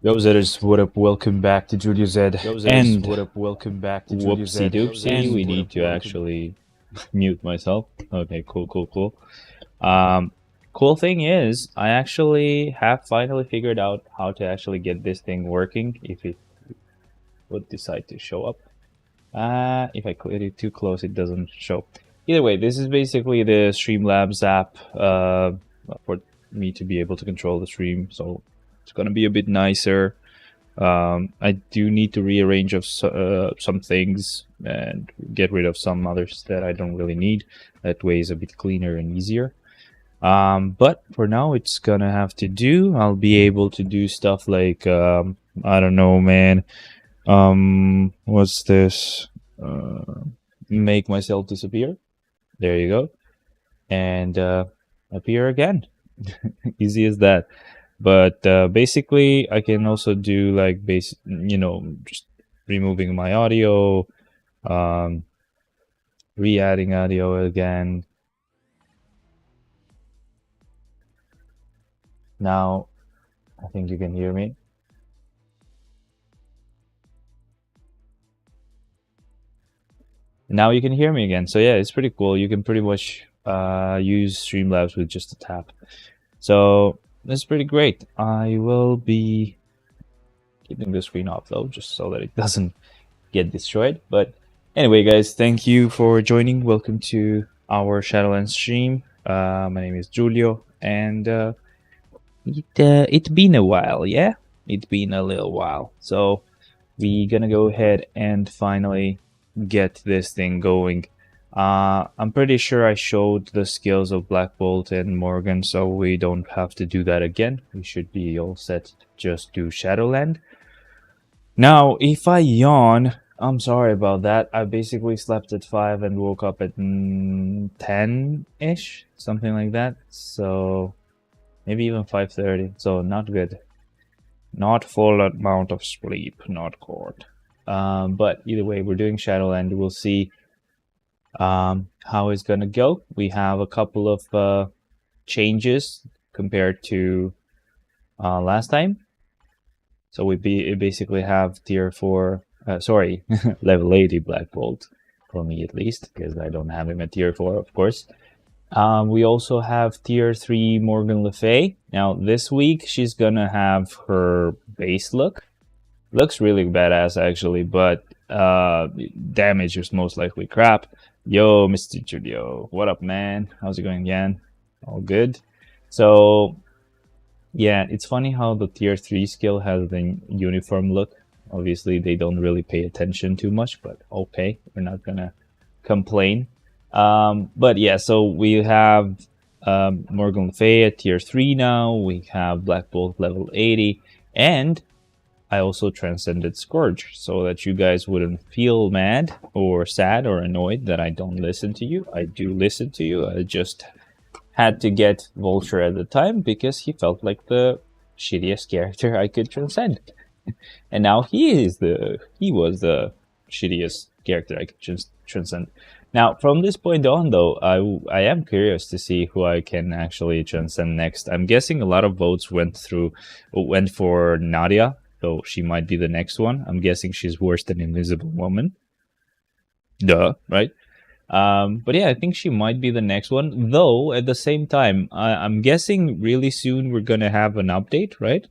Yo Zedders, what up? Welcome back to Julio Zed. And what up? Welcome back to Julio whoopsie Zed. doopsie, we need to actually mute myself. Okay, cool. Cool thing is, I actually have finally figured out how to actually get this thing working if it would decide to show up. If I click it too close, it doesn't show. Either way, this is basically the Streamlabs app for me to be able to control the stream, so it's gonna be a bit nicer. I do need to rearrange of some things and get rid of some others that I don't really need. That way is a bit cleaner and easier. But for now, it's gonna have to do. I'll be able to do stuff like I don't know, man. What's this? Make myself disappear. There you go, and appear again. Easy as that. But basically, I can also do like just removing my audio, re-adding audio again. Now, I think you can hear me. Now you can hear me again. So yeah, it's pretty cool. You can pretty much use Streamlabs with just a tap. So that's pretty great. I will be keeping the screen off though, just so that it doesn't get destroyed. But anyway, guys, thank you for joining. Welcome to our Shadowland stream. My name is Julio, and it's been a while, yeah? It's been a little while. So we're gonna go ahead and finally get this thing going. I'm pretty sure I showed the skills of Black Bolt and Morgan, so we don't have to do that again. We should be all set to just do Shadowland. Now, if I yawn, I'm sorry about that. I basically slept at 5 and woke up at 10-ish, something like that. So maybe even 5:30. So not good. Not full amount of sleep, not good. But either way, we're doing Shadowland. We'll see how it's gonna go. We have a couple of changes compared to last time. So we basically have tier 4, level 80 Black Bolt, for me at least, because I don't have him at tier 4, of course. We also have tier 3 Morgan Le Fay. Now this week she's gonna have her base look. Looks really badass actually, but damage is most likely crap. Yo, Mr. Julio, what up, man? How's it going again? All good. So yeah, it's funny how the tier 3 skill has the uniform look. Obviously they don't really pay attention too much, but okay, we're not gonna complain. But yeah, so we have Morgan Le Fay at tier 3 now. We have Black Bolt level 80, and I also transcended Scourge, so that you guys wouldn't feel mad or sad or annoyed that I don't listen to you. I do listen to you. I just had to get Vulture at the time because he felt like the shittiest character I could transcend. And now he was the shittiest character I could transcend. Now, from this point on, though, I am curious to see who I can actually transcend next. I'm guessing a lot of votes went for Nadia, so she might be the next one. I'm guessing she's worse than Invisible Woman. Duh, right? But yeah, I think she might be the next one. Though, at the same time, I'm guessing really soon we're gonna have an update, right?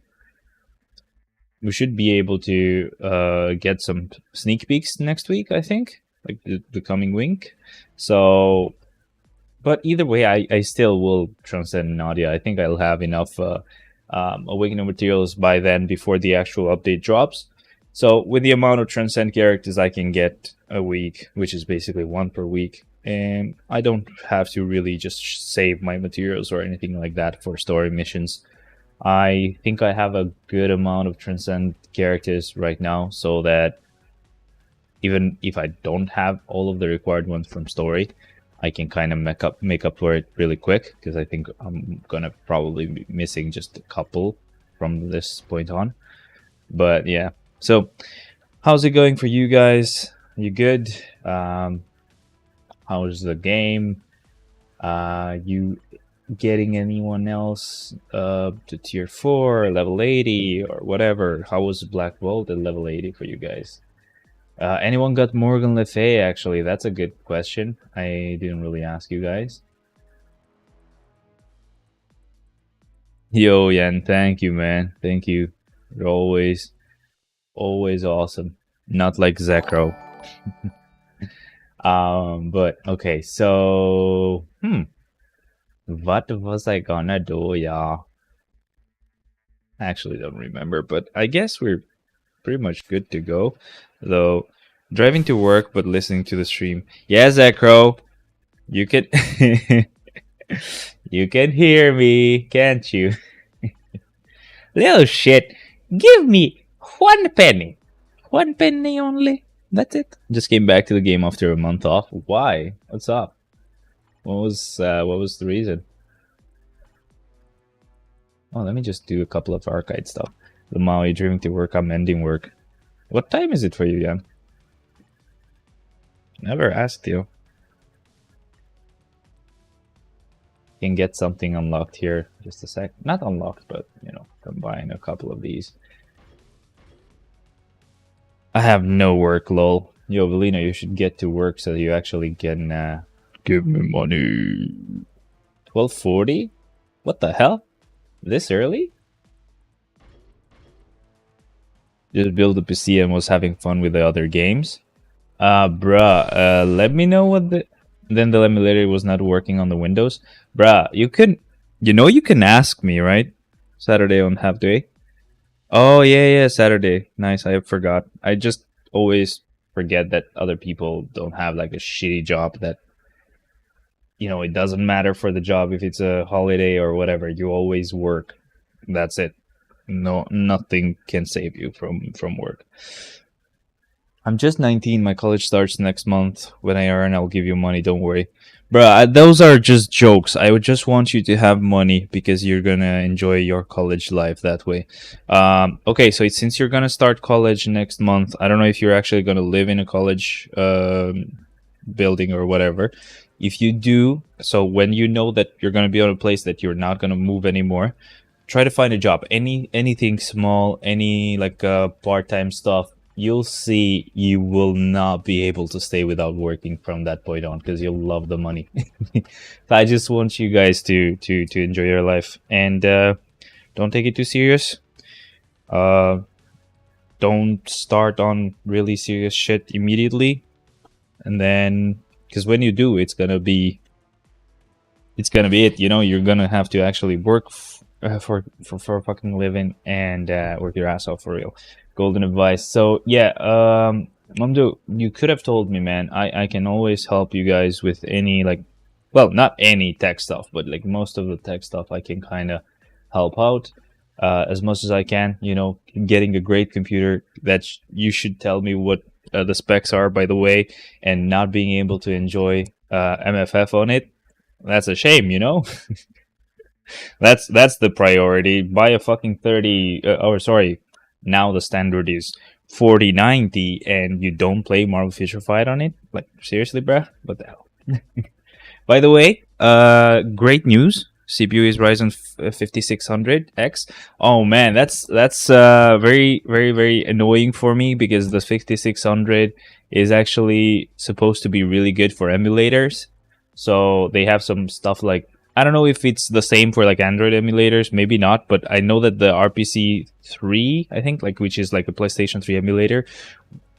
We should be able to get some sneak peeks next week, I think. Like the coming week. So, but either way, I still will transcend Nadia. I think I'll have enough Awakening materials by then before the actual update drops. So with the amount of transcend characters I can get a week, which is basically one per week, and I don't have to really just save my materials or anything like that for story missions. I think I have a good amount of transcend characters right now, so that even if I don't have all of the required ones from story, I can kind of make up for it really quick, because I think I'm gonna probably be missing just a couple from this point on. But yeah, so how's it going for you guys? You good? How's the game? You getting anyone else to tier 4, level 80, or whatever? How was Black Vault at level 80 for you guys? Anyone got Morgan Le Fay? Actually, that's a good question. I didn't really ask you guys. Yo, Yan, thank you, man. Thank you. You're always awesome. Not like Zekro. But okay, so what was I gonna do, y'all? I actually don't remember, but I guess we're pretty much good to go. Though driving to work but listening to the stream. Yeah, Zekro, you can you can hear me, can't you? Little shit, give me 1 penny. 1 penny only. That's it. Just came back to the game after a month off. Why? What's up? What was the reason? Oh, let me just do a couple of arcade stuff. The Maui driving to work. I'm ending work. What time is it for you, Jan? Never asked you. Can get something unlocked here. Just a sec. Not unlocked, but you know, combine a couple of these. I have no work, lol. Yo, Velino, you should get to work so you actually can give me money. 12:40? What the hell? This early? Just build a PC and was having fun with the other games. Bruh, let me know what then the emulator was not working on the Windows. Bruh, you can ask me, right? Saturday on half day. Oh yeah, Saturday. Nice, I forgot. I just always forget that other people don't have like a shitty job that, you know, it doesn't matter for the job if it's a holiday or whatever. You always work. That's it. No, nothing can save you from work. I'm just 19. My college starts next month. When I earn, I'll give you money. Don't worry. Bruh, those are just jokes. I would just want you to have money because you're gonna enjoy your college life that way. Okay, so since you're gonna start college next month, I don't know if you're actually gonna live in a college building or whatever. If you do, so when you know that you're gonna be on a place that you're not gonna move anymore, try to find a job. Anything small, any like part-time stuff. You'll see you will not be able to stay without working from that point on because you'll love the money. So I just want you guys to enjoy your life and don't take it too serious. Don't start on really serious shit immediately, and then because when you do, it's gonna be it. You know, you're gonna have to actually work for a fucking living and work your ass off for real. Golden advice. So yeah, Mamdu, you could have told me, man. I can always help you guys with any like, well, not any tech stuff, but like most of the tech stuff I can kind of help out as much as I can. You know, getting a great computer. That you should tell me what the specs are, by the way, and not being able to enjoy MFF on it. That's a shame, you know. That's the priority. Buy a fucking 30 or sorry, now the standard is 4090 and you don't play Marvel Future Fight on it? Like seriously, bruh? What the hell? By the way, great news. CPU is Ryzen 5600X. Oh man, that's very annoying for me because the 5600 is actually supposed to be really good for emulators. So they have some stuff like, I don't know if it's the same for like Android emulators, maybe not, but I know that the RPC 3, I think, like which is like a PlayStation 3 emulator,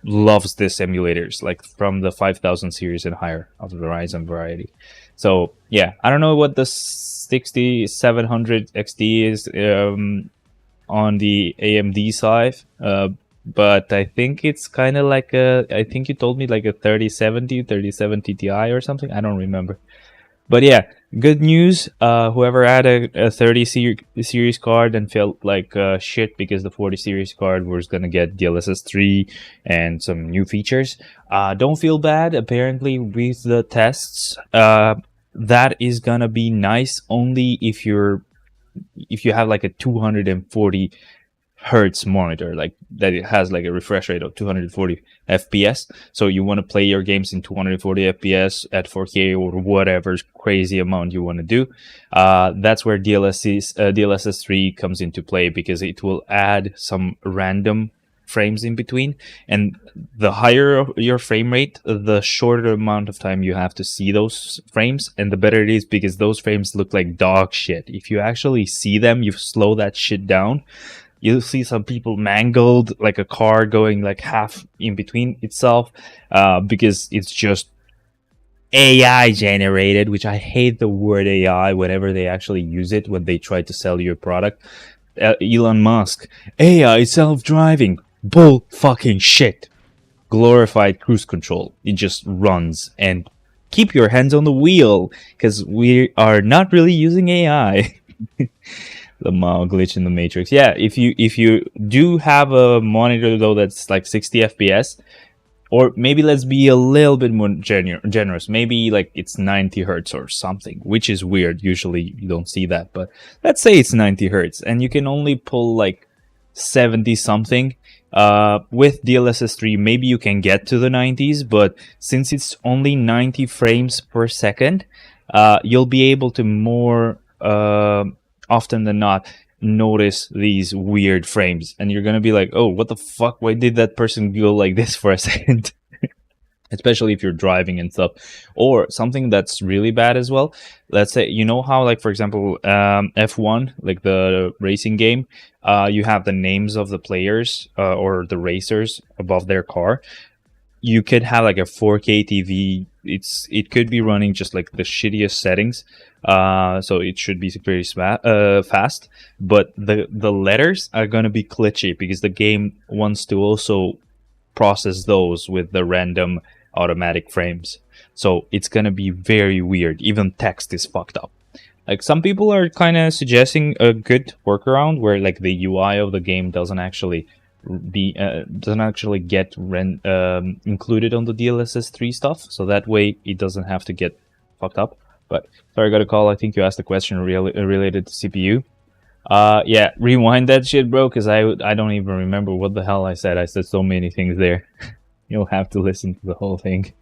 loves this emulators, like from the 5000 series and higher of the Ryzen variety. So yeah, I don't know what the 6700 XD is on the AMD side, but I think it's kind of like I think you told me like a 3070 Ti or something. I don't remember. But yeah, good news. Whoever had a 30 series card and felt like shit because the 40 series card was gonna get DLSS 3 and some new features, don't feel bad. Apparently, with the tests, that is gonna be nice only if you have like a 240 hertz monitor, like that it has like a refresh rate of 240 FPS. So you want to play your games in 240 FPS at 4K or whatever crazy amount you want to do. That's where DLSS 3 comes into play, because it will add some random frames in between, and the higher your frame rate, the shorter amount of time you have to see those frames, and the better it is, because those frames look like dog shit. If you actually see them, you slow that shit down, you'll see some people mangled, like a car going like half in between itself, because it's just AI generated, which I hate the word AI whenever they actually use it when they try to sell you a product. Elon Musk, AI self-driving, bull fucking shit. Glorified cruise control. It just runs, and keep your hands on the wheel, because we are not really using AI. The Mao glitch in the Matrix. Yeah, if you do have a monitor though that's like 60 FPS, or maybe let's be a little bit more generous. Maybe like it's 90 hertz or something, which is weird. Usually you don't see that, but let's say it's 90 hertz and you can only pull like 70 something. With DLSS 3, maybe you can get to the 90s, but since it's only 90 frames per second, you'll be able to more often than not notice these weird frames, and you're gonna be like, oh, what the fuck, why did that person go like this for a second? Especially if you're driving and stuff. Or something that's really bad as well, let's say, you know how, like, for example, F1, like the racing game, you have the names of the players or the racers above their car. You could have like a 4K TV. It could be running just like the shittiest settings, so it should be pretty fast. But the letters are gonna be glitchy, because the game wants to also process those with the random automatic frames. So it's gonna be very weird. Even text is fucked up. Like, some people are kind of suggesting a good workaround where like the UI of the game doesn't actually get included on the DLSS 3 stuff, so that way it doesn't have to get fucked up. But sorry, I got a call. I think you asked a question related to CPU. Yeah, rewind that shit, bro, because I don't even remember what the hell I said. I said so many things there. You'll have to listen to the whole thing.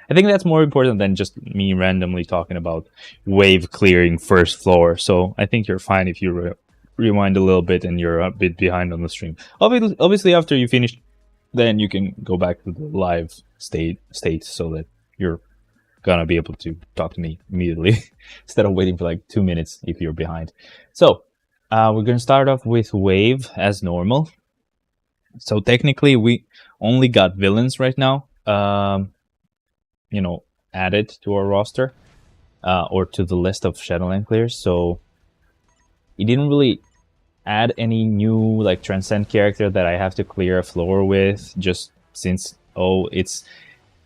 I think that's more important than just me randomly talking about wave clearing first floor. So I think you're fine if you rewind a little bit and you're a bit behind on the stream. Obviously, after you finish, then you can go back to the live state so that you're gonna be able to talk to me immediately instead of waiting for like 2 minutes if you're behind. So we're gonna start off with wave as normal. So technically we only got villains right now, added to our roster, or to the list of Shadowland clears. So it didn't really add any new like transcend character that I have to clear a floor with, just since it's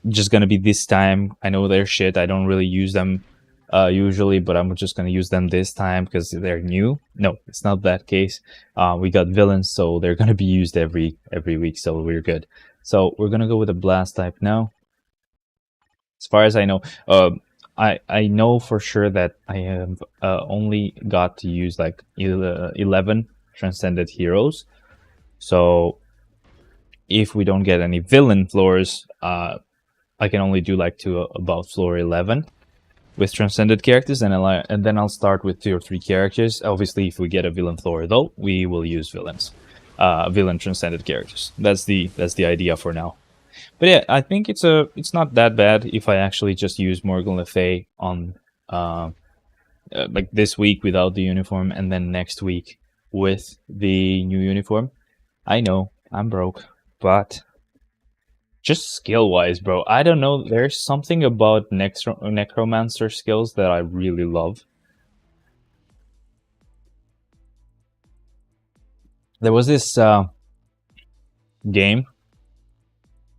just gonna be this time. I know they're shit. I don't really use them usually, but I'm just gonna use them this time because they're new. No, it's not that case. We got villains, so they're gonna be used every week, so we're good. So we're gonna go with a blast type now. As far as I know, I know for sure that I have only got to use like 11 transcended heroes. So if we don't get any villain floors, I can only do like to about floor 11 with transcended characters, and then I'll start with 2 or 3 characters. Obviously, if we get a villain floor though, we will use villain transcended characters. That's the idea for now. But yeah, I think it's not that bad if I actually just use Morgan Le Fay on like this week without the uniform, and then next week with the new uniform. I know I'm broke, but just skill-wise, bro, I don't know. There's something about necromancer skills that I really love. There was this game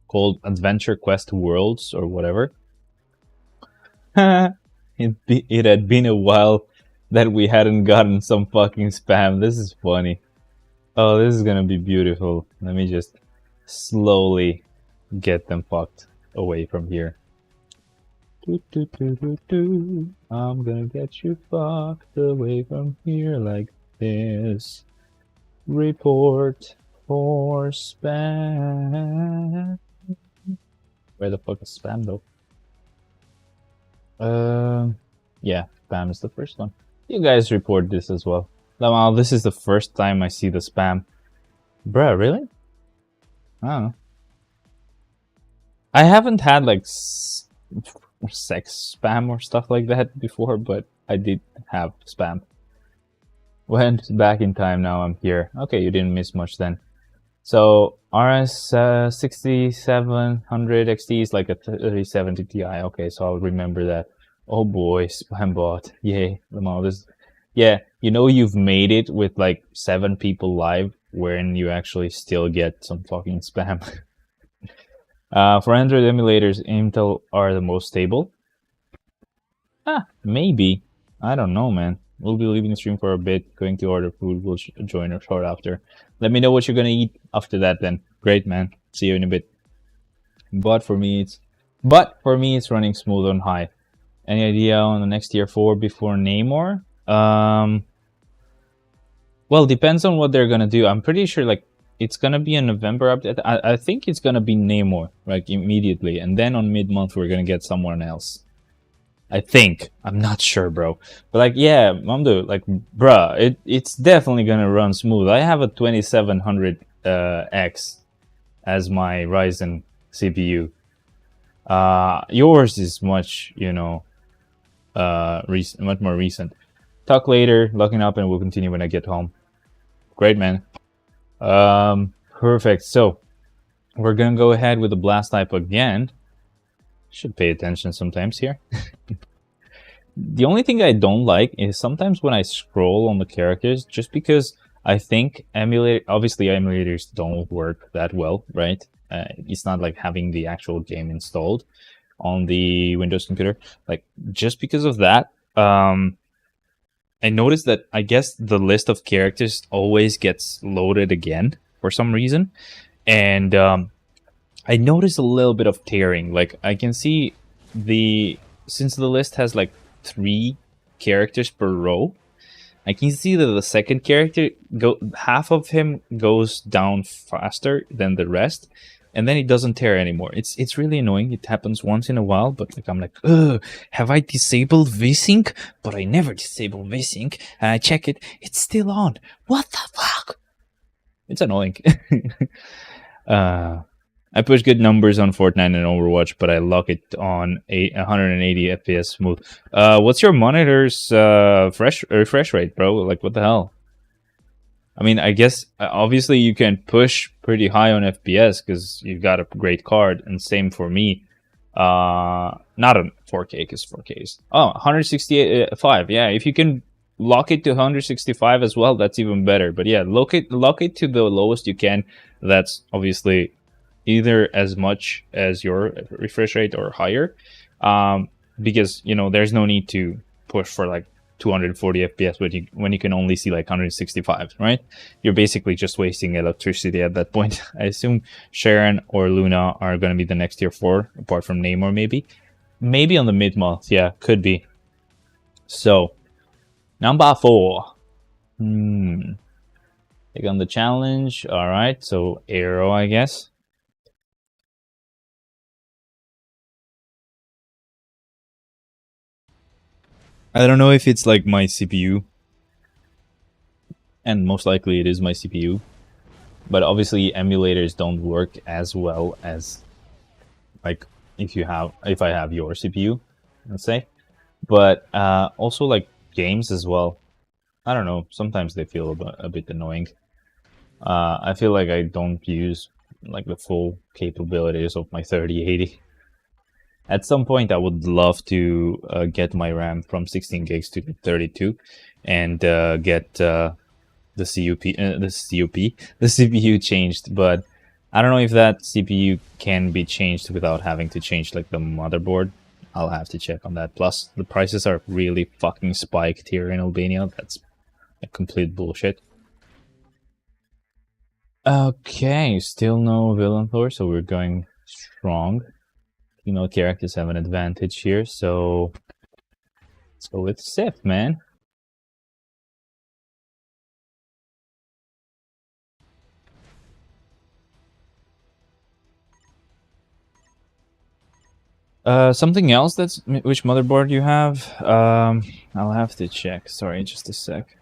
called Adventure Quest Worlds or whatever. It had been a while that we hadn't gotten some fucking spam. This is funny. Oh, this is gonna be beautiful. Let me just slowly get them fucked away from here. I'm gonna get you fucked away from here like this. Report for spam. Where the fuck is spam though? Yeah, spam is the first one. You guys report this as well. Well, this is the first time I see the spam. Bruh, really? I don't know. I haven't had like sex spam or stuff like that before, but I did have spam. Went back in time, now I'm here. Okay, you didn't miss much then. So RS 6700 XT is like a 3070 Ti. Okay, so I'll remember that. Oh boy, spam bot. Yay, Lamar, this. Yeah, you know you've made it with like 7 people live, wherein you actually still get some fucking spam. For Android emulators, Intel are the most stable. Maybe. I don't know, man. We'll be leaving the stream for a bit, going to order food. We'll join a short after. Let me know what you're gonna eat after that then. Great, man. See you in a bit. But for me, it's running smooth on high. Any idea on the next tier 4 before Namor? Well, depends on what they're gonna do. I'm pretty sure like it's gonna be a November update. I think it's gonna be Namor like immediately, and then on mid-month we're gonna get someone else. I think. I'm not sure, bro. But like, yeah, Mamdu, like, bruh, it's definitely gonna run smooth. I have a 2700X as my Ryzen CPU. Yours is much, you know, much more recent. Talk later, locking up, and we'll continue when I get home. Great, man. Perfect. So, we're gonna go ahead with the blast type again. Should pay attention sometimes here. The only thing I don't like is sometimes when I scroll on the characters, just because I think obviously emulators don't work that well, right? It's not like having the actual game installed on the Windows computer. Like, just because of that, I noticed that I guess the list of characters always gets loaded again for some reason. And I noticed a little bit of tearing. Like, I can see since the list has like 3 characters per row, I can see that the second character half of him goes down faster than the rest, and then it doesn't tear anymore. It's really annoying. It happens once in a while, but like I'm like, ugh, have I disabled VSync? But I never disable VSync, and I check it, it's still on. What the fuck? It's annoying. I push good numbers on Fortnite and Overwatch, but I lock it on 180 FPS smooth. What's your monitor's refresh rate, bro? Like, what the hell? I mean, I guess obviously you can push pretty high on FPS because you've got a great card, and same for me. Not on 4K because 4K is 165. Yeah, if you can lock it to 165 as well, that's even better. But yeah, lock it to the lowest you can. That's obviously either as much as your refresh rate or higher, because you know there's no need to push for like 240 FPS when you can only see like 165, right? You're basically just wasting electricity at that point. I assume Sharon or Luna are going to be the next tier 4, apart from Namor maybe on the mid-month. Yeah, could be. So number 4. Take on the challenge. All right, so Arrow, I guess. I don't know if it's like my CPU, and most likely it is my CPU, but obviously emulators don't work as well as like if I have your CPU, let's say. But also like games as well. I don't know, sometimes they feel a bit annoying. I feel like I don't use like the full capabilities of my 3080. At some point, I would love to get my RAM from 16 gigs to 32, and get the CPU changed. But I don't know if that CPU can be changed without having to change like the motherboard. I'll have to check on that. Plus, the prices are really fucking spiked here in Albania. That's a complete bullshit. Okay, still no villain Thor, so we're going strong. Female characters have an advantage here, so let's go with Sif, man. Something else that's which motherboard you have? I'll have to check. Sorry, just a sec.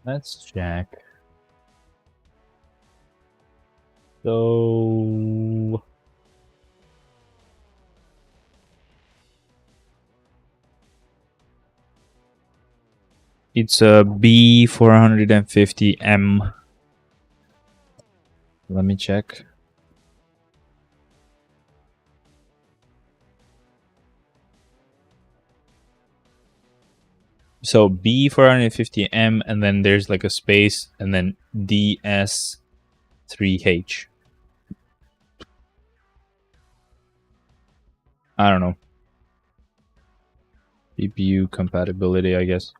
Let's check. So it's a B450M. Let me check. So B450M, and then there's like a space, and then DS3H. I don't know. CPU compatibility, I guess.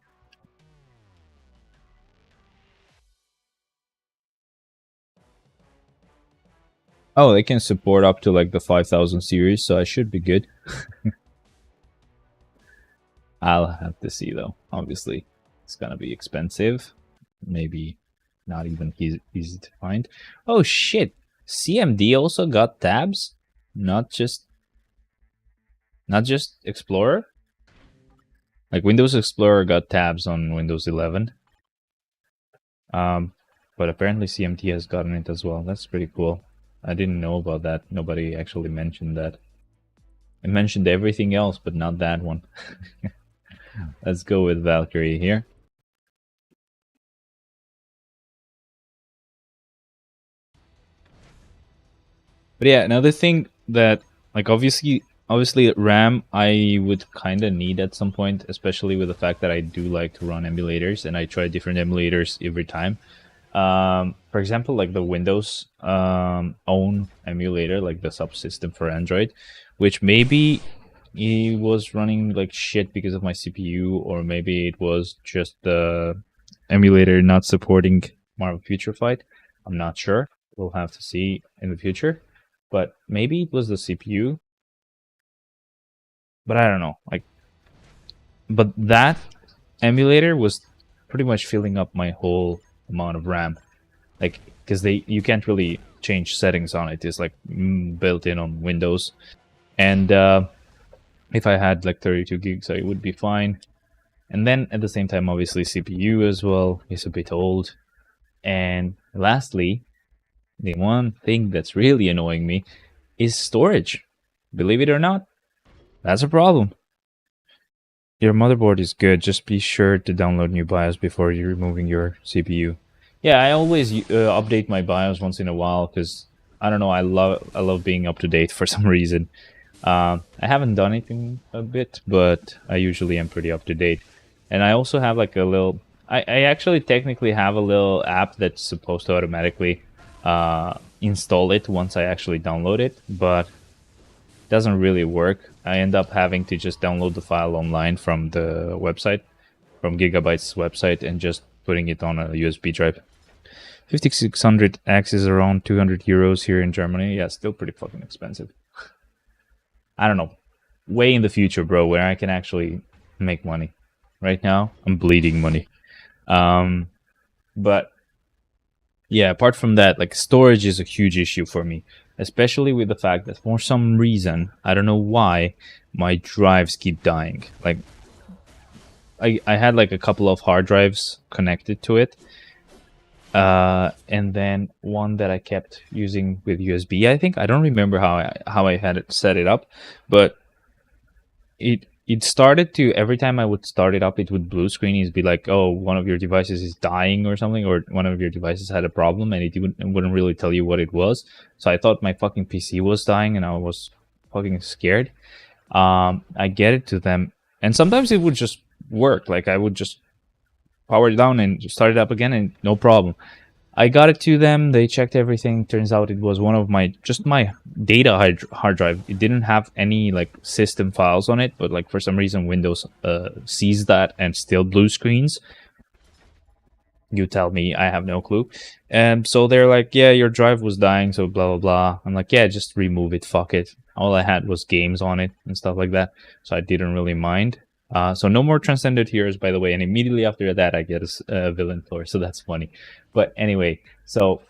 Oh, they can support up to like the 5000 series, so I should be good. I'll have to see though. Obviously, it's gonna be expensive. Maybe not even easy to find. Oh shit! CMD also got tabs, not just Explorer. Like Windows Explorer got tabs on Windows 11. But apparently CMD has gotten it as well. That's pretty cool. I didn't know about that. Nobody actually mentioned that. It mentioned everything else, but not that one. Let's go with Valkyrie here. But yeah, another thing that, like, obviously RAM I would kind of need at some point, especially with the fact that I do like to run emulators and I try different emulators every time. For example, like the Windows own emulator, like the subsystem for Android, which maybe it was running like shit because of my CPU, or maybe it was just the emulator not supporting Marvel Future Fight. I'm not sure. We'll have to see in the future. But maybe it was the CPU. But I don't know. Like, but that emulator was pretty much filling up my whole amount of RAM. Like, because you can't really change settings on it. It's like built in on Windows. And if I had like 32 gigs, I would be fine. And then at the same time, obviously CPU as well is a bit old. And lastly, the one thing that's really annoying me is storage. Believe it or not, that's a problem. Your motherboard is good. Just be sure to download new BIOS before you're removing your CPU. Yeah, I always update my BIOS once in a while because I don't know. I love being up to date for some reason. I haven't done it in a bit, but I usually am pretty up to date. And I also have like a little. I actually technically have a little app that's supposed to automatically install it once I actually download it, but it doesn't really work. I end up having to just download the file online from the website, from Gigabyte's website, and just putting it on a USB drive. 5600X is around 200 euros here in Germany. Yeah, still pretty fucking expensive. I don't know. Way in the future, bro, where I can actually make money. Right now, I'm bleeding money. But yeah, apart from that, like storage is a huge issue for me, especially with the fact that for some reason, I don't know why, my drives keep dying. Like I had like a couple of hard drives connected to it. And then one that I kept using with USB, I think. I don't remember how I had it set it up, but it started to, every time I would start it up, it would blue screen. It'd be like, oh, one of your devices is dying or something, or one of your devices had a problem, and it wouldn't really tell you what it was. So I thought my fucking PC was dying, and I was fucking scared. I get it to them, and sometimes it would just work. Like I would just power it down and start it up again, and no problem. I got it to them. They checked everything. Turns out it was one of my data hard drive. It didn't have any like system files on it, but like for some reason Windows sees that and still blue screens. You tell me, I have no clue. And so they're like, yeah, your drive was dying, so blah blah blah. I'm like, yeah, just remove it. Fuck it. All I had was games on it and stuff like that, so I didn't really mind. So no more transcended heroes, by the way, and immediately after that I get a villain floor, so that's funny. But anyway, so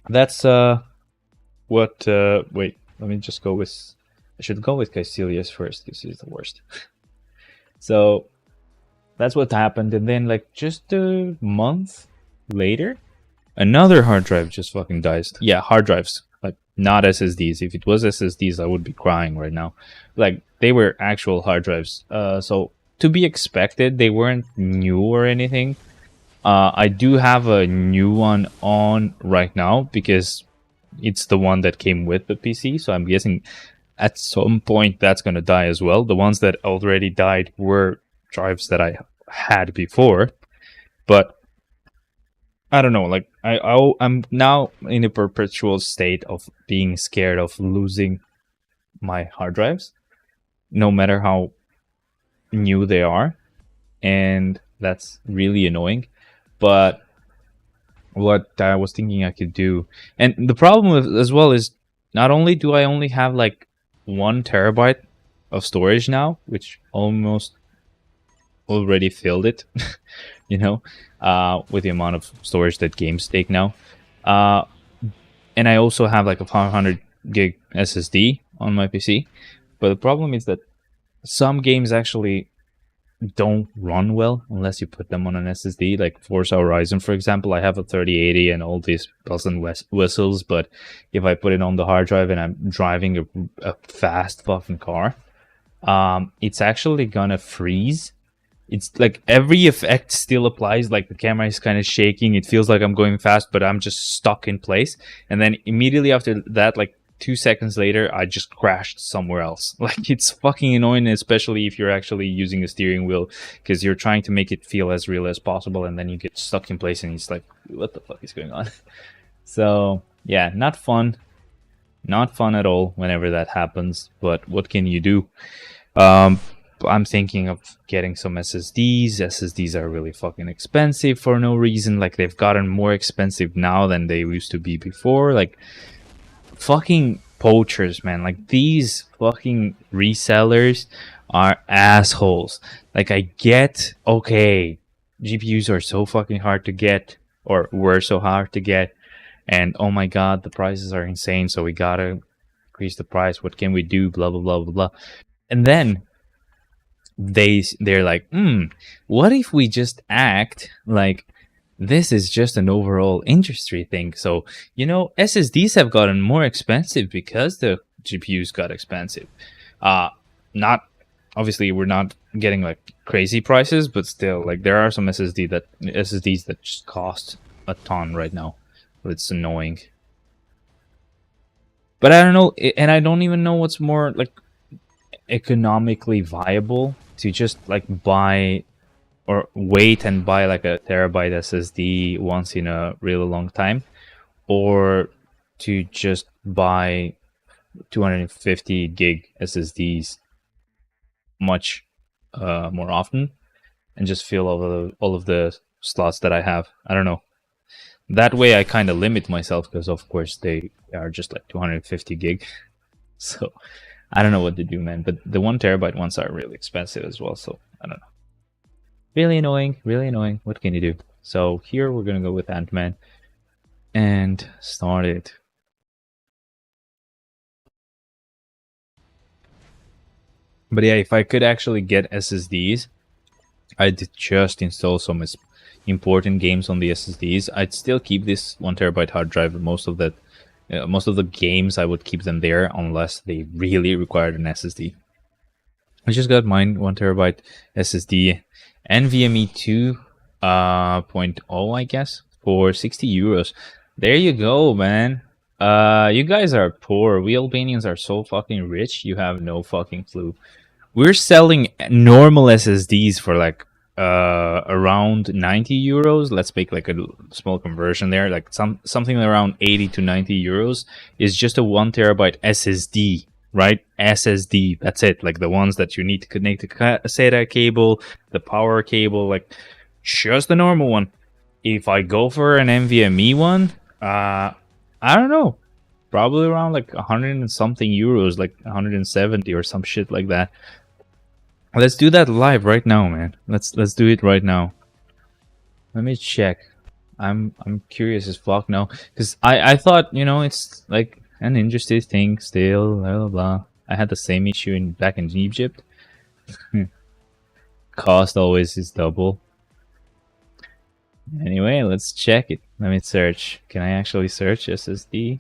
that's what wait, let me just go with, I should go with Caecilius first because he's the worst. So that's what happened, and then like just a month later, another hard drive just fucking dies. Yeah, hard drives, like not SSDs. If it was SSDs, I would be crying right now. Like they were actual hard drives. So to be expected, they weren't new or anything. I do have a new one on right now because it's the one that came with the PC. So I'm guessing at some point that's gonna die as well. The ones that already died were drives that I had before, but I don't know. Like I'm now in a perpetual state of being scared of losing my hard drives, no matter how new they are, and that's really annoying. But what I was thinking I could do, and the problem with, as well, is not only do I only have like 1 terabyte of storage now, which almost already filled it, you know, with the amount of storage that games take now. And I also have like a 500 gig SSD on my PC. But the problem is that some games actually don't run well unless you put them on an SSD. Like Forza Horizon, for example, I have a 3080 and all these bells and whistles, but if I put it on the hard drive and I'm driving a fast fucking car, it's actually gonna freeze. It's like every effect still applies, like the camera is kind of shaking, it feels like I'm going fast, but I'm just stuck in place. And then immediately after that, like 2 seconds later, I just crashed somewhere else. Like it's fucking annoying, especially if you're actually using a steering wheel, because you're trying to make it feel as real as possible, and then you get stuck in place and it's like, what the fuck is going on? So yeah, not fun at all whenever that happens, but what can you do? I'm thinking of getting some SSDs. SSDs are really fucking expensive for no reason. Like they've gotten more expensive now than they used to be before. Like fucking poachers, man. Like these fucking resellers are assholes. Like I get, okay, GPUs are so fucking hard to get, or were so hard to get, and oh my god, the prices are insane, so we gotta increase the price. What can we do? Blah blah blah blah blah. And then they're like, what if we just act like this is just an overall industry thing? So, you know, SSDs have gotten more expensive because the GPUs got expensive. Not obviously we're not getting like crazy prices, but still, like there are some SSDs that just cost a ton right now. It's annoying. But I don't know, and I don't even know what's more like economically viable, to just like buy or wait and buy like a terabyte SSD once in a really long time, or to just buy 250 gig SSDs much more often and just fill all of the slots that I have. I don't know. That way I kind of limit myself, because of course they are just like 250 gig. So I don't know what to do, man. But the 1 terabyte ones are really expensive as well, so I don't know. Really annoying, really annoying. What can you do? So here we're gonna go with Ant-Man and start it. But yeah, if I could actually get SSDs, I'd just install some important games on the SSDs. I'd still keep this 1 terabyte hard drive. Most of the games I would keep them there unless they really required an SSD. I just got mine 1 terabyte SSD NVMe 2.0, I guess, for 60 euros. There you go, man. You guys are poor. We Albanians are so fucking rich. You have no fucking clue. We're selling normal SSDs for like around 90 euros. Let's make like a small conversion there. Like something around 80 to 90 euros is just a 1 terabyte SSD. Right? SSD, that's it. Like the ones that you need to connect the SATA cable, the power cable, like just the normal one. If I go for an NVMe one, I don't know, probably around like 100 and something euros, like 170 or some shit like that. Let's do that live right now, man. Let's do it right now. Let me check. I'm curious as fuck now, because I thought, you know, it's like an interesting thing still, blah blah blah. I had the same issue back in Egypt. Cost always is double. Anyway, let's check it. Let me search. Can I actually search SSD?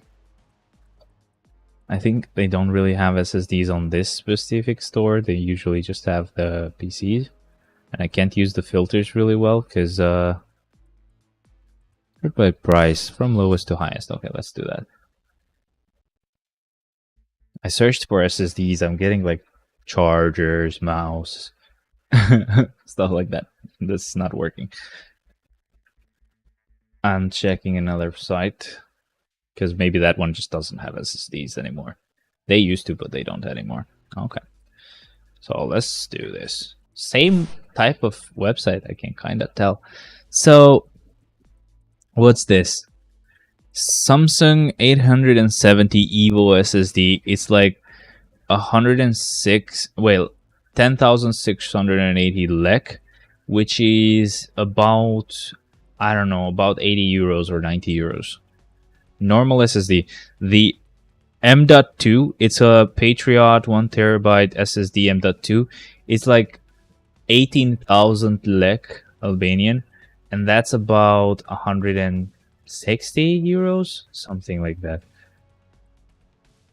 I think they don't really have SSDs on this specific store. They usually just have the PCs. And I can't use the filters really well because by price from lowest to highest. Okay, let's do that. I searched for SSDs. I'm getting like chargers, mouse, stuff like that. This is not working. I'm checking another site because maybe that one just doesn't have SSDs anymore. They used to, but they don't anymore. Okay. So let's do this. Same type of website, I can kind of tell. So, what's this? Samsung 870 Evo SSD. It's like 106, well, 10,680 lek, which is about, I don't know, about 80 euros or 90 euros. Normal SSD. The M.2, it's a Patriot 1 terabyte SSD M.2. It's like 18,000 lek Albanian, and that's about 160 euros, something like that.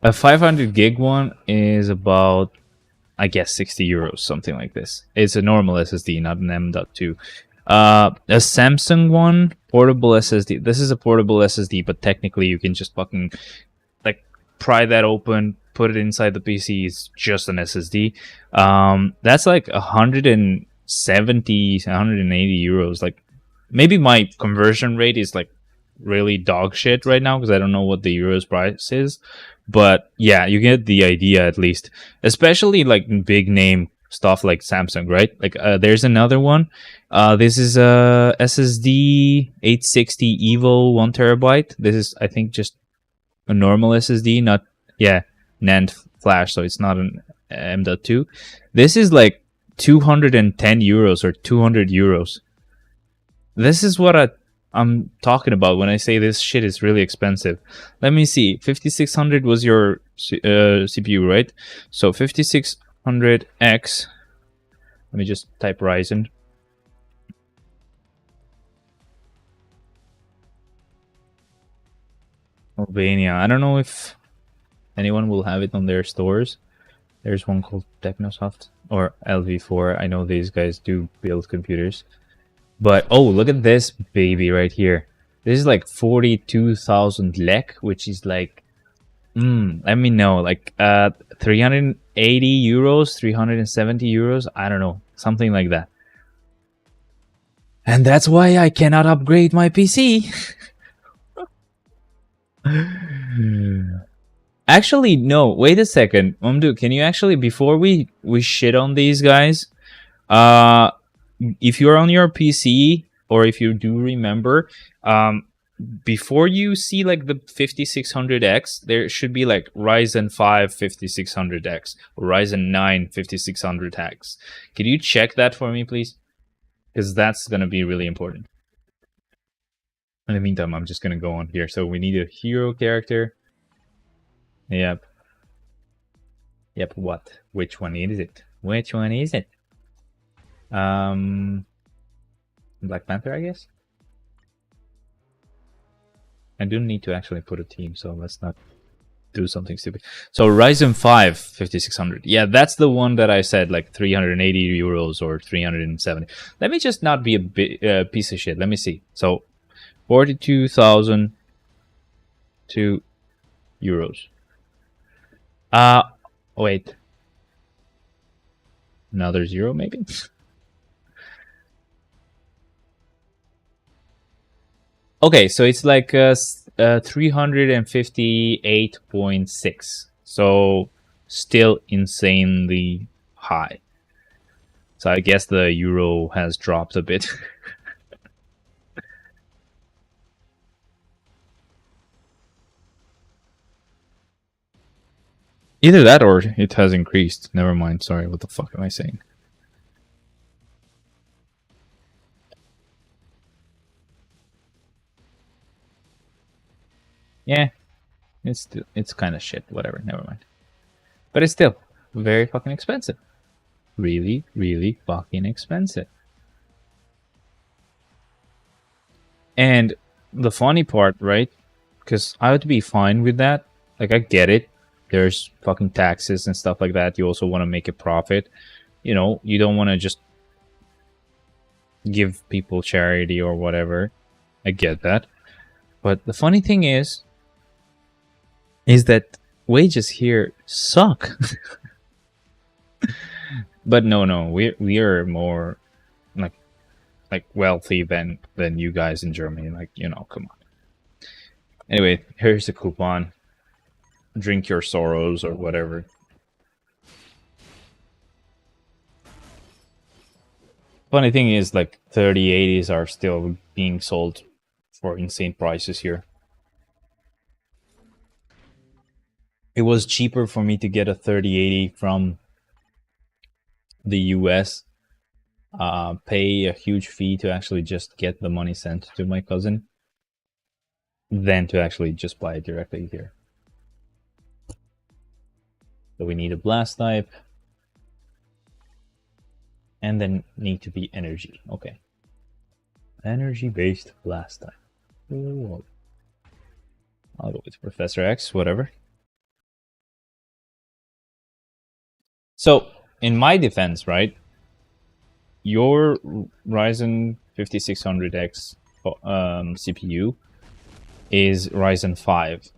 A 500 gig one is about, I guess, 60 euros, something like this. It's a normal SSD, not an M.2. A Samsung one, portable SSD. This is a portable SSD, but technically you can just fucking like pry that open, put it inside the PC. It's just an SSD. That's like 170, 180 euros. Like, maybe my conversion rate is like really dog shit right now because I don't know what the euros price is. But yeah, you get the idea at least. Especially like big name stuff like Samsung, right? Like there's another one. This is a SSD 860 Evo 1 terabyte. This is, I think, just a normal SSD, not NAND flash, so it's not an M.2. This is like 210 euros or 200 euros. This is what I'm talking about when I say this shit is really expensive. Let me see. 5600 was your CPU, right? So 5600X. Let me just type Ryzen. Albania. I don't know if anyone will have it on their stores. There's one called Technosoft or LV4. I know these guys do build computers. But, oh, look at this baby right here. This is like 42,000 lek, which is like, let me know, like 380 euros, 370 euros. I don't know, something like that. And that's why I cannot upgrade my PC. Actually, no, wait a second. Umdu, can you actually, before we shit on these guys, if you're on your PC, or if you do remember, before you see like the 5600X, there should be like Ryzen 5 5600X or Ryzen 9 5600X. Can you check that for me, please? Because that's going to be really important. In the meantime, I'm just going to go on here. So we need a hero character. Yep. Yep, what? Which one is it? Which one is it? Black Panther, I guess? I do need to actually put a team, so let's not do something stupid. So Ryzen 5 5600. Yeah, that's the one that I said, like 380 euros or 370. Let me just not be a piece of shit. Let me see. So 42,002 euros. Wait. Another zero, maybe? Okay, so it's like 358.6. So still insanely high. So I guess the euro has dropped a bit. Either that or it has increased. Never mind. Sorry, what the fuck am I saying? Yeah, it's kind of shit. Whatever, never mind. But it's still very fucking expensive. Really, really fucking expensive. And the funny part, right? Because I would be fine with that. Like, I get it. There's fucking taxes and stuff like that. You also want to make a profit. You know, you don't want to just give people charity or whatever. I get that. But the funny thing is that wages here suck. But no, we are more like wealthy than you guys in Germany. Like, you know, come on. Anyway, here's the coupon. Drink your sorrows or whatever. Funny thing is, like, 3080s are still being sold for insane prices here. It was cheaper for me to get a 3080 from the US, pay a huge fee to actually just get the money sent to my cousin, than to actually just buy it directly here. So we need a blast type, and then need to be energy. Okay. Energy-based blast type. Ooh. I'll go with Professor X, whatever. So, in my defense, right, your Ryzen 5600X CPU is Ryzen 5.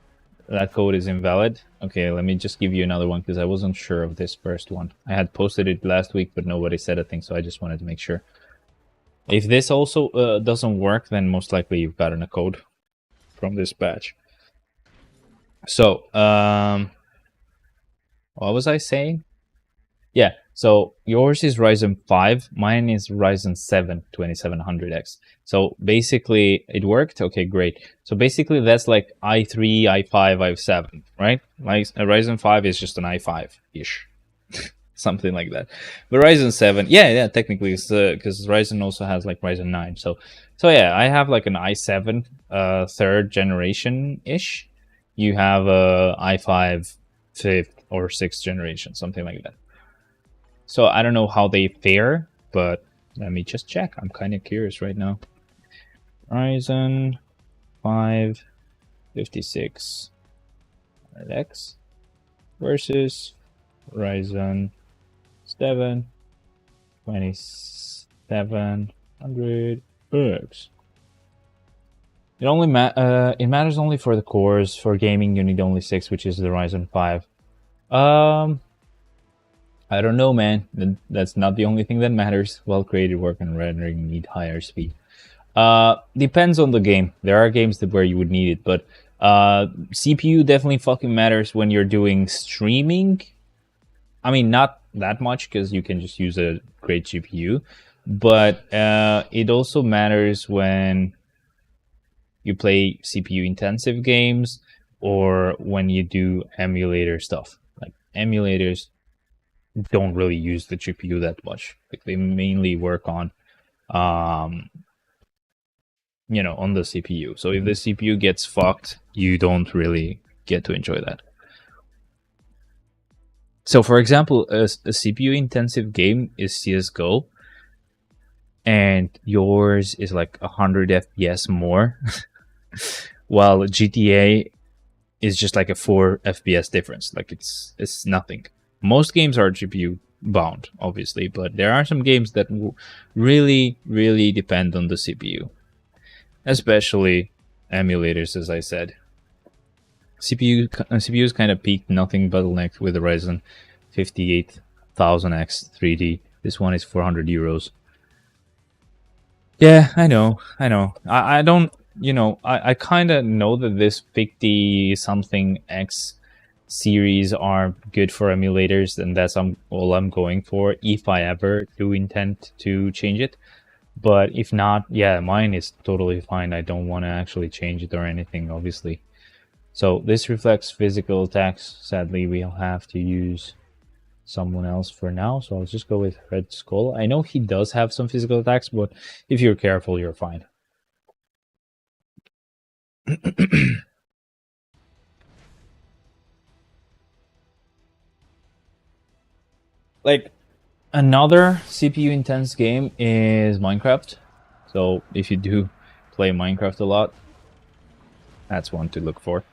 That code is invalid. Okay, let me just give you another one because I wasn't sure of this first one. I had posted it last week, but nobody said a thing, so I just wanted to make sure. If this also doesn't work, then most likely you've gotten a code from this batch. So, what was I saying? Yeah, so yours is Ryzen 5, mine is Ryzen 7 2700X. So basically, it worked? Okay, great. So basically, that's like i3, i5, i7, right? Like a Ryzen 5 is just an i5-ish. Something like that. But Ryzen 7, yeah, technically, it's because Ryzen also has like Ryzen 9. So yeah, I have like an i7 third generation-ish. You have a i5 fifth or sixth generation, something like that. So I don't know how they fare, but let me just check. I'm kind of curious right now. Ryzen 5 5600X versus Ryzen 7 2700X. It matters only for the cores. For gaming, you need only 6, which is the Ryzen 5. I don't know, man. That's not the only thing that matters. Well-created work and rendering need higher speed. Depends on the game. There are games where you would need it, but CPU definitely fucking matters when you're doing streaming. I mean, not that much because you can just use a great GPU, but it also matters when you play CPU-intensive games or when you do emulator stuff. Like emulators don't really use the GPU that much. Like they mainly work on, on the CPU. So if the CPU gets fucked, you don't really get to enjoy that. So for example, a CPU-intensive game is CSGO, and yours is like 100 FPS more, while GTA is just like a 4 FPS difference. Like it's nothing. Most games are GPU bound, obviously, but there are some games that really, really depend on the CPU, especially emulators, as I said. CPU's kind of peaked nothing bottlenecked with the Ryzen 58000X 3D. This one is 400 euros. Yeah, I know. I don't, I kind of know that this 50 something X series are good for emulators, and that's all I'm going for if I ever do intend to change it. But if not, yeah, mine is totally fine. I don't want to actually change it or anything, obviously. So this reflects physical attacks. Sadly, we'll have to use someone else for now, so I'll just go with Red Skull. I know he does have some physical attacks, but if you're careful, you're fine. Like, another CPU intense game is Minecraft. So if you do play Minecraft a lot, that's one to look for.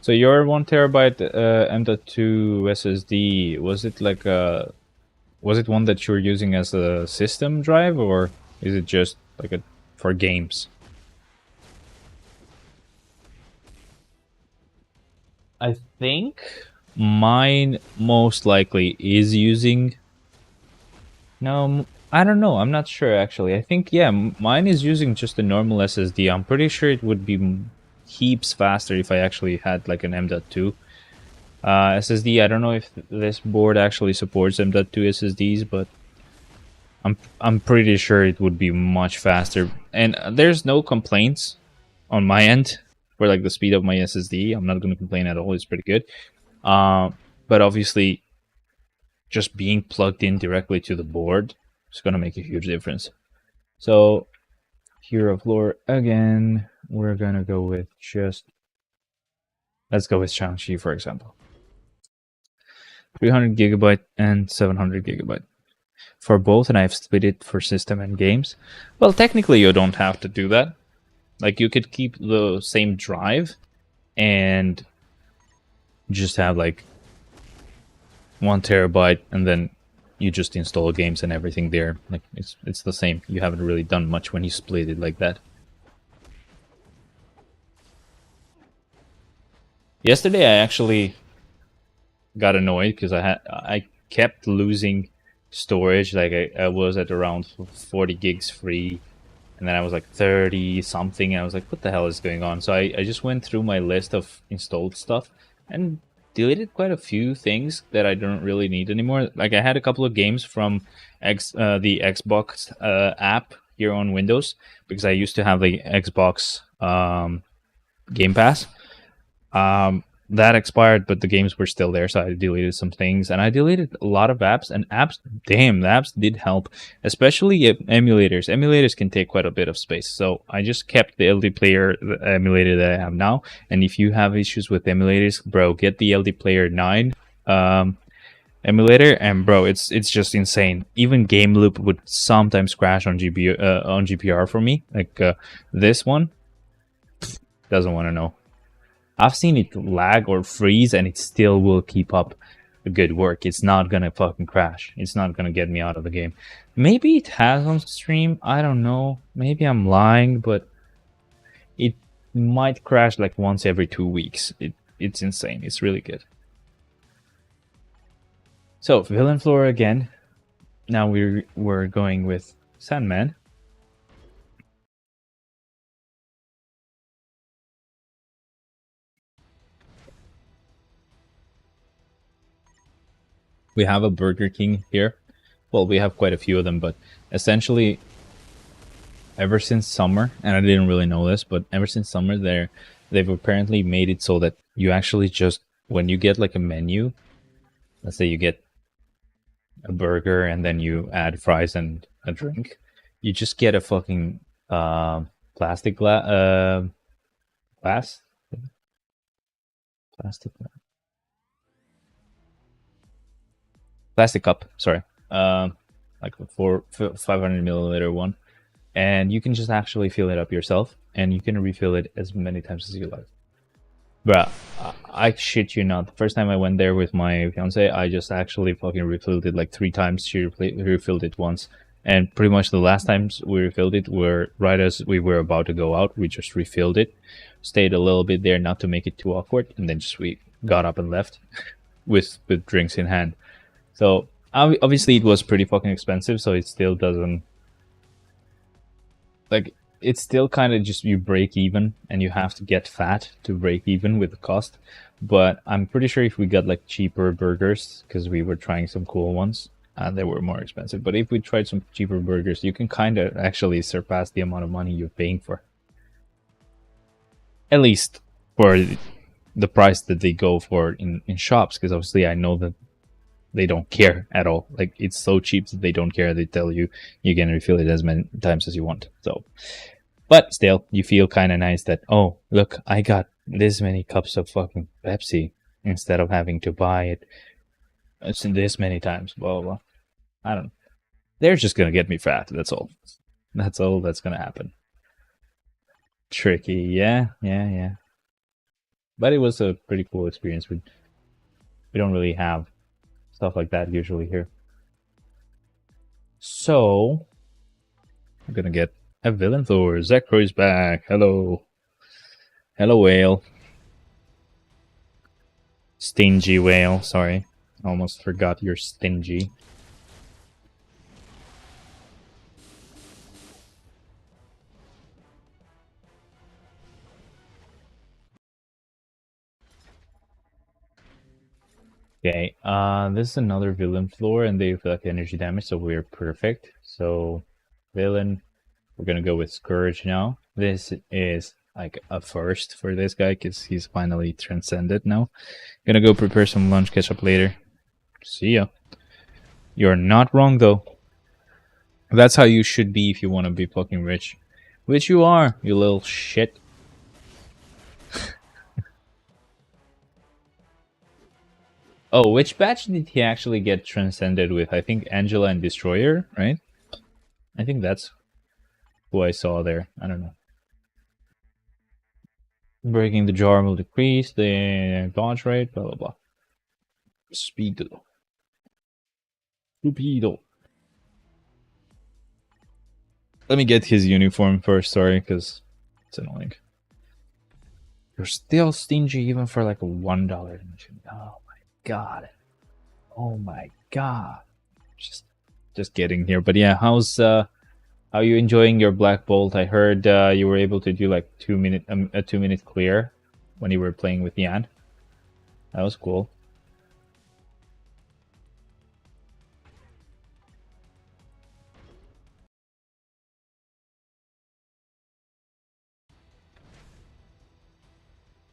So your 1 TB M.2 SSD, was it like was it one that you're using as a system drive, or is it just like for games? I think mine most likely is using... No, I don't know. I'm not sure, actually. I think, yeah, mine is using just a normal SSD. I'm pretty sure it would be heaps faster if I actually had like an M.2 SSD. I don't know if this board actually supports M.2 SSDs, but I'm pretty sure it would be much faster. And there's no complaints on my end for like the speed of my SSD. I'm not going to complain at all. It's pretty good. But obviously, just being plugged in directly to the board is going to make a huge difference. So Hero Floor again, we're going to go with let's go with Shang-Chi, for example. 300 GB and 700 GB for both, and I've split it for system and games. Well, technically you don't have to do that. Like, you could keep the same drive and just have like 1 TB, and then you just install games and everything there. Like, it's the same. You haven't really done much when you split it like that. Yesterday I actually got annoyed because I kept losing storage. Like, I was at around 40 gigs free, and then I was like 30 something, and I was like, what the hell is going on? So I just went through my list of installed stuff and deleted quite a few things that I don't really need anymore. Like, I had a couple of games from the Xbox app here on Windows, because I used to have the Xbox Game Pass. That expired, but the games were still there, so I deleted some things, and I deleted a lot of apps. And apps, damn, the apps did help, especially emulators. Emulators can take quite a bit of space, so I just kept the LD Player emulator that I have now. And if you have issues with emulators, bro, get the LD Player 9 emulator, and bro, it's just insane. Even Game Loop would sometimes crash on GPR for me. Like this one doesn't want to know. I've seen it lag or freeze, and it still will keep up the good work. It's not gonna fucking crash. It's not gonna get me out of the game. Maybe it has on stream. I don't know. Maybe I'm lying, but it might crash like once every 2 weeks. It's insane. It's really good. So Villain Floor again. Now we're going with Sandman. We have a Burger King here. Well, we have quite a few of them, but essentially, ever since summer, and I didn't really know this, but ever since summer, they've apparently made it so that you actually just, when you get like a menu, let's say you get a burger and then you add fries and a drink, you just get a fucking plastic glass. Plastic cup, sorry, like a 500 milliliter one, and you can just actually fill it up yourself, and you can refill it as many times as you like. Bruh, I shit you not. The first time I went there with my fiance, I just actually fucking refilled it like 3 times. She refilled it once, and pretty much the last times we refilled it were right as we were about to go out. We just refilled it, stayed a little bit there not to make it too awkward, and then just we got up and left with drinks in hand. So obviously it was pretty fucking expensive, so it still doesn't, like, it's still kind of just you break even, and you have to get fat to break even with the cost. But I'm pretty sure if we got like cheaper burgers, because we were trying some cool ones, they were more expensive. But if we tried some cheaper burgers, you can kind of actually surpass the amount of money you're paying for. At least for the price that they go for in shops, because obviously I know that they don't care at all. Like, it's so cheap that they don't care. They tell you you can refill it as many times as you want. So But still, you feel kind of nice that, oh, look, I got this many cups of fucking Pepsi instead of having to buy it this many times, blah, blah, blah. I don't know. They're just gonna get me fat, that's all. That's all that's gonna happen. Tricky, yeah. But it was a pretty cool experience. We don't really have stuff like that usually here. So, I'm gonna get a villain Thor. Zekro's back. Hello. Hello, whale. Stingy whale, sorry. Almost forgot you're stingy. Okay, this is another villain floor, and they reflect energy damage, so we're perfect. So, villain, we're gonna go with Scourge now. This is like a first for this guy, because he's finally transcended now. Gonna go prepare some lunch, catch up later. See ya. You're not wrong, though. That's how you should be if you want to be fucking rich. Which you are, you little shit. Oh, which batch did he actually get transcended with? I think Angela and Destroyer, right? I think that's who I saw there. I don't know. Breaking the jar will decrease the dodge rate, blah blah blah. Speedo. Stupido. Let me get his uniform first, sorry, because it's annoying. You're still stingy even for like a $1 donation. Oh my god. Oh my god. Just getting here. But yeah, how are you enjoying your Black Bolt? I heard you were able to do like a 2-minute clear when you were playing with Yan. That was cool.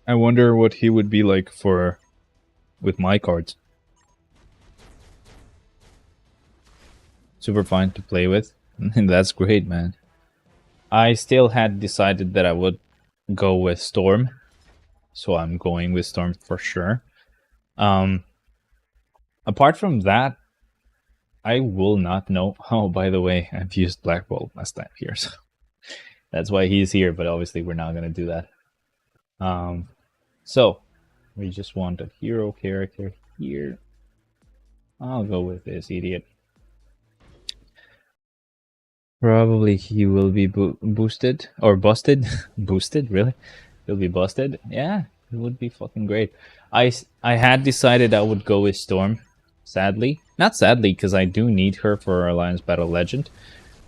I wonder what he would be like with my cards. Super fun to play with. And that's great, man. I still had decided that I would go with Storm. So I'm going with Storm for sure. Apart from that, I will not know. Oh, by the way, I've used Black Bolt last time here, so that's why he's here, but obviously we're not gonna do that. So we just want a hero character here. I'll go with this idiot. Probably he will be boosted or busted. Boosted, really? He'll be busted. Yeah, it would be fucking great. I had decided I would go with Storm. Sadly, not sadly, because I do need her for Alliance Battle Legend.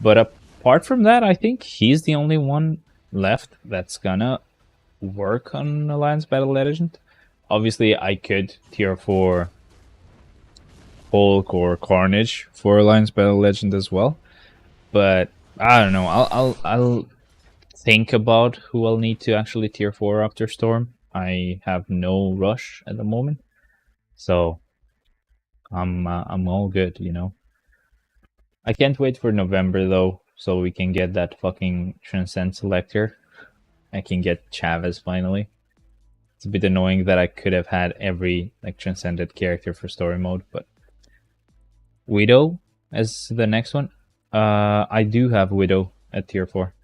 But apart from that, I think he's the only one left that's gonna work on Alliance Battle Legend. Obviously, I could tier 4 Hulk or Carnage for Alliance Battle Legend as well. But I don't know. I'll think about who I'll need to actually tier 4 after Storm. I have no rush at the moment, so I'm all good, you know. I can't wait for November though, so we can get that fucking Transcend selector. I can get Chavez finally. It's a bit annoying that I could have had every like transcended character for story mode, but Widow as the next one. I do have Widow at tier 4.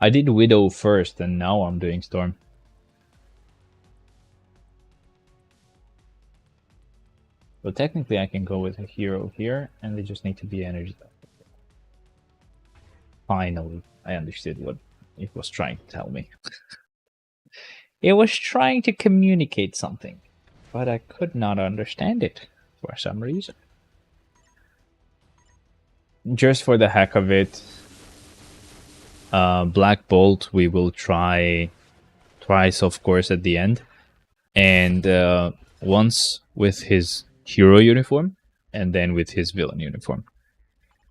I did Widow first, and now I'm doing Storm. So technically I can go with a hero here, and they just need to be energy. Finally, I understood what it was trying to tell me. It was trying to communicate something, but I could not understand it for some reason. Just for the heck of it, Black Bolt we will try twice, of course, at the end, and once with his hero uniform, and then with his villain uniform,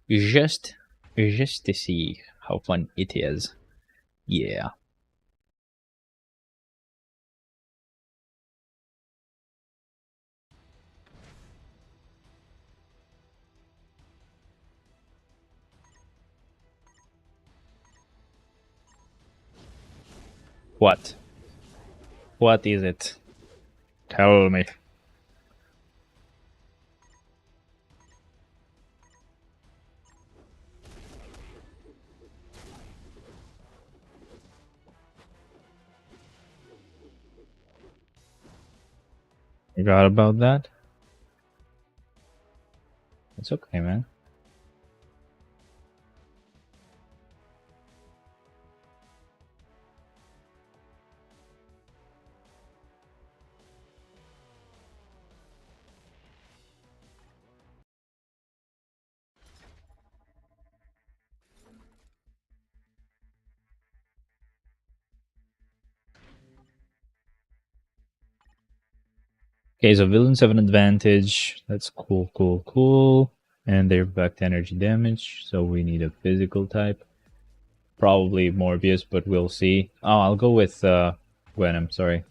just to see how fun it is. Yeah. What? What is it? Tell me. Forgot about that? It's okay, man. Okay, so villains have an advantage. That's cool, cool, cool. And they're back to energy damage, so we need a physical type. Probably Morbius, but we'll see. Oh, I'll go with Venom, sorry.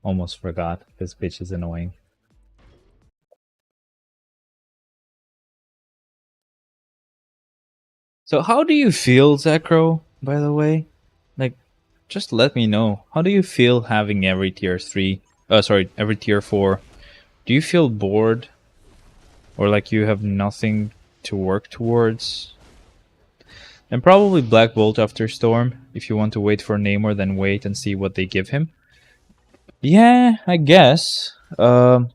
Almost forgot. This bitch is annoying. So how do you feel, Zekro, by the way? Like, just let me know. How do you feel having every tier 3? Every tier 4. Do you feel bored? Or like you have nothing to work towards? And probably Black Bolt after Storm, if you want to wait for Namor, then wait and see what they give him. Yeah, I guess. I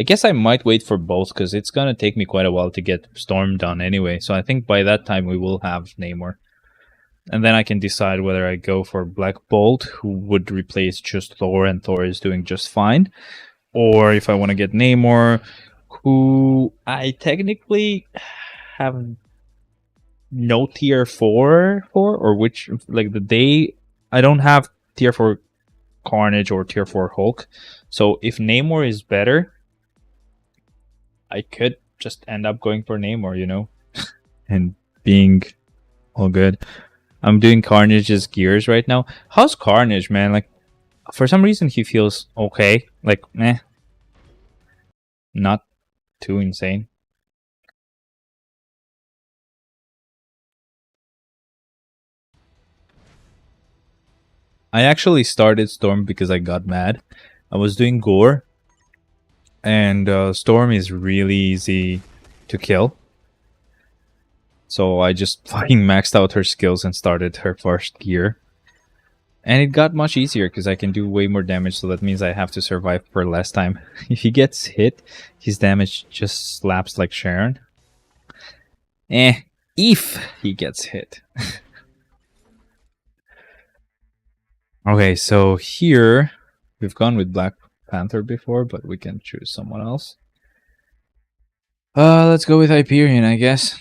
guess I might wait for both, because it's gonna take me quite a while to get Storm done anyway. So I think by that time we will have Namor. And then I can decide whether I go for Black Bolt, who would replace just Thor, and Thor is doing just fine. Or if I want to get Namor, who I technically have no tier 4 for, or which, like the day, I don't have tier 4 Carnage or tier 4 Hulk. So if Namor is better, I could just end up going for Namor, you know, and being all good. I'm doing Carnage's gears right now. How's Carnage, man? Like, for some reason he feels okay. Like, not too insane. I actually started Storm because I got mad. I was doing Gore, and Storm is really easy to kill. So I just fucking maxed out her skills and started her first gear. And it got much easier because I can do way more damage, so that means I have to survive for less time. If he gets hit, his damage just slaps like Sharon. If he gets hit. Okay, so here, we've gone with Black Panther before, but we can choose someone else. Let's go with Hyperion, I guess.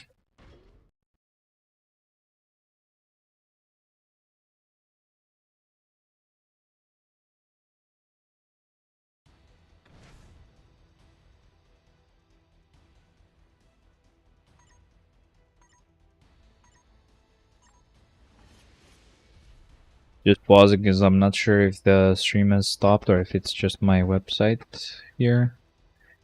Just pausing because I'm not sure if the stream has stopped or if it's just my website here.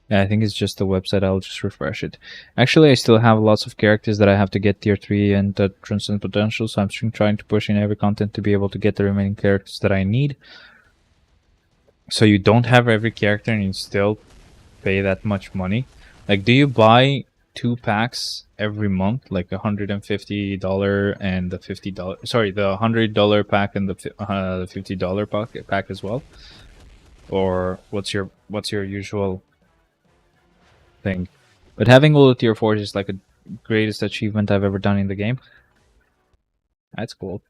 Yeah, I think it's just the website. I'll just refresh it. Actually, I still have lots of characters that I have to get tier 3 and transcend potential, so I'm trying to push in every content to be able to get the remaining characters that I need. So you don't have every character and you still pay that much money. Like, do you buy 2 packs every month, like $150 and the $50? Sorry, the $100 pack and the $50 pack as well. Or what's your usual thing? But having all the tier 4s is like a greatest achievement I've ever done in the game. That's cool.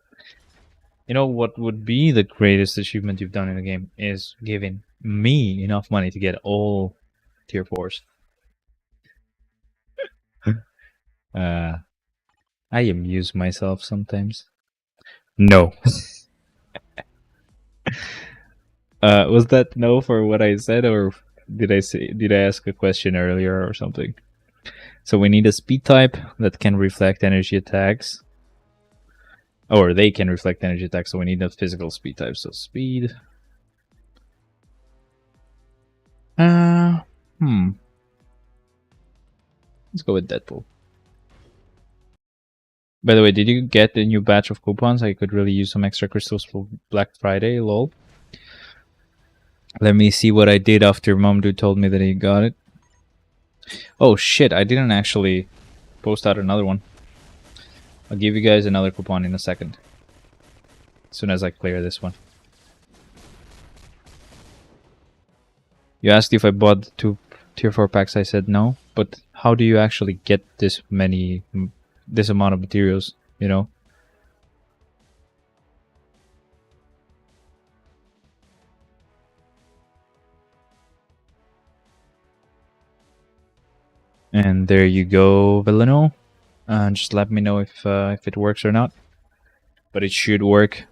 You know what would be the greatest achievement you've done in the game is giving me enough money to get all tier 4s. I amuse myself sometimes. No. Was that no for what I said, or did I ask a question earlier or something? So we need a speed type that can reflect energy attacks. Or they can reflect energy attacks, so we need a physical speed type. So speed. Let's go with Deadpool. By the way, did you get the new batch of coupons? I could really use some extra crystals for Black Friday, lol. Let me see what I did after Momdu told me that he got it. Oh shit, I didn't actually post out another one. I'll give you guys another coupon in a second. As soon as I clear this one. You asked if I bought 2 tier 4 packs. I said no. But how do you actually get this amount of materials, you know? And there you go, Villano. Just let me know if it works or not. But it should work.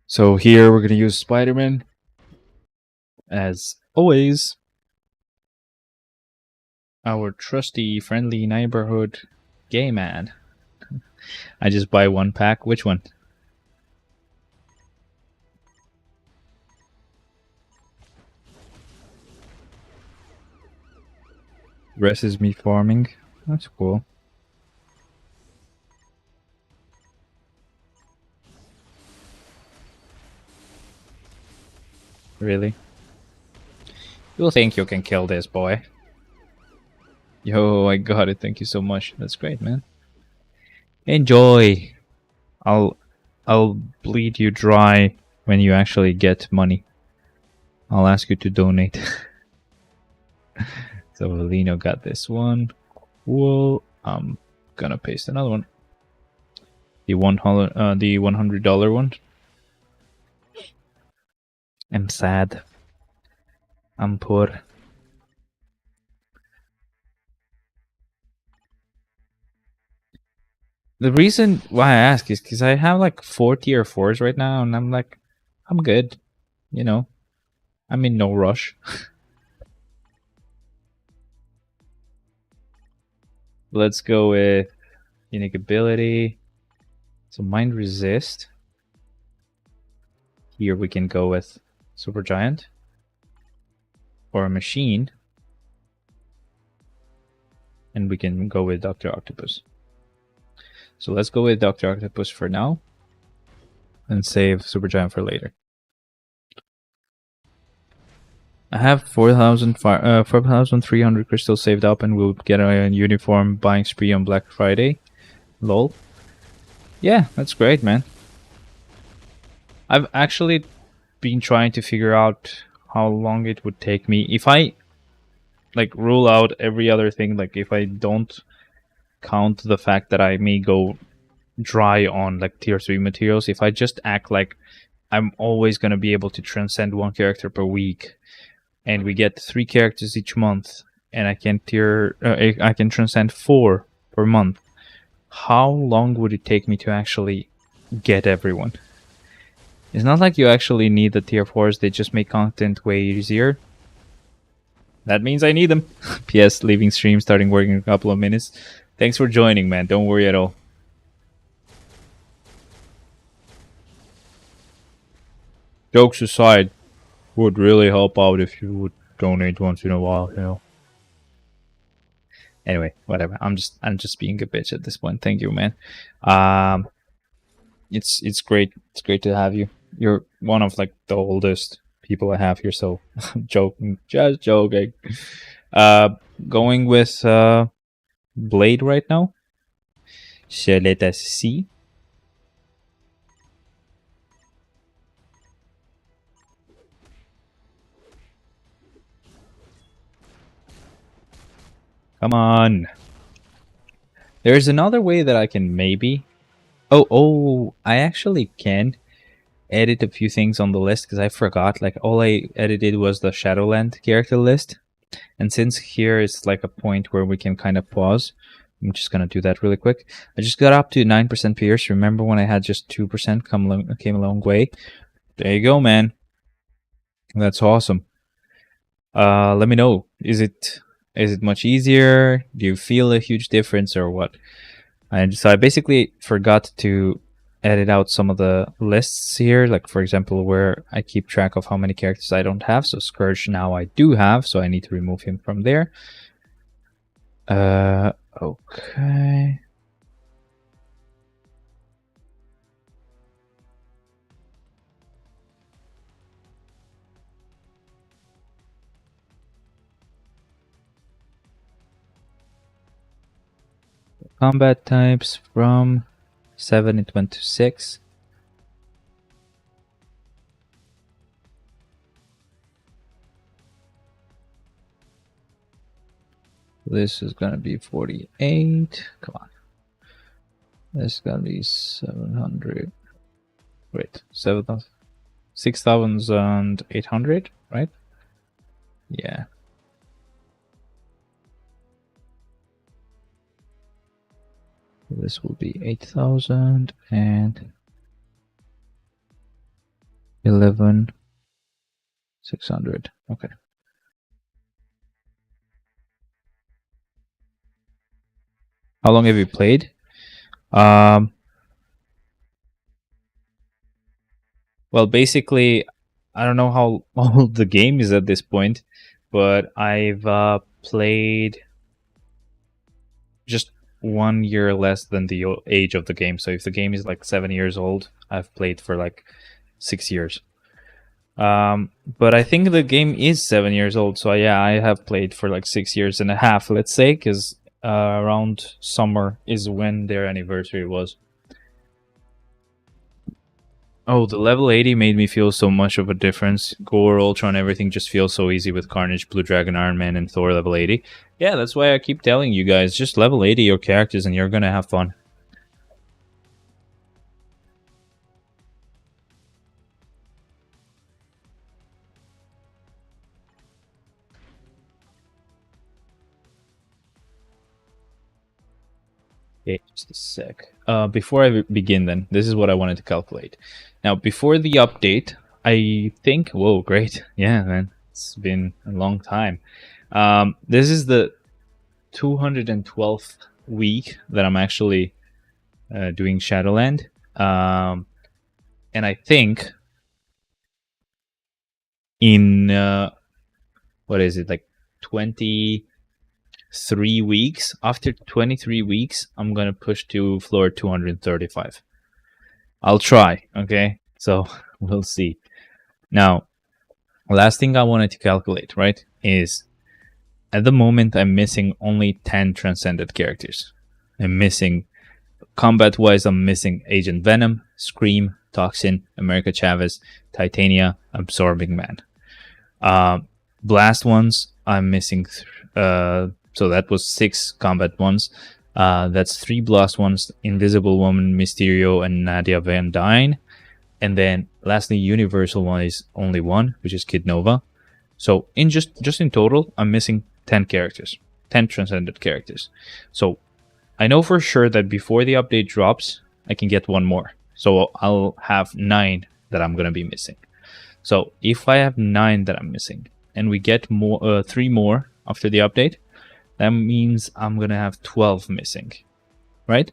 So here we're gonna use Spider-Man. As always. Our trusty, friendly neighborhood gay man. I just buy 1 pack. Which one? The rest is me farming. That's cool. Really? You think you can kill this boy? Yo, I got it. Thank you so much. That's great, man. Enjoy. I'll bleed you dry when you actually get money. I'll ask you to donate. So Lino got this one. Cool. I'm gonna paste another one. The $100 one. I'm sad. I'm poor. The reason why I ask is because I have like 4 tier 4s right now, and I'm like, I'm good. You know, I'm in no rush. Let's go with unique ability. So mind resist. Here we can go with super giant or a machine, and we can go with Dr. Octopus. So let's go with Dr. Octopus for now and save super giant for later. I have 4,300 crystals saved up, and we'll get a uniform buying spree on Black Friday. Lol. Yeah, that's great, man. I've actually been trying to figure out how long it would take me if I like rule out every other thing. Like if I don't count the fact that I may go dry on like tier 3 materials, if I just act like I'm always going to be able to transcend 1 character per week, and we get 3 characters each month, and I can transcend 4 per month. How long would it take me to actually get everyone? It's not like you actually need the tier 4s, they just make content way easier. That means I need them. P.S. Leaving stream, starting working in a couple of minutes. Thanks for joining, man. Don't worry at all. Jokes aside, would really help out if you would donate once in a while, you know. Anyway, whatever. I'm just being a bitch at this point. Thank you, man. It's great. It's great to have you. You're one of like the oldest people I have here, so joking, just joking. Going with Blade right now. So let us see. Come on. There's another way that I can maybe... Oh, I actually can edit a few things on the list because I forgot. Like, all I edited was the Shadowland character list. And since here is like a point where we can kind of pause, I'm just going to do that really quick. I just got up to 9% Pierce. Remember when I had just 2% came a long way? There you go, man. That's awesome. Let me know. Is it much easier? Do you feel a huge difference or what? So I basically forgot to edit out some of the lists here, like for example where I keep track of how many characters I don't have. So Scourge now I do have, so I need to remove him from there. Okay. Combat types from 7 it went to 6. This is gonna be 48. Come on. This is gonna be 700. Wait, 7,000. 6,800, right? Yeah. This will be 8,000 and 11,600. Okay. How long have you played? Well, basically, I don't know how old the game is at this point, but I've played just 1 year less than the age of the game. So if the game is like 7 years old, I've played for like 6 years. But I think the game is 7 years old. So yeah, I have played for like 6 years and a half, let's say, because around summer is when their anniversary was. Oh, the level 80 made me feel so much of a difference. Gore, Ultron, everything just feels so easy with Carnage, Blue Dragon, Iron Man, and Thor level 80. Yeah, that's why I keep telling you guys, just level 80 your characters and you're gonna have fun. Okay, just a sec. Before I begin then, this is what I wanted to calculate. Now, before the update, I think... Whoa, great. Yeah, man. It's been a long time. This is the 212th week that I'm actually doing Shadowland. And I think in... what is it? Like 23 weeks. After 23 weeks, I'm going to push to floor 235. I'll try, okay? So we'll see. Now, last thing I wanted to calculate, right, is at the moment I'm missing only 10 transcended characters. I'm missing, combat-wise, I'm missing Agent Venom, Scream, Toxin, America Chavez, Titania, Absorbing Man. Blast ones, I'm missing, so that was 6 combat ones. That's 3 blast ones, Invisible Woman, Mysterio, and Nadia Van Dyne. And then lastly, universal one is only 1, which is Kid Nova. So in just in total, I'm missing 10 characters, 10 transcended characters. So I know for sure that before the update drops, I can get 1 more. So I'll have 9 that I'm gonna be missing. So if I have 9 that I'm missing, and we get more 3 more after the update, that means I'm gonna have 12 missing, right?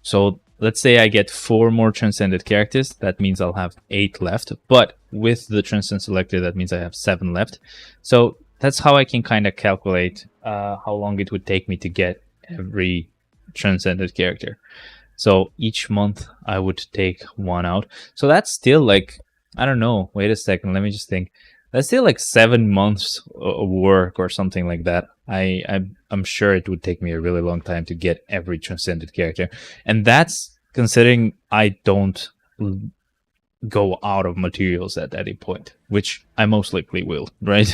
So let's say I get 4 more transcended characters. That means I'll have 8 left. But with the transcend selected, that means I have 7 left. So that's how I can kind of calculate how long it would take me to get every transcended character. So each month I would take 1 out. So that's still like, I don't know. Wait a second. Let me just think. That's still like 7 months of work or something like that. I'm sure it would take me a really long time to get every transcended character. And that's considering I don't go out of materials at any point, which I most likely will, right?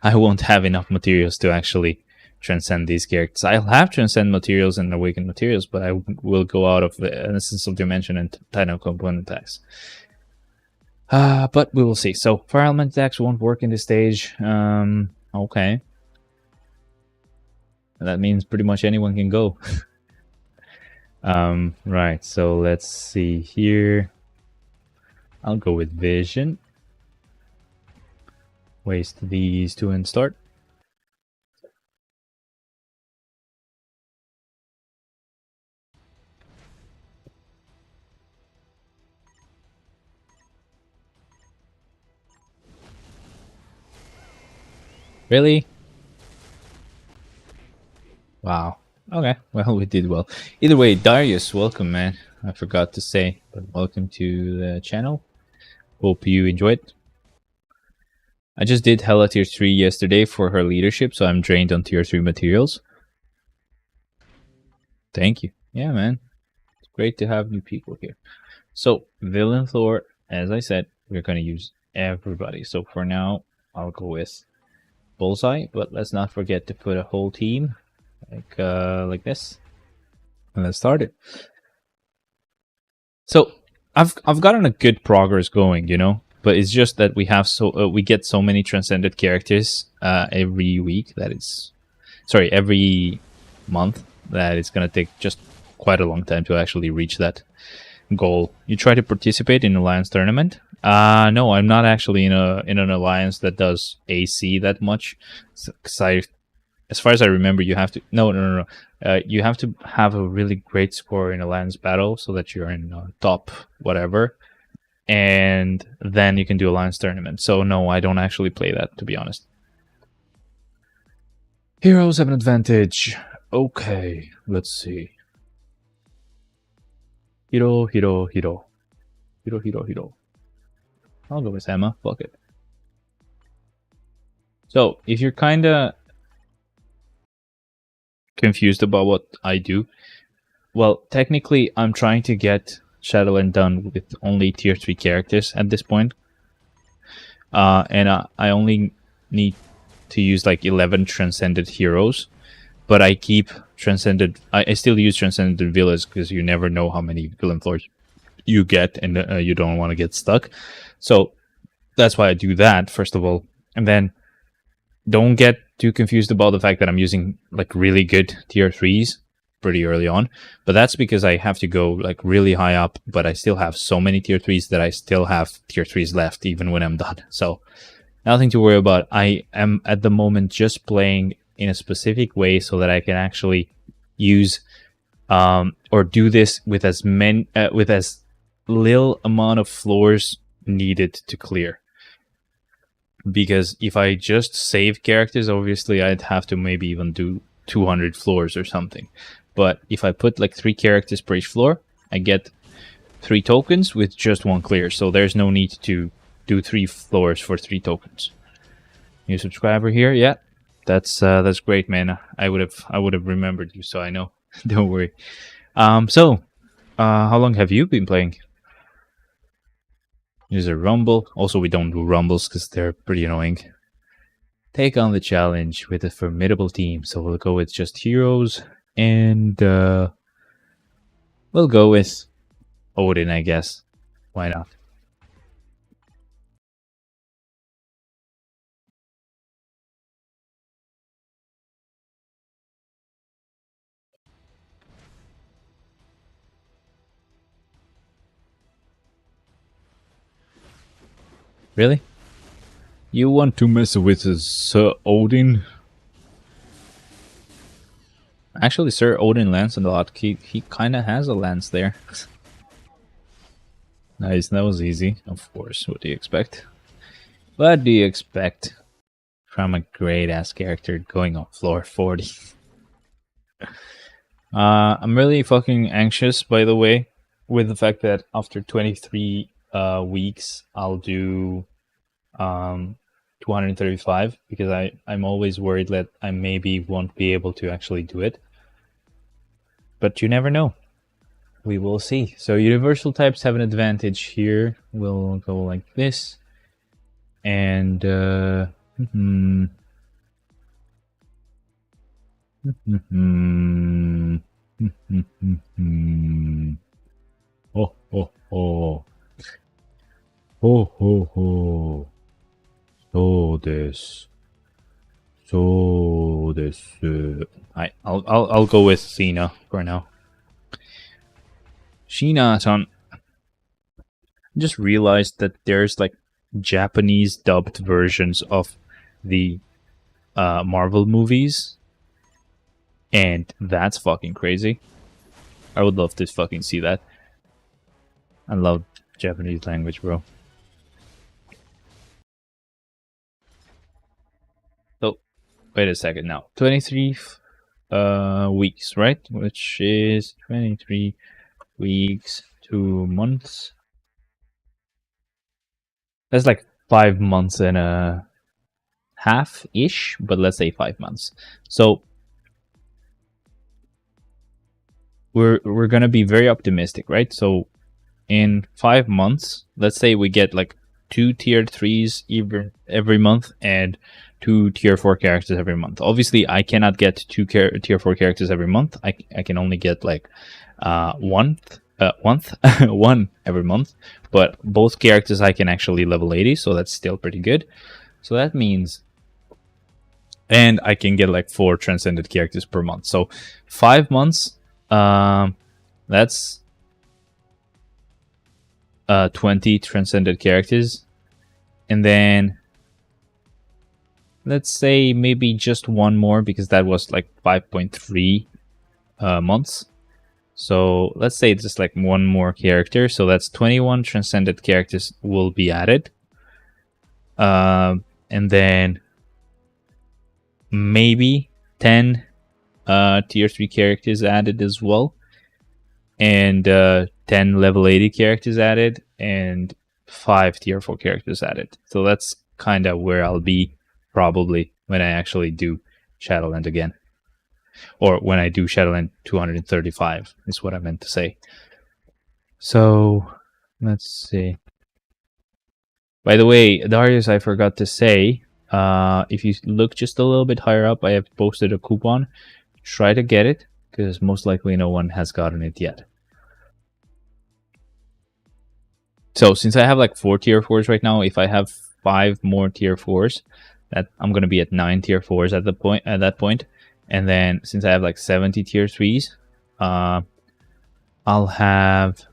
I won't have enough materials to actually transcend these characters. I'll have transcend materials and awaken materials, but I will go out of the Essence of Dimension and Titan component attacks. But we will see. So fire element attacks won't work in this stage. Okay. That means pretty much anyone can go. Right, so let's see here. I'll go with Vision. Waste these 2 and start. Really? Wow. Okay. Well, we did well. Either way, Darius, welcome, man. I forgot to say, but welcome to the channel. Hope you enjoyed. I just did Hella Tier 3 yesterday for her leadership, so I'm drained on Tier 3 materials. Thank you. Yeah, man. It's great to have new people here. So, Villain Thor, as I said, we're going to use everybody. So for now, I'll go with Bullseye, but let's not forget to put a whole team like this. And let's start it. So I've gotten a good progress going, you know, but it's just that we have we get so many transcended characters every week that it's every month that it's gonna take just quite a long time to actually reach that goal. You try to participate in Alliance tournament? No, I'm not actually in an alliance that does AC that much. Because as far as I remember, you have to no. You have to have a really great score in alliance battle so that you're in top whatever, and then you can do alliance tournament. So no, I don't actually play that, to be honest. Heroes have an advantage. Okay, let's see. Hiro. I'll go with Emma. Fuck it. So if you're kinda confused about what I do, well, technically I'm trying to get Shadowland done with only tier 3 characters at this point. And I only need to use like 11 transcended heroes, but I keep transcended. I still use transcended villas because you never know how many villain floors you get, and you don't want to get stuck. So that's why I do that first of all, and then don't get too confused about the fact that I'm using like really good tier 3s pretty early on, but that's because I have to go like really high up, but I still have so many tier 3s that I still have tier 3s left even when I'm done. So nothing to worry about. I am at the moment just playing in a specific way so that I can actually use or do this with as little amount of floors needed to clear. Because if I just save characters, obviously I'd have to maybe even do 200 floors or something. But if I put like 3 characters per each floor, I get 3 tokens with just 1 clear. So there's no need to do 3 floors for 3 tokens. New subscriber here, yeah. That's great, man. I would have remembered you, so I know. Don't worry. So how long have you been playing? Use a rumble. Also, we don't do rumbles because they're pretty annoying. Take on the challenge with a formidable team. So we'll go with just heroes, and we'll go with Odin, I guess. Why not? Really? You want to mess with Sir Odin? Actually, Sir Odin lands a lot. He kind of has a lance there. Nice, that was easy. Of course, what do you expect? What do you expect from a great-ass character going on floor 40? I'm really fucking anxious, by the way, with the fact that after 23 weeks, I'll do 235, because I'm always worried that I maybe won't be able to actually do it. But you never know. We will see. So universal types have an advantage here. We'll go like this. And oh ho ho. Ho ho ho. So desu. So desu. I'll go with Xena for now. Sheena-san. I just realized that there's like Japanese dubbed versions of the Marvel movies, and that's fucking crazy. I would love to fucking see that. I love Japanese language, bro. So, wait a second now. 23 weeks, right? Which is 23 weeks, 2 months. That's like 5 months and a half-ish, but let's say 5 months. So we're gonna be very optimistic, right? So in 5 months, let's say we get like 2 tier 3s every month and 2 tier 4 characters every month. Obviously, I cannot get 2 tier 4 characters every month. I can only get like one one every month, but both characters I can actually level 80, so that's still pretty good. So that means, and I can get like 4 transcended characters per month. So 5 months, that's 20 transcended characters, and then let's say maybe just one more, because that was like 5.3 months. So let's say just like one more character, so that's 21 transcended characters will be added, and then maybe 10 tier 3 characters added as well, and 10 level 80 characters added, and 5 tier 4 characters added. So that's kind of where I'll be probably when I actually do Shadowland again. Or when I do Shadowland 235 is what I meant to say. So let's see. By the way, Darius, I forgot to say, if you look just a little bit higher up, I have posted a coupon. Try to get it, because most likely no one has gotten it yet. So since I have like 4 tier 4s right now, if I have 5 more tier 4s, that I'm gonna be at 9 tier 4s at that point. And then since I have like 70 tier 3s, I'll have,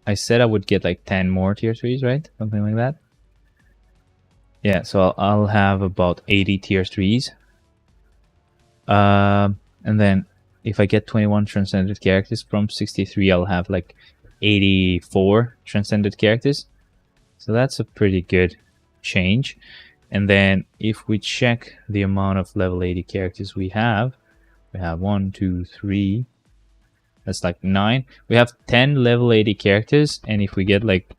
I said I would get like 10 more tier 3s, right? Something like that. Yeah, so I'll have about 80 tier 3s. And then if I get 21 transcended characters from 63, I'll have like 84 transcended characters. So that's a pretty good change. And then if we check the amount of level 80 characters we have 1, 2, 3, that's like 9. We have 10 level 80 characters, and if we get like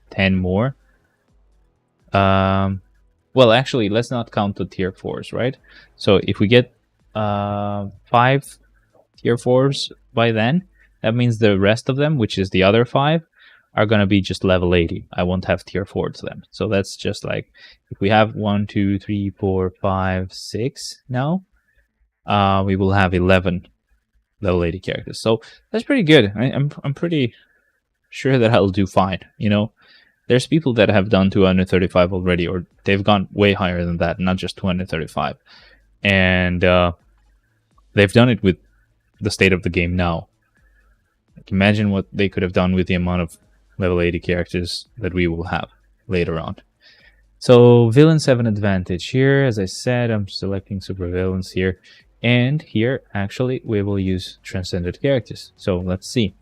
10 more, well, actually, let's not count the tier 4s, right? So if we get 5 tier 4s by then, that means the rest of them, which is the other 5, are going to be just level 80. I won't have tier 4 to them. So that's just like, if we have 1, 2, 3, 4, 5, 6 now, we will have 11 level 80 characters. So that's pretty good. I'm pretty sure that I'll do fine. You know, there's people that have done 235 already, or they've gone way higher than that, not just 235. And they've done it with the state of the game now. Like, imagine what they could have done with the amount of level 80 characters that we will have later on. So villains have an advantage here. As I said, I'm selecting super villains here. And here, actually, we will use transcended characters. So let's see.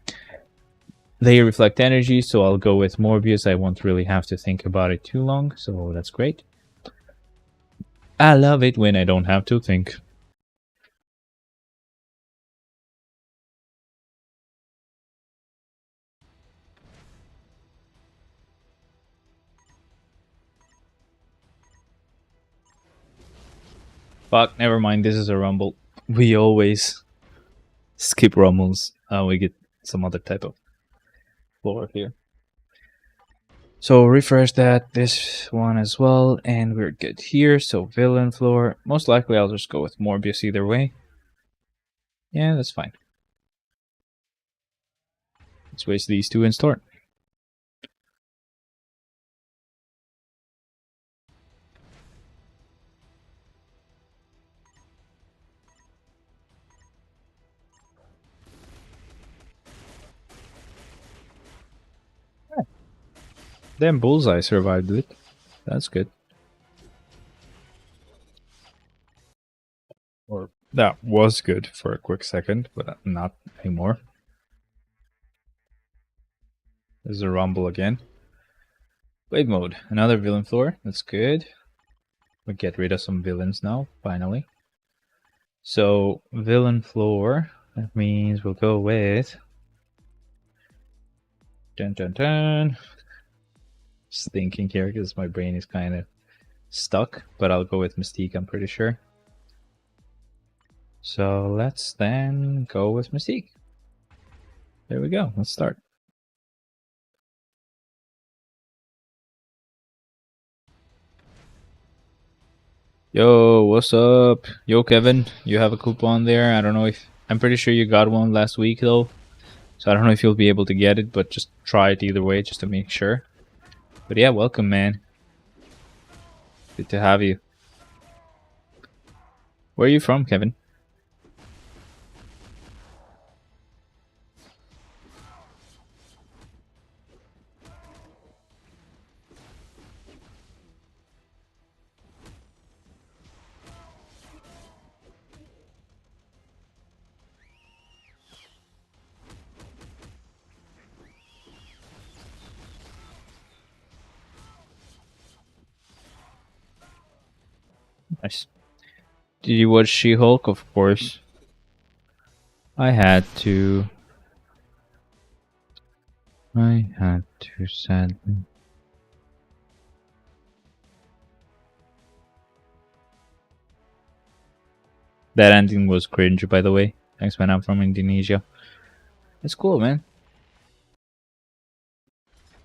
They reflect energy, so I'll go with Morbius. I won't really have to think about it too long, so that's great. I love it when I don't have to think. Fuck, never mind, this is a rumble. We always skip rumbles. We get some other type of floor here. So refresh this one as well, and we're good here. So villain floor. Most likely I'll just go with Morbius either way. Yeah, that's fine. Let's waste these 2 and start. Damn, Bullseye survived it. That's good. Or that was good for a quick second, but not anymore. There's a rumble again. Blade mode, another villain floor. That's good. We get rid of some villains now, finally. So villain floor. That means we'll go with. Dun dun dun. Just thinking here because my brain is kind of stuck, but I'll go with Mystique, I'm pretty sure. So let's then go with Mystique. There we go. Let's start. Yo, what's up? Yo, Kevin, you have a coupon there. I don't know if I'm pretty sure you got one last week though. So I don't know if you'll be able to get it, but just try it either way just to make sure. But yeah, welcome, man. Good to have you. Where are you from, Kevin? Nice. Did you watch She-Hulk? Of course. I had to. Sadly. That ending was cringe, by the way. Thanks, man. I'm from Indonesia. It's cool, man.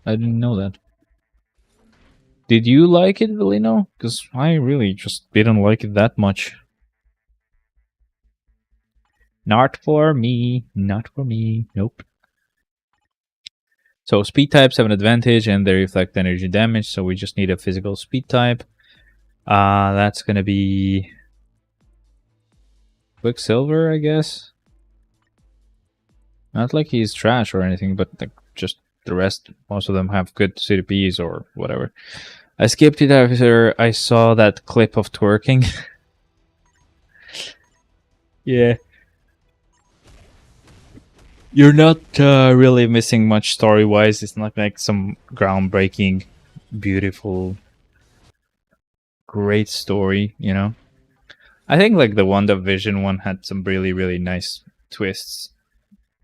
I didn't know that. Did you like it, Villino? Because I really just didn't like it that much. Not for me. Not for me. Nope. So speed types have an advantage and they reflect energy damage, so we just need a physical speed type. That's gonna be Quicksilver, I guess. Not like he's trash or anything, but like just the rest, most of them have good CDPs or whatever. I skipped it after I saw that clip of twerking. Yeah. You're not really missing much story-wise. It's not like some groundbreaking, beautiful, great story, you know? I think like the WandaVision one had some really, really nice twists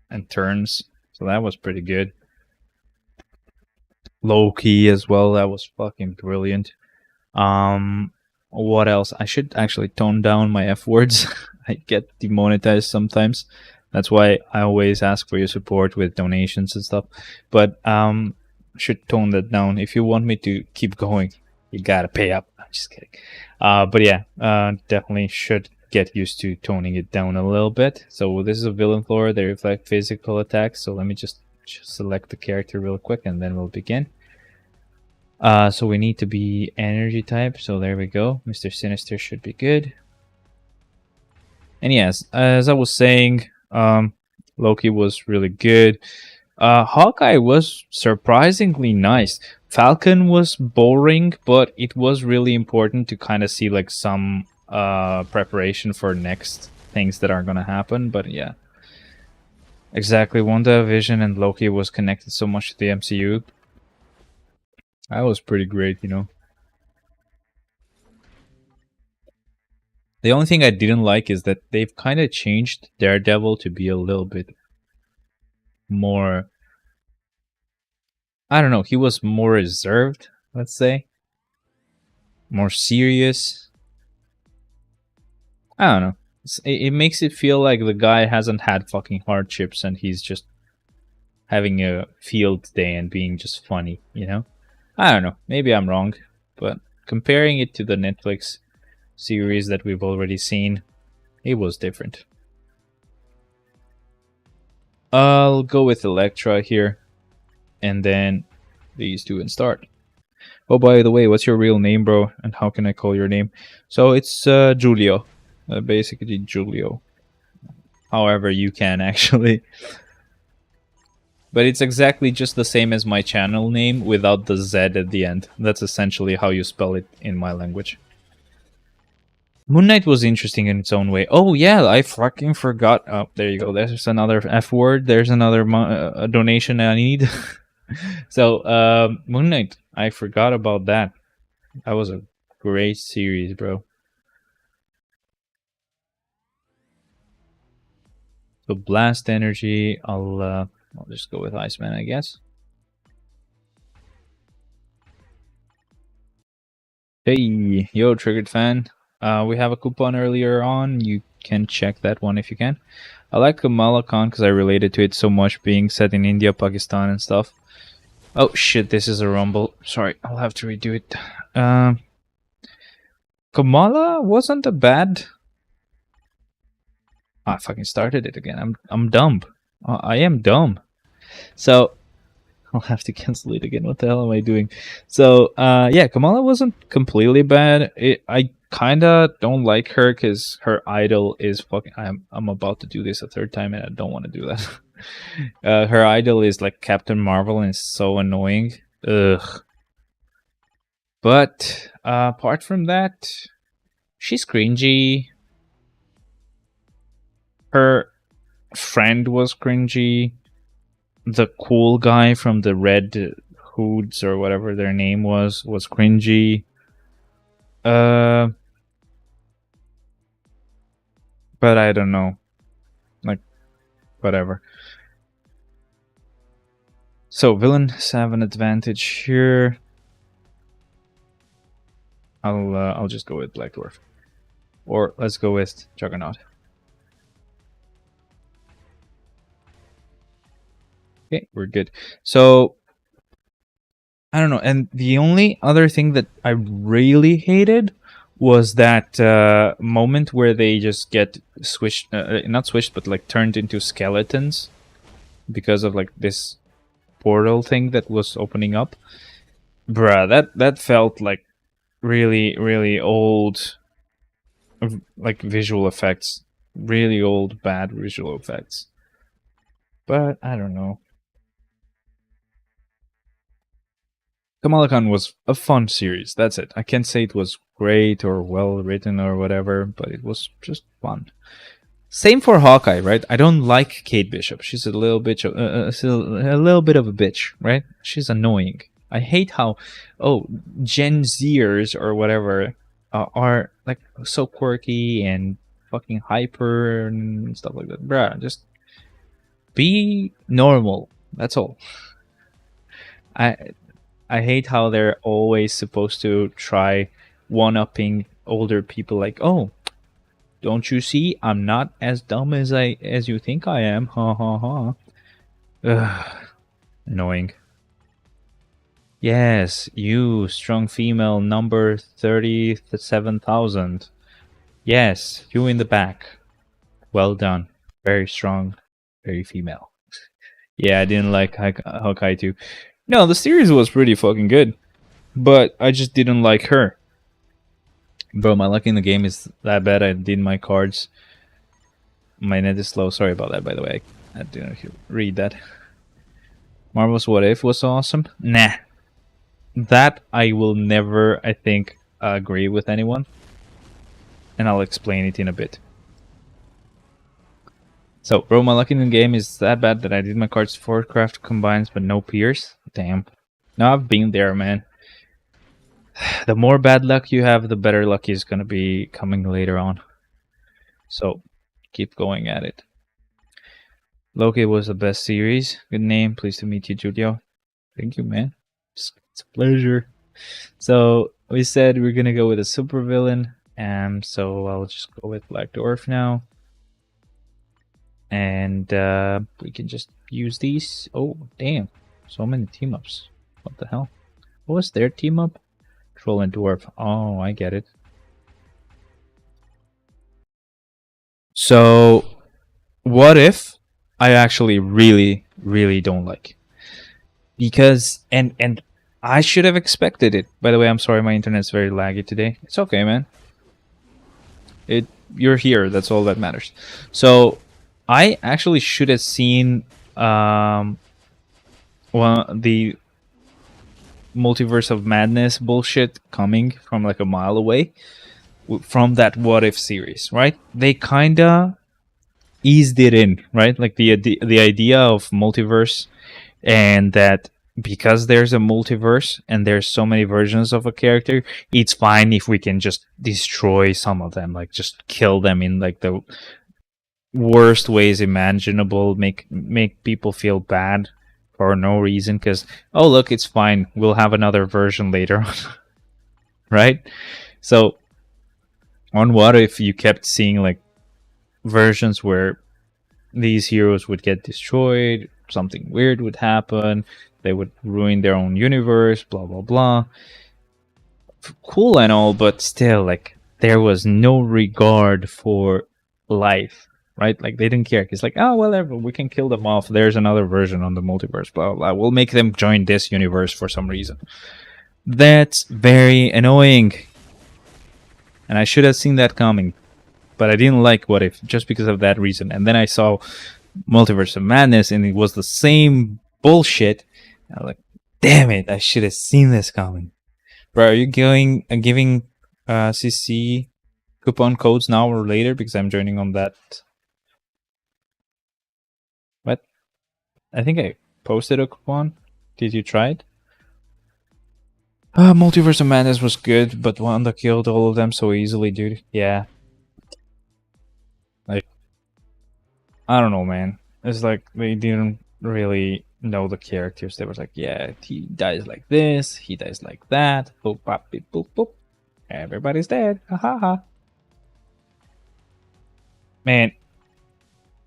and turns. So that was pretty good. Loki as well, that was fucking brilliant. What else? I should actually tone down my F words. I get demonetized sometimes. That's why I always ask for your support with donations and stuff. But should tone that down. If you want me to keep going, you gotta pay up. I'm just kidding. But yeah, definitely should get used to toning it down a little bit. So this is a villain floor. They reflect physical attacks. So let me just select the character real quick and then we'll begin. So we need to be energy type. So there we go. Mr. Sinister should be good. And yes, as I was saying, Loki was really good. Hawkeye was surprisingly nice. Falcon was boring, but it was really important to kind of see like some preparation for next things that are gonna happen. But yeah, exactly. WandaVision and Loki was connected so much to the MCU. That was pretty great, you know. The only thing I didn't like is that they've kind of changed Daredevil to be a little bit more, I don't know, he was more reserved, let's say. More serious. I don't know. It makes it feel like the guy hasn't had fucking hardships and he's just having a field day and being just funny, you know? I don't know. Maybe I'm wrong, but comparing it to the Netflix series that we've already seen, it was different. I'll go with Elektra here, and then these two and start. Oh, by the way, what's your real name, bro? And how can I call your name? So it's Julio. Basically Julio. However you can, actually. But it's exactly just the same as my channel name without the Z at the end. That's essentially how you spell it in my language. Moon Knight was interesting in its own way. Oh yeah, I fucking forgot. Oh, there you go. There's another F word. There's another donation I need. So, Moon Knight. I forgot about that. That was a great series, bro. So blast energy, I'll just go with Iceman, I guess. Hey, yo, Triggered fan. We have a coupon earlier on. You can check that one if you can. I like Kamala Khan because I related to it so much, being set in India, Pakistan, and stuff. Oh shit, this is a rumble. Sorry, I'll have to redo it. Kamala wasn't a bad. I fucking started it again. I'm dumb. I am dumb. So I'll have to cancel it again. What the hell am I doing? So yeah, Kamala wasn't completely bad. I kinda don't like her because her idol is fucking. I'm about to do this a third time and I don't want to do that. Her idol is like Captain Marvel and it's so annoying. Ugh. But apart from that, she's cringy. Her friend was cringy. The cool guy from the Red Hoods or whatever their name was cringy. But I don't know. Like, whatever. So villains have an advantage here. I'll just go with Black Dwarf. Or let's go with Juggernaut. Okay, we're good. So I don't know. And the only other thing that I really hated was that moment where they just get switched, not switched, but like turned into skeletons because of like this portal thing that was opening up. Bruh, that felt like really old, like visual effects. Really old, bad visual effects. But I don't know. Kamala Khan was a fun series. That's it. I can't say it was great or well written or whatever, but it was just fun. Same for Hawkeye, right? I don't like Kate Bishop. She's a little bitch, a little bit of a bitch, right? She's annoying. I hate how, Gen Zers or whatever are like so quirky and fucking hyper and stuff like that. Bruh, just be normal. That's all. I hate how they're always supposed to try one-upping older people. Like, oh, don't you see? I'm not as dumb as you think I am. Ha ha ha. Ugh. Annoying. Yes, you, strong female, number 37,000. Yes, you in the back. Well done. Very strong. Very female. Yeah, I didn't like Hawkeye too. No, the series was pretty fucking good. But I just didn't like her. Bro, my luck in the game is that bad. I did my cards. My net is slow. Sorry about that, by the way. I didn't read that. Marvel's What If was awesome. Nah. That I will never, I think, agree with anyone. And I'll explain it in a bit. So, bro, my luck in the game is that bad that I did my cards 4 craft combines but no Pierce. Damn. Now I've been there, man. The more bad luck you have, the better luck is gonna be coming later on. So, keep going at it. Loki was the best series. Good name. Pleased to meet you, Julio. Thank you, man. It's a pleasure. So, we said we're gonna go with a super villain. So I'll just go with Black Dwarf now. And we can just use these. Oh, damn. So many team-ups. What the hell? What was their team-up? Troll and Dwarf. Oh, I get it. So, what if I actually really don't like? Because, and I should have expected it. By the way, I'm sorry my internet's very laggy today. It's okay, man. You're here. That's all that matters. So, I actually should have seen the Multiverse of Madness bullshit coming from like a mile away from that What If series, right? They kinda eased it in, right? Like the idea of multiverse, and that because there's a multiverse and there's so many versions of a character, it's fine if we can just destroy some of them, like just kill them in like the worst ways imaginable, make people feel bad for no reason, because, oh look, it's fine, we'll have another version later on. Right? So on What If, you kept seeing like versions where these heroes would get destroyed, something weird would happen, they would ruin their own universe, blah blah blah. Cool and all, but still, like, there was no regard for life, right? Like, they didn't care. It's like, oh, whatever, we can kill them off. There's another version on the multiverse, blah, blah, blah. We'll make them join this universe for some reason. That's very annoying. And I should have seen that coming. But I didn't like What If just because of that reason. And then I saw Multiverse of Madness, and it was the same bullshit. I was like, damn it, I should have seen this coming. Bro, are you going giving CC coupon codes now or later? Because I'm joining on that. What? I think I posted a coupon. Did you try it? Multiverse of Madness was good, but Wanda killed all of them so easily, dude. Yeah. Like, I don't know, man. It's like they didn't really know the characters. They were like, yeah, he dies like this, he dies like that. Boop, bop, beep, boop, boop. Everybody's dead. Ha ha ha. Man,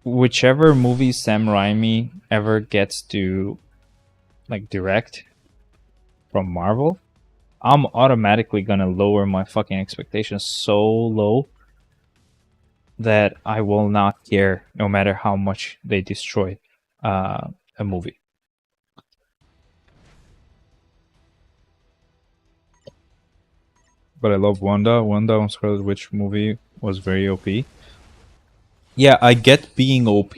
whichever movie Sam Raimi ever gets to like direct from Marvel, I'm automatically gonna lower my fucking expectations so low that I will not care no matter how much they destroy a movie. But I love Wanda. Wanda on Scarlet Witch movie was very OP. Yeah, I get being OP,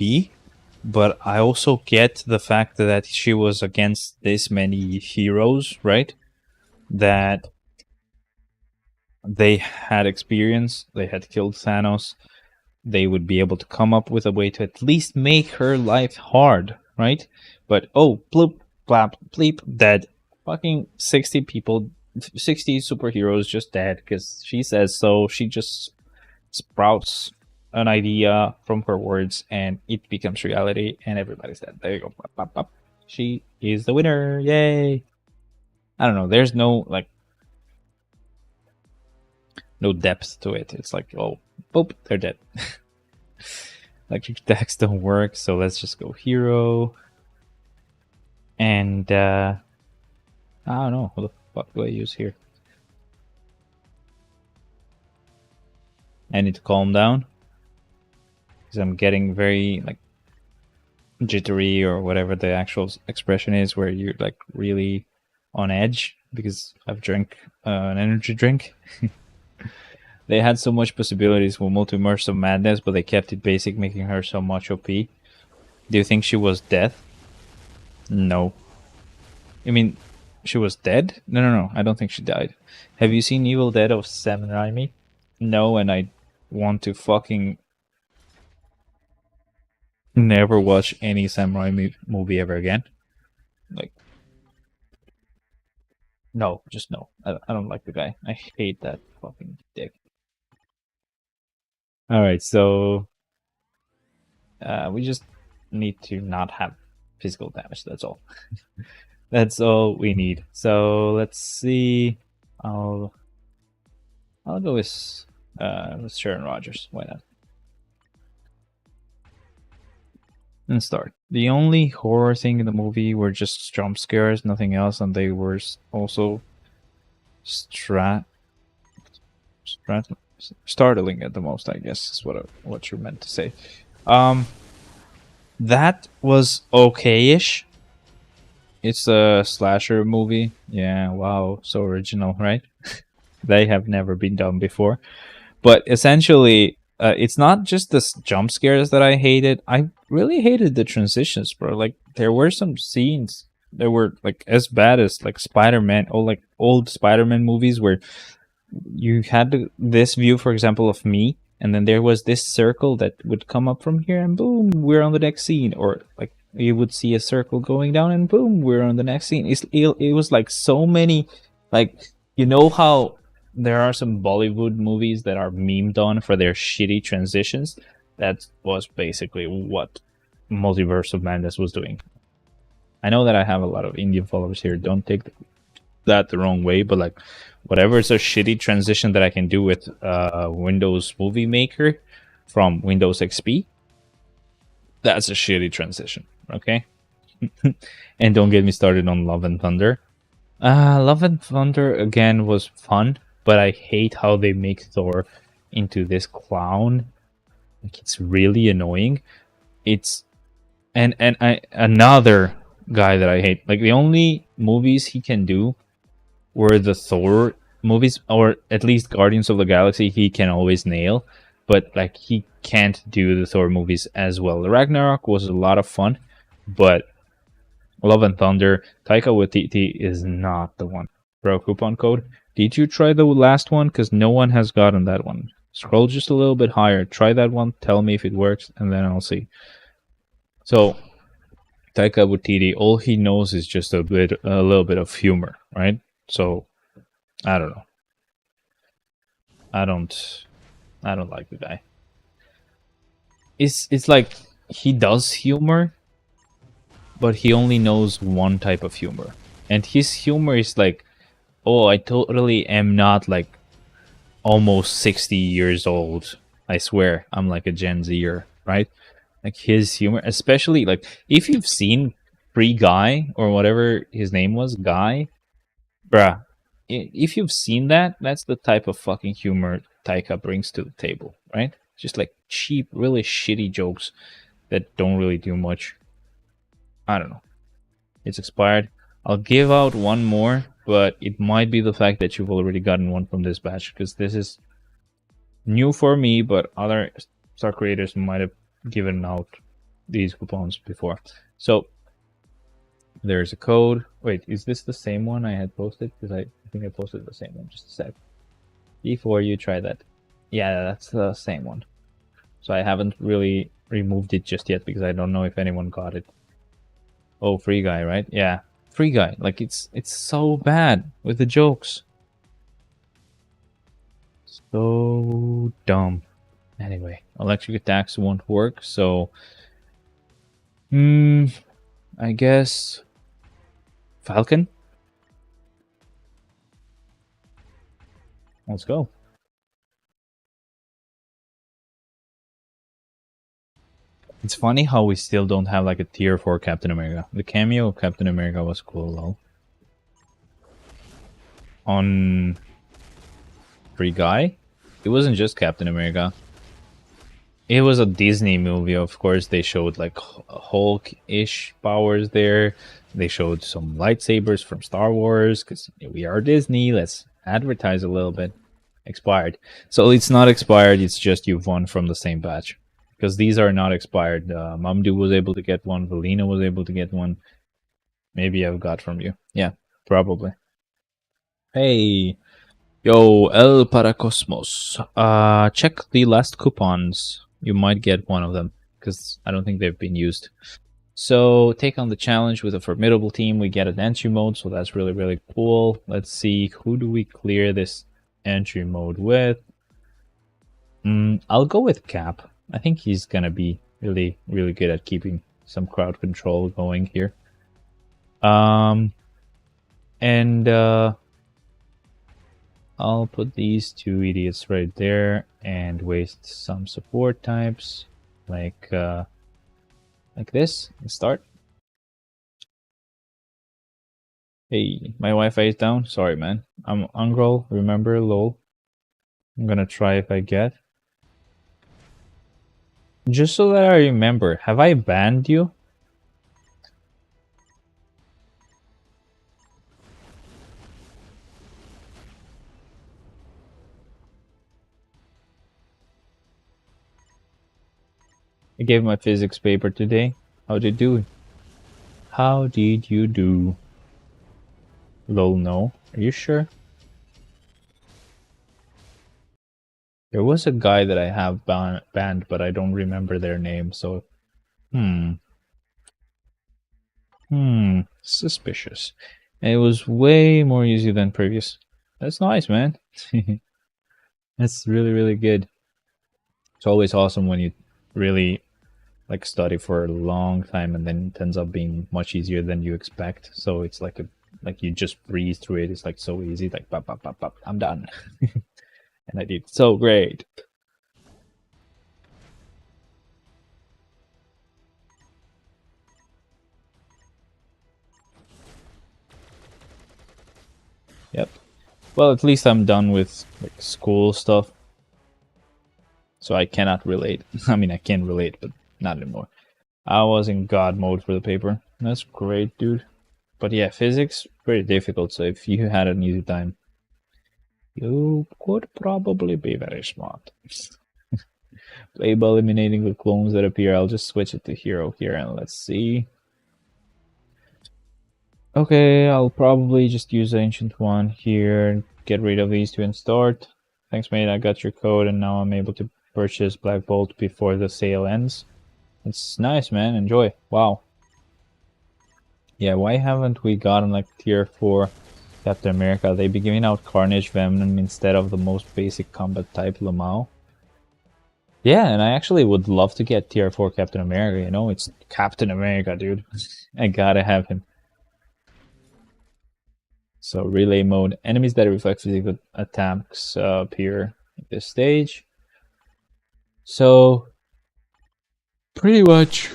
but I also get the fact that she was against this many heroes, right? That they had experience, they had killed Thanos, they would be able to come up with a way to at least make her life hard, right? But oh, bloop, blap, bleep, dead. Fucking 60 people, 60 superheroes just dead because she says so. She just sprouts an idea from her words and it becomes reality and everybody's dead. There you go. Bop, bop, bop. She is the winner. Yay. I don't know. There's no like no depth to it. It's like, oh, boop, they're dead. Electric attacks don't work, so let's just go hero. And I don't know, what the fuck do I use here? I need to calm down because I'm getting very like jittery or whatever the actual expression is, where you're like really on edge because I've drank an energy drink. They had so much possibilities with Multiverse of Madness, but they kept it basic, making her so much OP. Do you think she was dead? No. I mean, she was dead? No. I don't think she died. Have you seen Evil Dead of Sam Raimi? No, and I want to fucking never watch any Sam Raimi movie ever again. Like, no, just no. I don't like the guy. I hate that fucking dick. Alright, so we just need to not have physical damage, that's all. That's all we need. So let's see. I'll go with Sharon Rogers. Why not? And start. The only horror thing in the movie were just jump scares, nothing else, and they were also startling at the most, I guess is what you're meant to say. That was okay-ish. It's a slasher movie. Yeah, wow, so original, right? They have never been done before. But essentially, it's not just the jump scares that I hated. I really hated the transitions, bro. Like, there were some scenes that were like as bad as like Spider-Man, or like old Spider-Man movies where you had this view, for example, of me, and then there was this circle that would come up from here, and boom, we're on the next scene. Or like you would see a circle going down, and boom, we're on the next scene. It was like so many, like, you know how there are some Bollywood movies that are memed on for their shitty transitions? That was basically what Multiverse of Madness was doing. I know that I have a lot of Indian followers here. Don't take that the wrong way, but like, whatever is a shitty transition that I can do with Windows Movie Maker from Windows XP, that's a shitty transition. Okay, and don't get me started on Love and Thunder. Love and Thunder again was fun, but I hate how they make Thor into this clown. Like, it's really annoying. It's and another guy that I hate. Like, the only movies he can do were the Thor movies, or at least Guardians of the Galaxy. He can always nail, but like, he can't do the Thor movies as well. The Ragnarok was a lot of fun, but Love and Thunder, Taika Waititi is not the one. Bro, coupon code. Did you try the last one? Because no one has gotten that one. Scroll just a little bit higher. Try that one. Tell me if it works, and then I'll see. So, Taika Waititi, all he knows is just a little bit of humor, right? So, I don't know. I don't like the guy. It's like, he does humor, but he only knows one type of humor. And his humor is like, oh, I totally am not like almost 60 years old. I swear, I'm like a Gen Zer, right? Like, his humor, especially like, if you've seen Free Guy or whatever his name was, Guy, bruh, if you've seen that, that's the type of fucking humor Taika brings to the table, right? Just like cheap, really shitty jokes that don't really do much. I don't know. It's expired. I'll give out one more, but it might be the fact that you've already gotten one from this batch, because this is new for me, but other star creators might have given out these coupons before. So there's a code. Wait, is this the same one I had posted? Because I think I posted the same one. Just a sec. Before you try that. Yeah, that's the same one. So I haven't really removed it just yet, because I don't know if anyone got it. Oh, Free Guy, right? Yeah, Free Guy. Like, it's so bad with the jokes. So dumb. Anyway, electric attacks won't work, so I guess Falcon. Let's go. It's funny how we still don't have like a tier 4 Captain America. The cameo of Captain America was cool though. On Free Guy, it wasn't just Captain America. It was a Disney movie, of course. They showed like Hulk-ish powers there. They showed some lightsabers from Star Wars, because we are Disney. Let's advertise a little bit. Expired. So it's not expired, it's just you've won from the same batch. Because these are not expired. Mamdu was able to get one. Valina was able to get one. Maybe I've got from you. Yeah, probably. Hey. Yo, El Paracosmos. Check the last coupons. You might get one of them, because I don't think they've been used. So, take on the challenge with a formidable team. We get an entry mode, so that's really, really cool. Let's see, who do we clear this entry mode with? I'll go with Cap. I think he's gonna be really, really good at keeping some crowd control going here. I'll put these two idiots right there and waste some support types like this. Let's start. Hey, my Wi-Fi is down. Sorry, man. I'm Ungrol. Remember, lol. I'm gonna try if I get. Just so that I remember, have I banned you? I gave my physics paper today. How did you do? How did you do? Lol, no. Are you sure? There was a guy that I have banned, but I don't remember their name, so... Suspicious. And it was way more easy than previous. That's nice, man. That's really, really good. It's always awesome when you really like study for a long time, and then it ends up being much easier than you expect. So it's like you just breeze through it. It's like so easy, like pop, pop, pop, pop, I'm done. And I did so great. Yep. Well, at least I'm done with like school stuff. So I cannot relate. I mean, I can relate, but not anymore. I was in God mode for the paper. That's great, dude. But yeah, physics, pretty difficult. So if you had an easy time, you could probably be very smart. Play by eliminating the clones that appear. I'll just switch it to hero here and let's see. Okay, I'll probably just use the ancient one here. Get rid of these two and start. Thanks, mate. I got your code and now I'm able to purchase Black Bolt before the sale ends. It's nice, man. Enjoy. Wow. Yeah, why haven't we gotten like tier 4 Captain America? They be giving out Carnage Venom instead of the most basic combat type Lamau. Yeah, and I actually would love to get tier 4 Captain America, you know? It's Captain America, dude. I gotta have him. So relay mode. Enemies that reflect physical attacks appear at this stage. So pretty much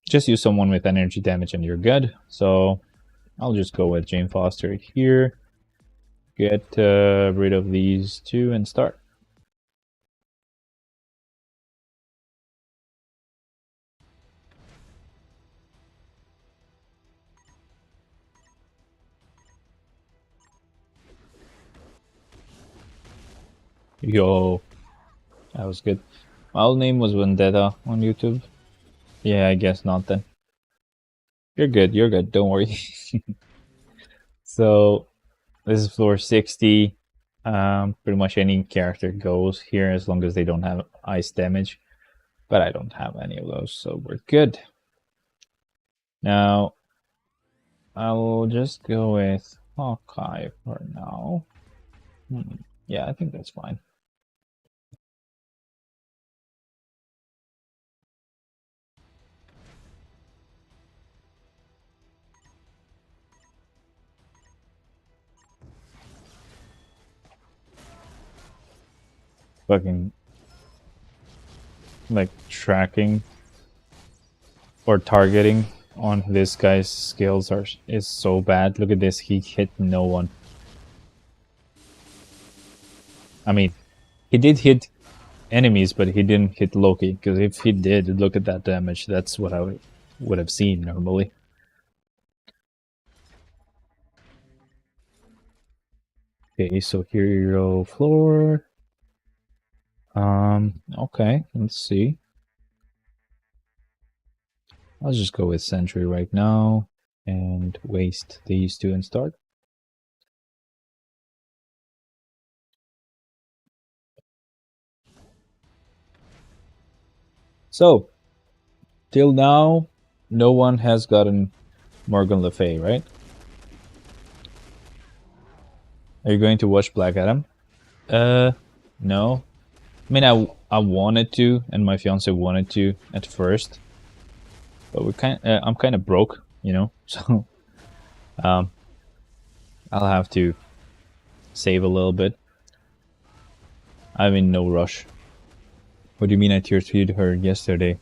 just use someone with energy damage and you're good. So I'll just go with Jane Foster here. Get rid of these two and start. Yo, that was good. My old name was Vendetta on YouTube. Yeah, I guess not then. You're good, don't worry. So, this is floor 60. Pretty much any character goes here as long as they don't have ice damage. But I don't have any of those, so we're good. Now, I will just go with Hawkeye for now. Yeah, I think that's fine. Fucking like tracking or targeting on this guy's skills is so bad. Look at this, he hit no one. I mean, he did hit enemies, but he didn't hit Loki, because if he did, look at that damage. That's what I would have seen normally. Okay, so hero floor. Okay, let's see. I'll just go with Sentry right now and waste these two and start. So, till now, no one has gotten Morgan Le Fay, right? Are you going to watch Black Adam? No. I mean, I wanted to, and my fiance wanted to at first, but I'm kind of broke, you know. So, I'll have to save a little bit. I'm in no rush. What do you mean I tier 3'd her yesterday?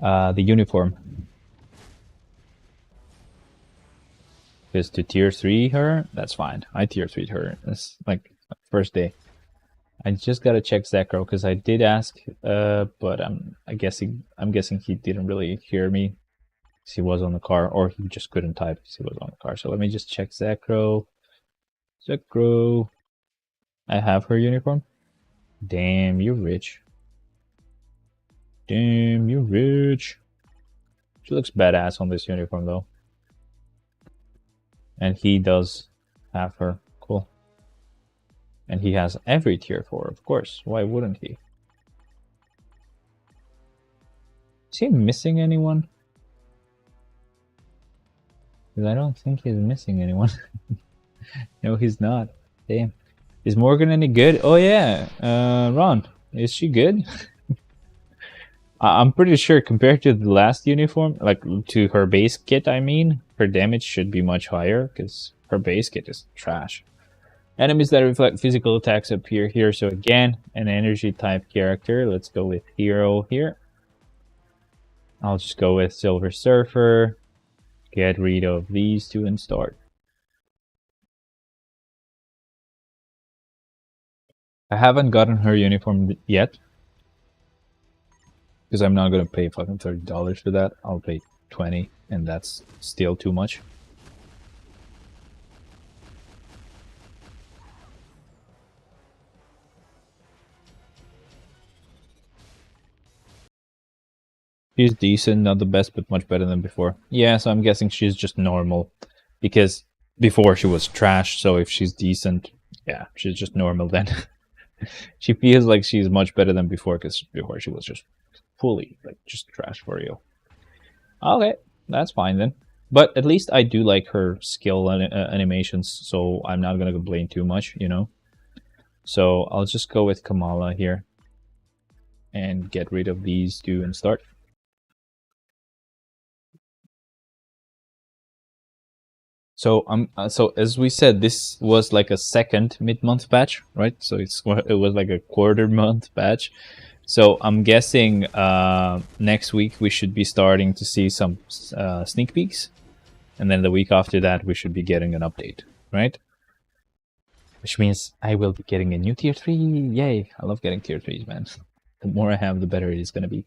The uniform. Because to tier 3 her, that's fine. I tier 3'd her. It's like first day. I just gotta check Zekro because I did ask, but I'm guessing he didn't really hear me. He was on the car, or he just couldn't type because he was on the car. So let me just check Zekro. Zekro. I have her uniform. Damn, you're rich. Damn, you're rich. She looks badass on this uniform though. And he does have her. Cool. And he has every tier 4, of course. Why wouldn't he? Is he missing anyone? Because I don't think he's missing anyone. No, he's not. Damn. Is Morgan any good? Oh yeah, Ron. Is she good? I'm pretty sure compared to the last uniform, like to her base kit, I mean, her damage should be much higher because her base kit is trash. Enemies that reflect physical attacks appear here. So again, an energy type character. Let's go with hero here. I'll just go with Silver Surfer. Get rid of these two and start. I haven't gotten her uniform yet. Because I'm not going to pay fucking $30 for that. I'll pay 20 and that's still too much. She's decent, not the best, but much better than before. Yeah, so I'm guessing she's just normal. Because before she was trash, so if she's decent, yeah, she's just normal then. She feels like she's much better than before, because before she was just fully, like, just trash for you. Okay, that's fine then. But at least I do like her skill animations, so I'm not gonna complain too much, you know? So I'll just go with Kamala here. And get rid of these two and start. So so as we said, this was like a second mid-month patch, right? So it was like a quarter-month patch. So I'm guessing next week we should be starting to see some sneak peeks, and then the week after that we should be getting an update, right? Which means I will be getting a new tier 3. Yay! I love getting tier 3s, man. The more I have, the better it is gonna be,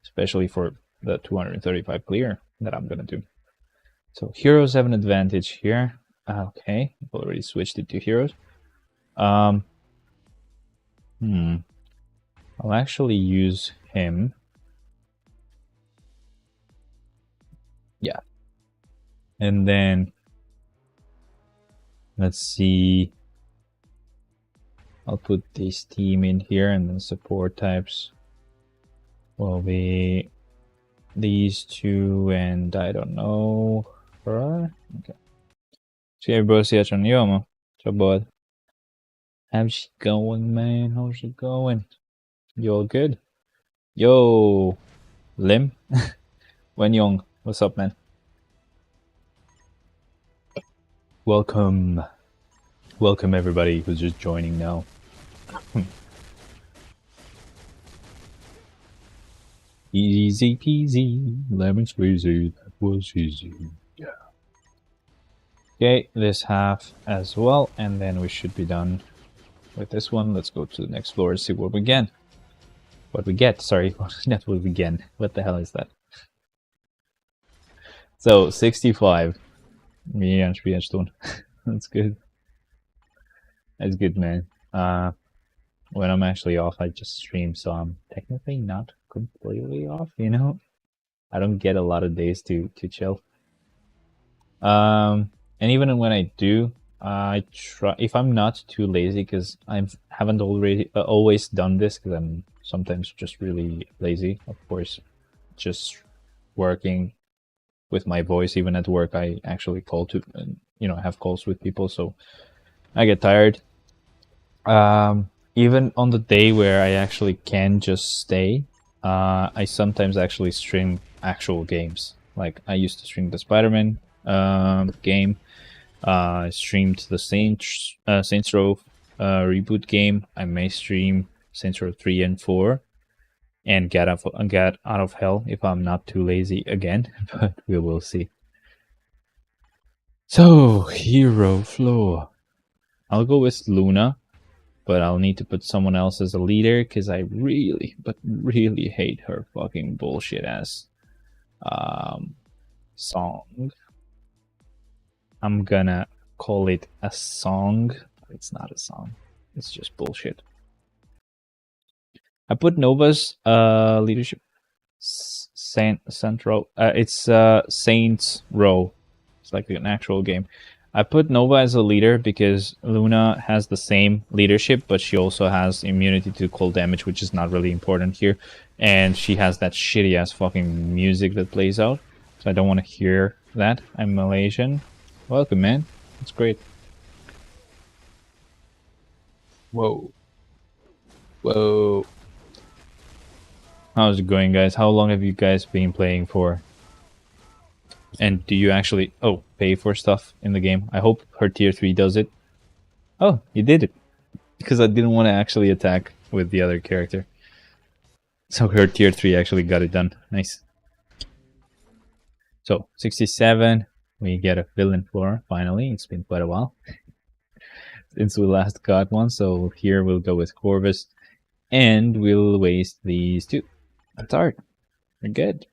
especially for the 235 clear that I'm gonna do. So heroes have an advantage here. Okay, I've already switched it to heroes. I'll actually use him. Yeah. And then let's see. I'll put this team in here, and then support types will be these two, and I don't know. Okay. See everybody see on Yoma. So bud. How's she going, man? How's she going? You all good? Yo, Lim. Wen Yong, what's up, man? Welcome. Welcome everybody who's just joining now. Easy peasy, lemon squeezy, that was easy. Yeah. Okay, this half as well, and then we should be done with this one. Let's go to the next floor and see what we get. What we get, sorry, not what we get. What the hell is that? So, 65. Yeah, that's good. That's good, man. When I'm actually off, I just stream, so I'm technically not completely off, you know? I don't get a lot of days to chill. And even when I do, I try, if I'm not too lazy, because I haven't always done this, because I'm sometimes just really lazy, of course, just working with my voice. Even at work, I actually call to, you know, have calls with people, so I get tired. Even on the day where I actually can just stay, I sometimes actually stream actual games. Like I used to stream the Spider-Man game. I streamed the Saints Row reboot game. I may stream Saints Row 3 and 4, and get out of hell if I'm not too lazy again. But we will see. So hero floor. I'll go with Luna. But I'll need to put someone else as a leader, because I really, but really hate her fucking bullshit ass song. I'm gonna call it a song. It's not a song. It's just bullshit. I put Nova's leadership Central. It's Saints Row. It's like an actual game. I put Nova as a leader because Luna has the same leadership, but she also has immunity to cold damage, which is not really important here. And she has that shitty ass fucking music that plays out. So I don't want to hear that. I'm Malaysian. Welcome, man. That's great. Whoa. Whoa. How's it going, guys? How long have you guys been playing for? And do you actually pay for stuff in the game? I hope her tier 3 does it. Oh, you did it. Because I didn't want to actually attack with the other character. So her tier 3 actually got it done. Nice. So 67, we get a villain floor finally. It's been quite a while since we last got one. So here we'll go with Corvus, and we'll waste these two. That's art. We're good.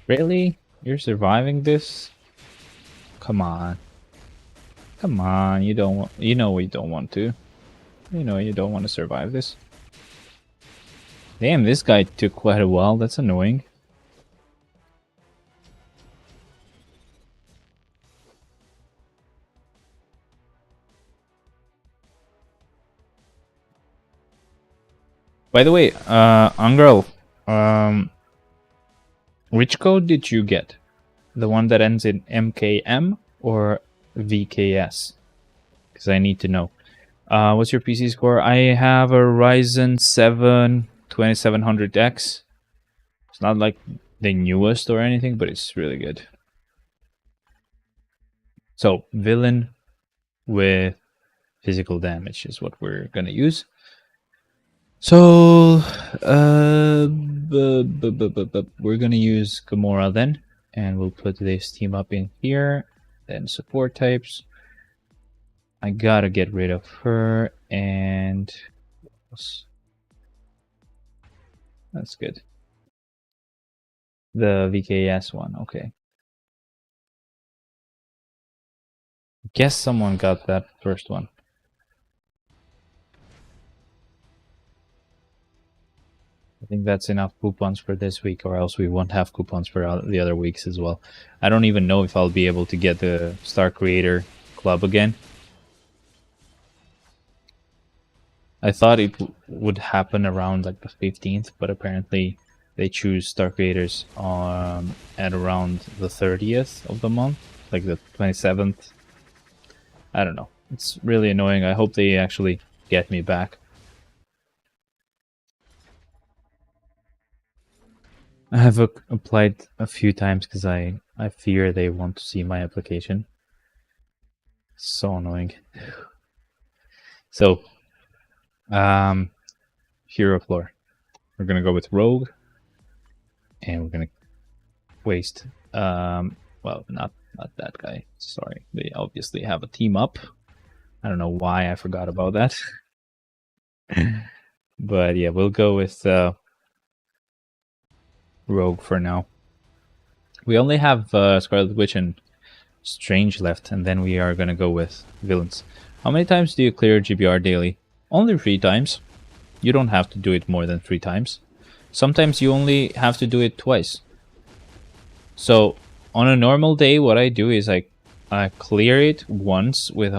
Really? You're surviving this? Come on. Come on, you don't want, you know you don't want to. You know you don't want to survive this. Damn, this guy took quite a while. That's annoying. By the way, Angrel, which code did you get? The one that ends in MKM or VKS? Because I need to know. What's your PC score? I have a Ryzen 7 2700X. It's not like the newest or anything, but it's really good. So, villain with physical damage is what we're gonna use. So, we're gonna use Gamora then, and we'll put this team up in here. Then support types. I gotta get rid of her, and that's good. The VKS one, okay. Guess someone got that first one. I think that's enough coupons for this week, or else we won't have coupons for the other weeks as well. I don't even know if I'll be able to get the Star Creator Club again. I thought it would happen around like the 15th, but apparently they choose Star Creators at around the 30th of the month, like the 27th. I don't know. It's really annoying. I hope they actually get me back. I have applied a few times because I fear they want to see my application. So annoying. So, hero floor. We're gonna go with Rogue, and we're gonna waste. Well, not that guy. Sorry, they obviously have a team up. I don't know why I forgot about that. But yeah, we'll go with Rogue for now. We only have Scarlet Witch and Strange left, and then we are gonna go with villains. How many times do you clear GBR daily? Only 3 times. You don't have to do it more than 3 times. Sometimes you only have to do it twice. So on a normal day, what I do is I clear it once with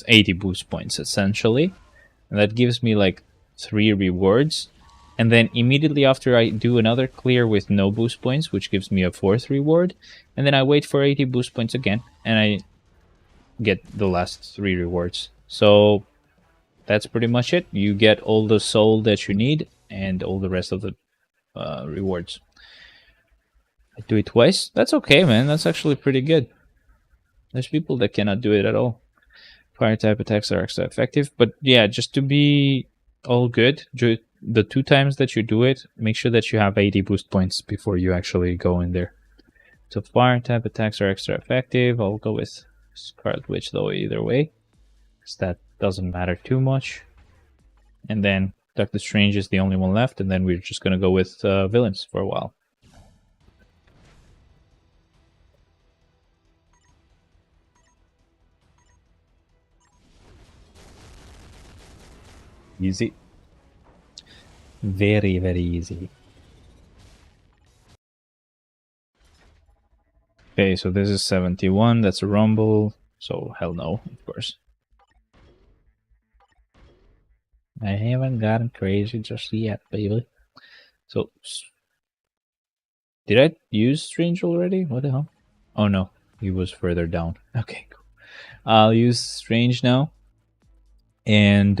80 boost points essentially, and that gives me like 3 rewards. And then immediately after I do another clear with no boost points, which gives me a 4th reward, and then I wait for 80 boost points again, and I get the last 3 rewards. So that's pretty much it. You get all the soul that you need and all the rest of the rewards. I do it twice. That's okay, man. That's actually pretty good. There's people that cannot do it at all. Fire type attacks are extra effective, but yeah, just to be all good, the 2 times that you do it, make sure that you have 80 boost points before you actually go in there. So fire type attacks are extra effective. I'll go with Scarlet Witch though either way, because that doesn't matter too much. And then Doctor Strange is the only one left, and then we're just gonna go with villains for a while. Easy. Very, very easy. Okay, so this is 71. That's a rumble. So hell no, of course. I haven't gotten crazy just yet, baby. So, did I use Strange already? What the hell? Oh no, he was further down. Okay, cool. I'll use Strange now. And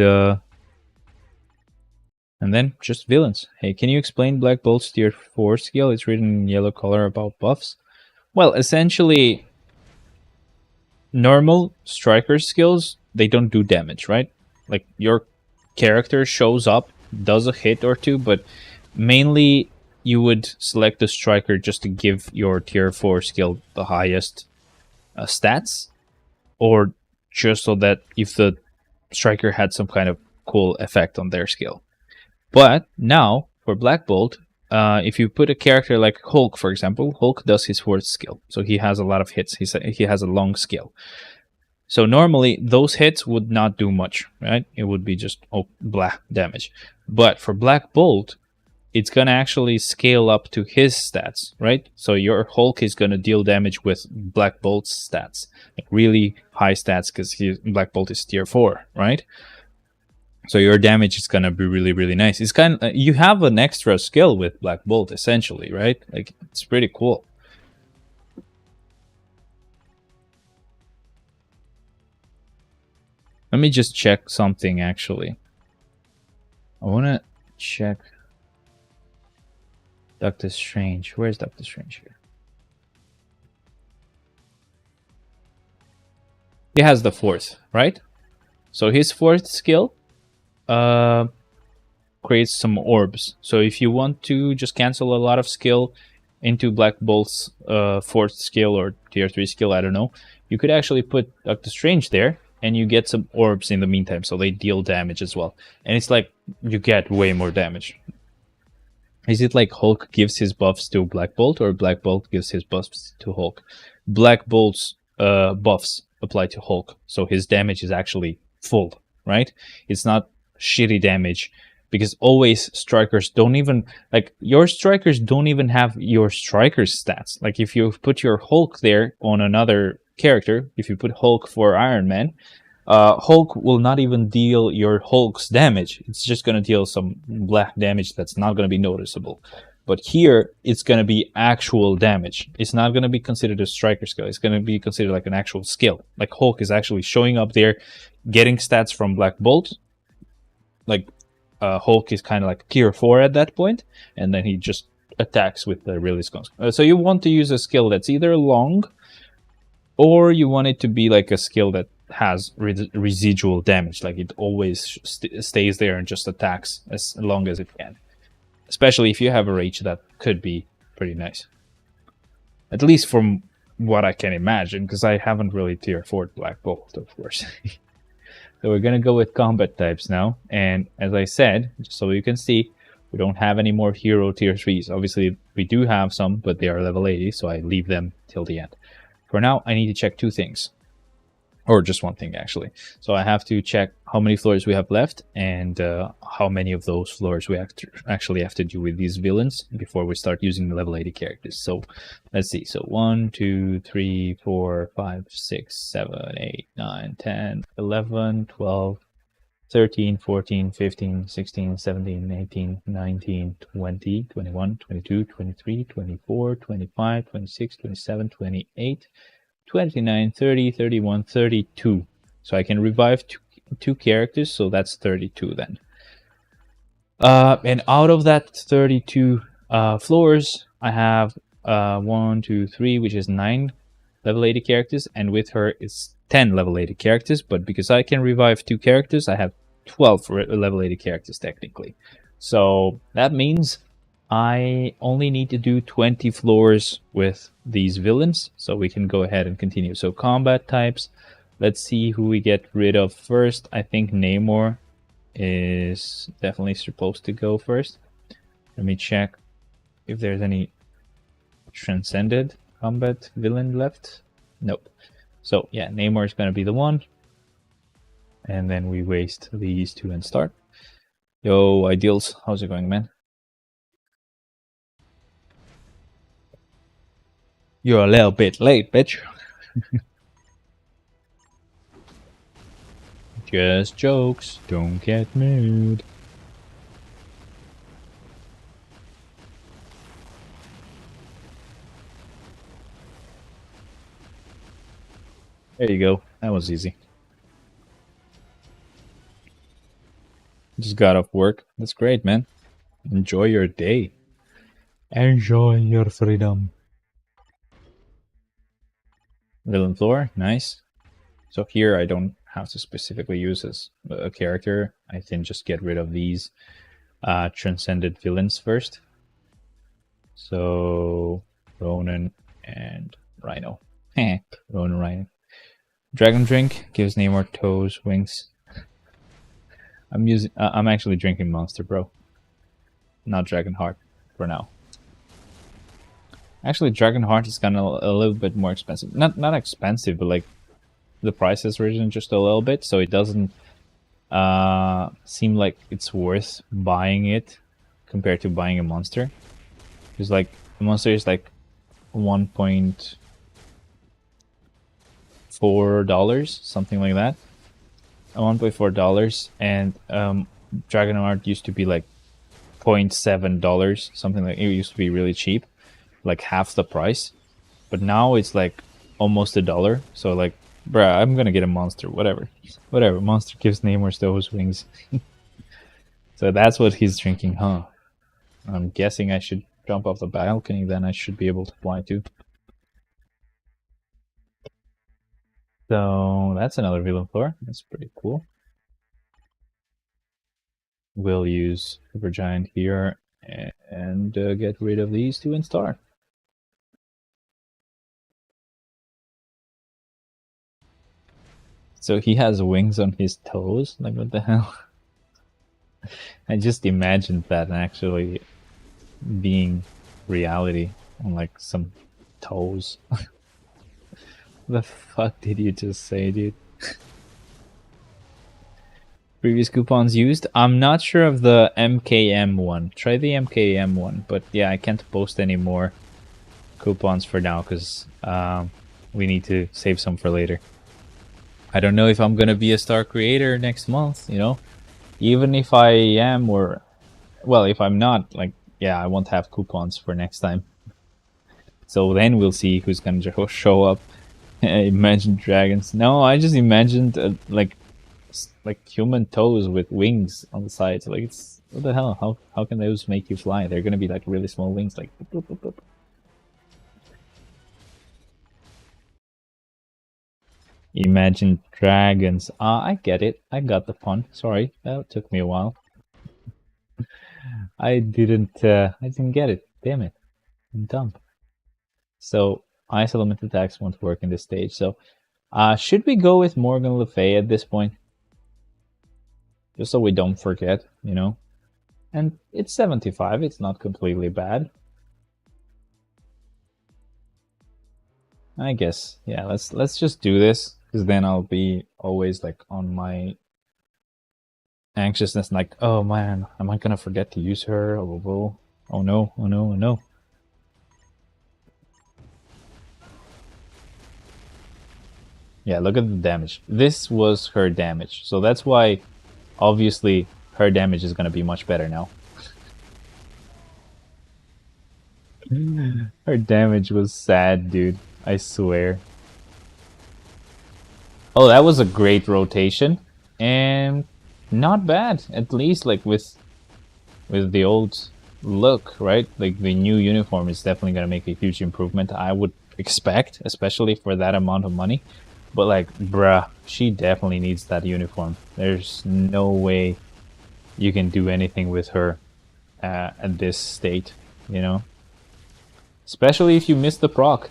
then just villains. Hey, can you explain Black Bolt's tier 4 skill? It's written in yellow color about buffs. Well, essentially, normal striker skills, they don't do damage, right? Like, your character shows up, does a hit or two, but mainly you would select the striker just to give your tier 4 skill the highest stats, or just so that if the striker had some kind of cool effect on their skill. But now, for Black Bolt, if you put a character like Hulk, for example, Hulk does his 4th skill, so he has a lot of hits. He has a long skill. So normally, those hits would not do much, right? It would be just blah damage. But for Black Bolt, it's going to actually scale up to his stats, right? So your Hulk is going to deal damage with Black Bolt's stats. Like really high stats, because Black Bolt is tier 4, right? So your damage is going to be really, really nice. It's kind of, you have an extra skill with Black Bolt, essentially, right? Like, it's pretty cool. Let me just check something, actually. I want to check Doctor Strange. Where's Doctor Strange here? He has the 4th, right? So his 4th skill creates some orbs. So if you want to just cancel a lot of skill into Black Bolt's 4th skill or tier 3 skill, I don't know, you could actually put Doctor Strange there, and you get some orbs in the meantime, so they deal damage as well. And it's like, you get way more damage. Is it like Hulk gives his buffs to Black Bolt, or Black Bolt gives his buffs to Hulk? Black Bolt's buffs apply to Hulk, so his damage is actually full, right? It's not shitty damage, because always strikers don't even, like, your strikers don't even have your striker's stats. Like, if you put your Hulk there on another character, if you put Hulk for Iron Man, Hulk will not even deal your Hulk's damage. It's just going to deal some black damage that's not going to be noticeable. But here, it's going to be actual damage. It's not going to be considered a striker skill. It's going to be considered like an actual skill. Like, Hulk is actually showing up there, getting stats from Black Bolt. Like, Hulk is kind of like tier 4 at that point, and then he just attacks with the release guns. So you want to use a skill that's either long, or you want it to be like a skill that has residual damage, like it always stays there and just attacks as long as it can. Especially if you have a rage, that could be pretty nice. At least from what I can imagine, because I haven't really tier 4'd Black Bolt, of course. So we're going to go with combat types now. And as I said, just so you can see, we don't have any more hero tier 3s. Obviously, we do have some, but they are level 80, so I leave them till the end. For now, I need to check 2 things. Or just 1 thing, actually. So I have to check how many floors we have left, and how many of those floors we actually have to do with these villains before we start using the level 80 characters. So let's see. So 1, 2, 3, 4, 5, 6, 7, 8, 9, 10, 11, 12, 13, 14, 15, 16, 17, 18, 19, 20, 21, 22, 23, 24, 25, 26, 27, 28, 29, 30, 31, 32. So I can revive two characters, so that's 32 then. And out of that 32 floors, I have 1, 2, 3, which is 9 level 80 characters, and with her it's 10 level 80 characters, but because I can revive 2 characters, I have 12 level 80 characters technically. So that means I only need to do 20 floors with these villains, so we can go ahead and continue. So combat types, let's see who we get rid of first. I think Namor is definitely supposed to go first. Let me check if there's any transcended combat villain left. Nope. So yeah, Namor is going to be the one. And then we waste these 2 and start. Yo, Ideals, how's it going, man? You're a little bit late, bitch. Just jokes. Don't get mad. There you go. That was easy. Just got off work. That's great, man. Enjoy your day. Enjoy your freedom. Villain floor, nice. So here I don't have to specifically use as a character. I can just get rid of these transcended villains first. So Ronan and Rhino. Ronan, Rhino. Dragon drink gives Namor toes, wings. I'm actually drinking Monster, bro. Not Dragon Heart for now. Actually, Dragon Heart is kind of a little bit more expensive. Not expensive, but like the price has risen just a little bit, so it doesn't seem like it's worth buying it compared to buying a monster. Because like the monster is like $1.4, something like that. $1.4, and Dragon Heart used to be like $0.7, something like it used to be really cheap, like half the price. But now it's like almost $1. So like, bruh, I'm gonna get a monster. Whatever. Monster gives Namor those wings. So that's what he's drinking, huh? I'm guessing I should jump off the balcony. Then I should be able to fly too. So that's another villain floor. That's pretty cool. We'll use Supergiant here and get rid of these two and star. So he has wings on his toes? Like, what the hell? I just imagined that actually being reality on like some toes. The fuck did you just say, dude? Previous coupons used? I'm not sure of the MKM one. Try the MKM one, but yeah, I can't post any more coupons for now because we need to save some for later. I don't know if I'm gonna be a star creator next month, you know? Even if I am, or well, if I'm not, like, yeah, I won't have coupons for next time. So then we'll see who's gonna show up. Imagine dragons. No, I just imagined like human toes with wings on the sides. Like, it's what the hell? How can those make you fly? They're gonna be like really small wings, like boop, boop, boop. Imagine dragons. I get it. I got the pun. Sorry, that took me a while. I didn't get it. Damn it. I'm dumb. So ice element attacks won't work in this stage. So should we go with Morgan Le Fay at this point? Just so we don't forget, you know? And it's 75, it's not completely bad. I guess, yeah, let's just do this, because then I'll be always like on my anxiousness, like, oh man, am I gonna forget to use her? Oh no, oh no, oh no. Yeah, look at the damage. This was her damage, so that's why obviously her damage is gonna be much better now. Her damage was sad, dude. I swear. Oh, that was a great rotation. And not bad. At least like with the old look, right? Like the new uniform is definitely gonna make a huge improvement, I would expect, especially for that amount of money. But like, bruh, she definitely needs that uniform. There's no way you can do anything with her at this state, you know? Especially if you miss the proc.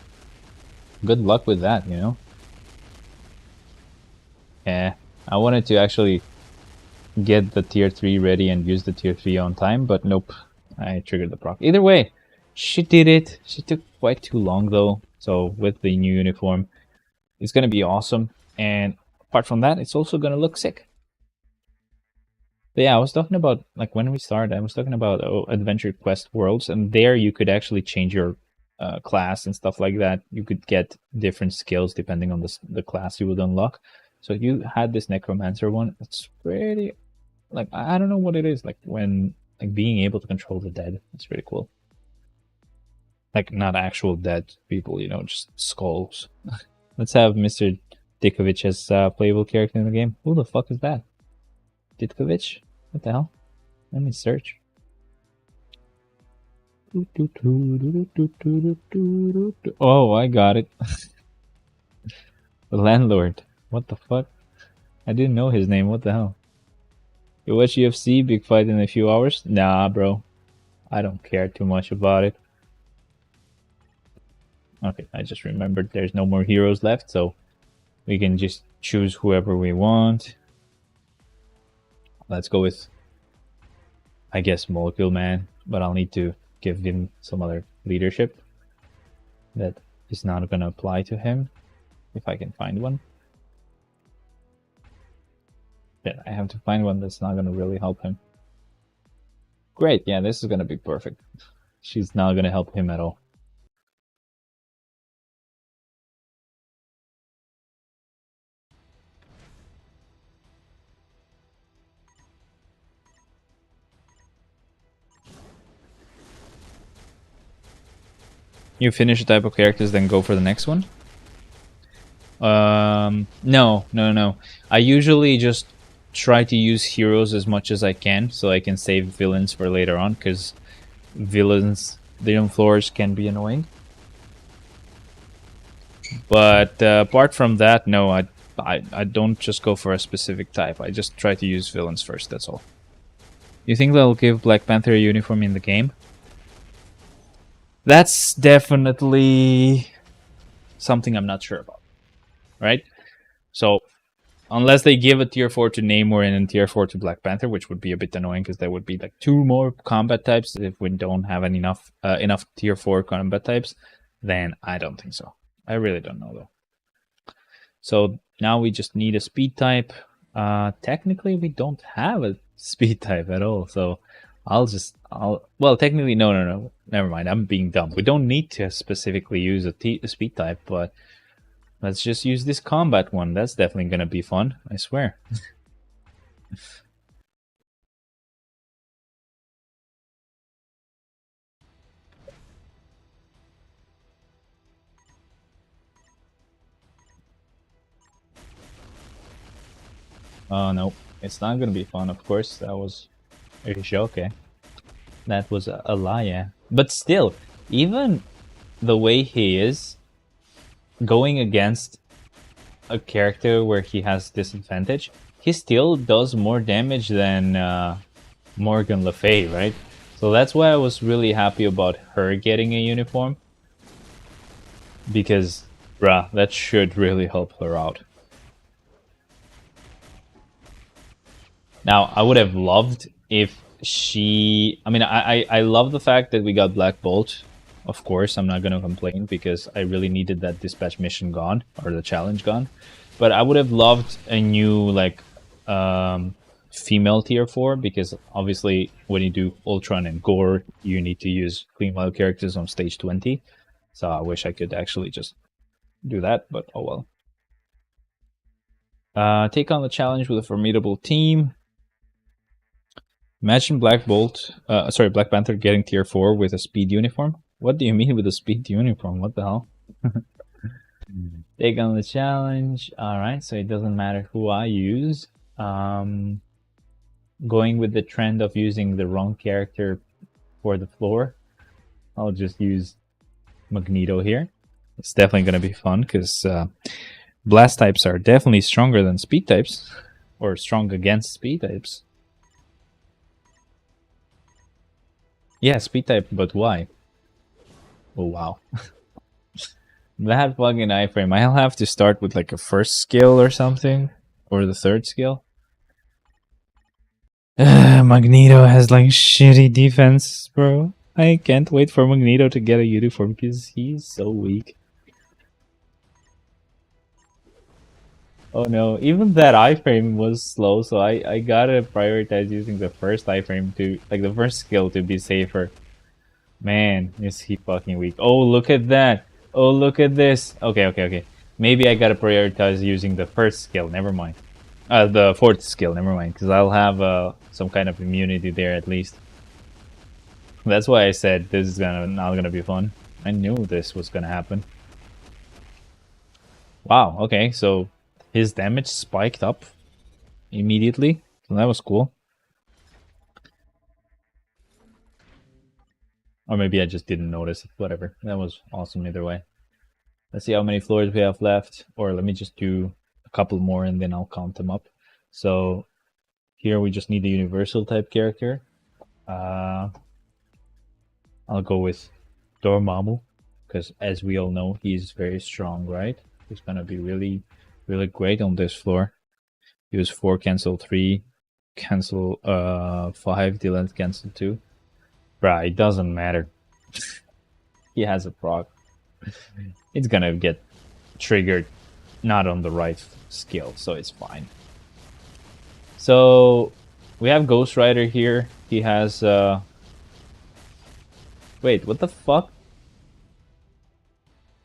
Good luck with that, you know? Yeah, I wanted to actually get the tier 3 ready and use the tier 3 on time, but nope. I triggered the proc. Either way, she did it. She took quite too long though. So with the new uniform, it's gonna be awesome. And apart from that, it's also gonna look sick. But yeah, I was talking about, like, when we started, I was talking about Adventure Quest Worlds, and there you could actually change your class and stuff like that. You could get different skills depending on the class you would unlock. So you had this necromancer one. It's pretty, like, I don't know what it is, like when like being able to control the dead. It's pretty cool. Like not actual dead people, you know, just skulls. Let's have Mr. Ditkovich as a playable character in the game. Who the fuck is that? Ditkovich? What the hell? Let me search. Oh, I got it. The landlord. What the fuck? I didn't know his name. What the hell? You watch UFC? Big fight in a few hours? Nah, bro. I don't care too much about it. Okay, I just remembered there's no more heroes left, so we can just choose whoever we want. Let's go with, I guess, Molecule Man, but I'll need to give him some other leadership that is not going to apply to him, if I can find one. Yeah, I have to find one that's not going to really help him. Great, yeah, this is going to be perfect. She's not going to help him at all. You finish a type of characters, then go for the next one? No. I usually just try to use heroes as much as I can, so I can save villains for later on, because villains, villain floors can be annoying. But apart from that, no, I don't just go for a specific type. I just try to use villains first, that's all. You think they'll give Black Panther a uniform in the game? That's definitely something I'm not sure about, right? So, unless they give a tier 4 to Namor and a tier 4 to Black Panther, which would be a bit annoying because there would be like 2 more combat types if we don't have enough tier 4 combat types, then I don't think so. I really don't know though. So now we just need a speed type. Technically we don't have a speed type at all, so well, technically, no. Never mind, I'm being dumb. We don't need to specifically use a speed type, but let's just use this combat one. That's definitely gonna be fun, I swear. Oh, no. It's not gonna be fun, of course. That was a joke, okay. That was a lie, yeah. But still, even the way he is, going against a character where he has disadvantage, he still does more damage than Morgan Le Fay, right? So that's why I was really happy about her getting a uniform. Because, bruh, that should really help her out. Now, I would have loved if she... I mean, I love the fact that we got Black Bolt. Of course, I'm not going to complain because I really needed that dispatch mission gone, or the challenge gone. But I would have loved a new, like, female tier 4, because obviously when you do Ultron and Gore, you need to use female characters on stage 20. So I wish I could actually just do that, but oh well. Take on the challenge with a formidable team. Imagine Black Panther getting tier 4 with a speed uniform. What do you mean with a speed uniform? What the hell? Take on the challenge. Alright, so it doesn't matter who I use. Going with the trend of using the wrong character for the floor, I'll just use Magneto here. It's definitely going to be fun because blast types are definitely stronger than speed types, or strong against speed types. Yeah, speed type, but why? Oh, wow. That fucking iframe. I'll have to start with like a first skill or something, or the third skill. Magneto has like shitty defense, bro. I can't wait for Magneto to get a uniform because he's so weak. Oh no, even that iframe was slow, so I gotta prioritize using the first iframe to, like, the first skill to be safer. Man, is he fucking weak. Oh, look at that. Oh, look at this. Okay. Maybe I gotta prioritize using the first skill. Never mind. The fourth skill. Never mind, because I'll have some kind of immunity there at least. That's why I said this is not gonna be fun. I knew this was gonna happen. Wow. Okay, so his damage spiked up immediately. So that was cool. Or maybe I just didn't notice it. Whatever. That was awesome either way. Let's see how many floors we have left. Or let me just do a couple more and then I'll count them up. So here we just need a universal type character. I'll go with Dormammu, because as we all know, he's very strong, right? He's gonna be really, really great on this floor. Use 4, cancel 3, cancel 5, delete, cancel 2. Bruh, it doesn't matter. He has a proc. It's gonna get triggered not on the right skill, so it's fine. So we have Ghost Rider here. He has wait, what the fuck?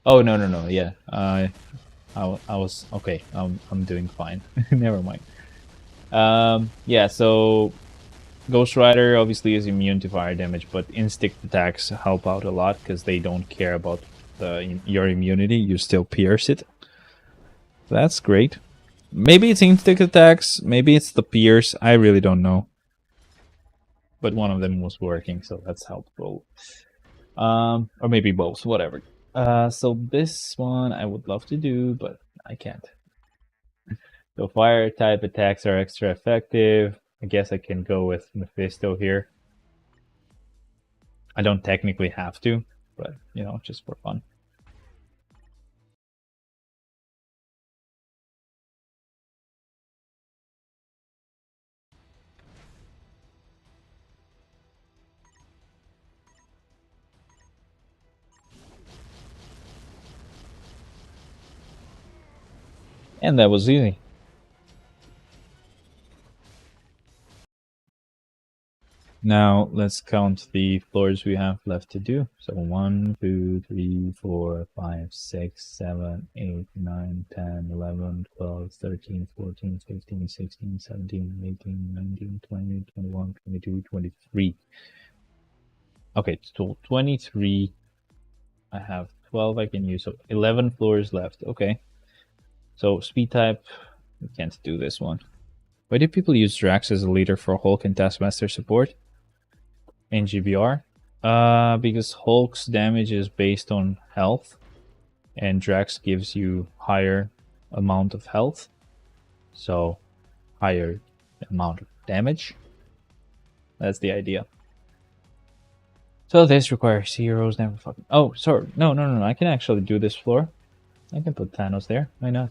Oh no, yeah. I was okay. I'm doing fine. Never mind. Yeah, so Ghost Rider obviously is immune to fire damage, but instinct attacks help out a lot because they don't care about your immunity. You still pierce it. That's great. Maybe it's instinct attacks. Maybe it's the pierce. I really don't know. But one of them was working, so that's helpful. Or maybe both. Whatever. So this one I would love to do, but I can't. So fire type attacks are extra effective. I guess I can go with Mephisto here. I don't technically have to, but you know, just for fun. And that was easy. Now let's count the floors we have left to do. So 1, 2, 3, 4, 5, 6, 7, 8, 9, 10, 11, 12, 13, 14, 15, 16, 17, 18, 19, 20, 21, 22, 23. Okay, so 23. I have 12 I can use, so 11 floors left. Okay. So speed type, we can't do this one. Why do people use Drax as a leader for Hulk and Taskmaster support in GBR? Because Hulk's damage is based on health, and Drax gives you higher amount of health, so higher amount of damage. That's the idea. So this requires heroes, never fucking... Oh, sorry. No. I can actually do this floor. I can put Thanos there. Why not?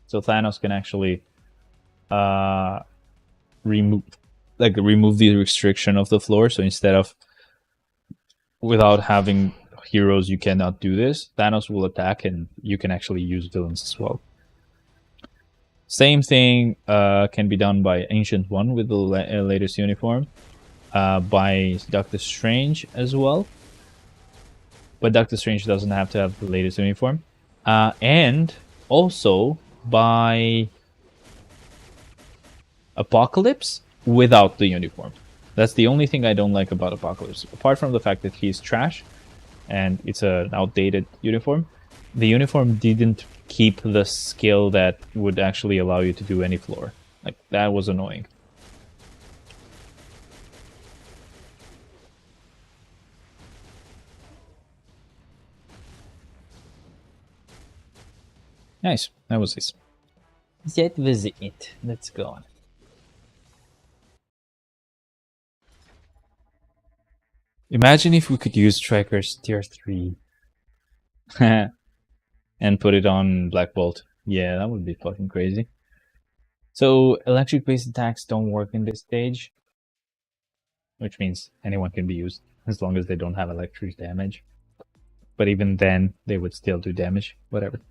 So Thanos can actually remove the restriction of the floor. So instead of without having heroes, you cannot do this. Thanos will attack, and you can actually use villains as well. Same thing can be done by Ancient One with the latest uniform, by Doctor Strange as well. But Doctor Strange doesn't have to have the latest uniform, and also by Apocalypse without the uniform. That's the only thing I don't like about Apocalypse. Apart from the fact that he's trash and it's an outdated uniform, the uniform didn't keep the skill that would actually allow you to do any floor. Like, that was annoying. Nice. That was it. That was it. Let's go on. Imagine if we could use Striker's tier 3 and put it on Black Bolt. Yeah, that would be fucking crazy. So electric based attacks don't work in this stage, which means anyone can be used as long as they don't have electric damage. But even then, they would still do damage. Whatever.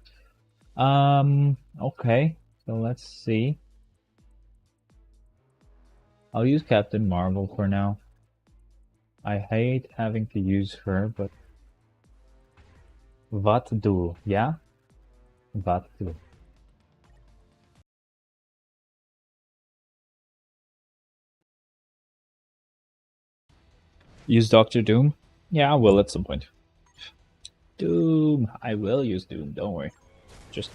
Okay. So let's see. I'll use Captain Marvel for now. I hate having to use her, but What do? Yeah? What do? Use Doctor Doom? Yeah, I will at some point. Doom! I will use Doom, don't worry. Just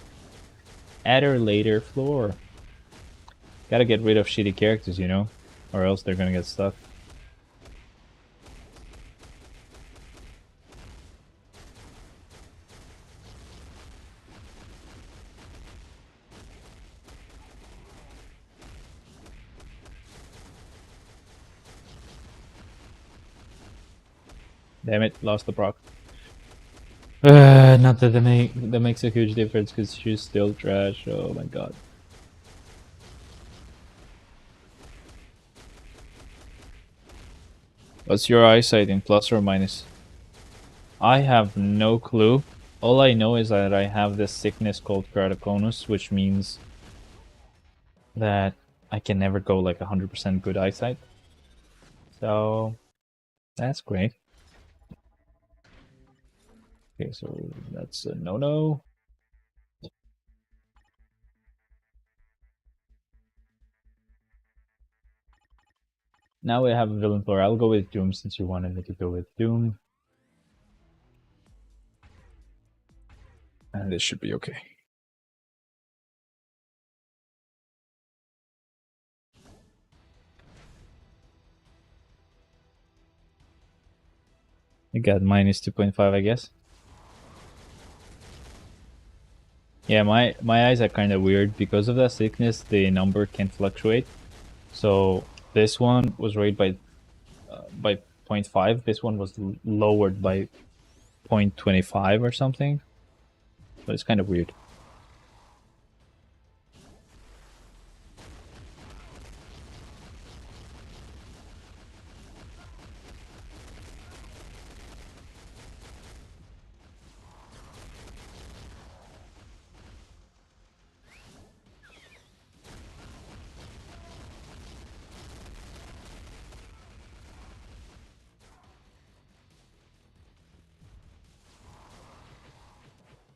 add her later floor. Gotta get rid of shitty characters, you know? Or else they're gonna get stuck. Damn it, lost the proc. Not that that makes a huge difference because she's still trash. Oh my god. What's your eyesight in plus or minus? I have no clue. All I know is that I have this sickness called keratoconus, which means that I can never go like 100% good eyesight. So that's great. Okay, so that's a no-no. Now we have a villain floor. I'll go with Doom since you wanted me to go with Doom. And this should be okay. You got minus 2.5, I guess. Yeah, my eyes are kind of weird. Because of that sickness, the number can fluctuate. So this one was raised by 0.5. This one was lowered by 0.25 or something. But it's kind of weird.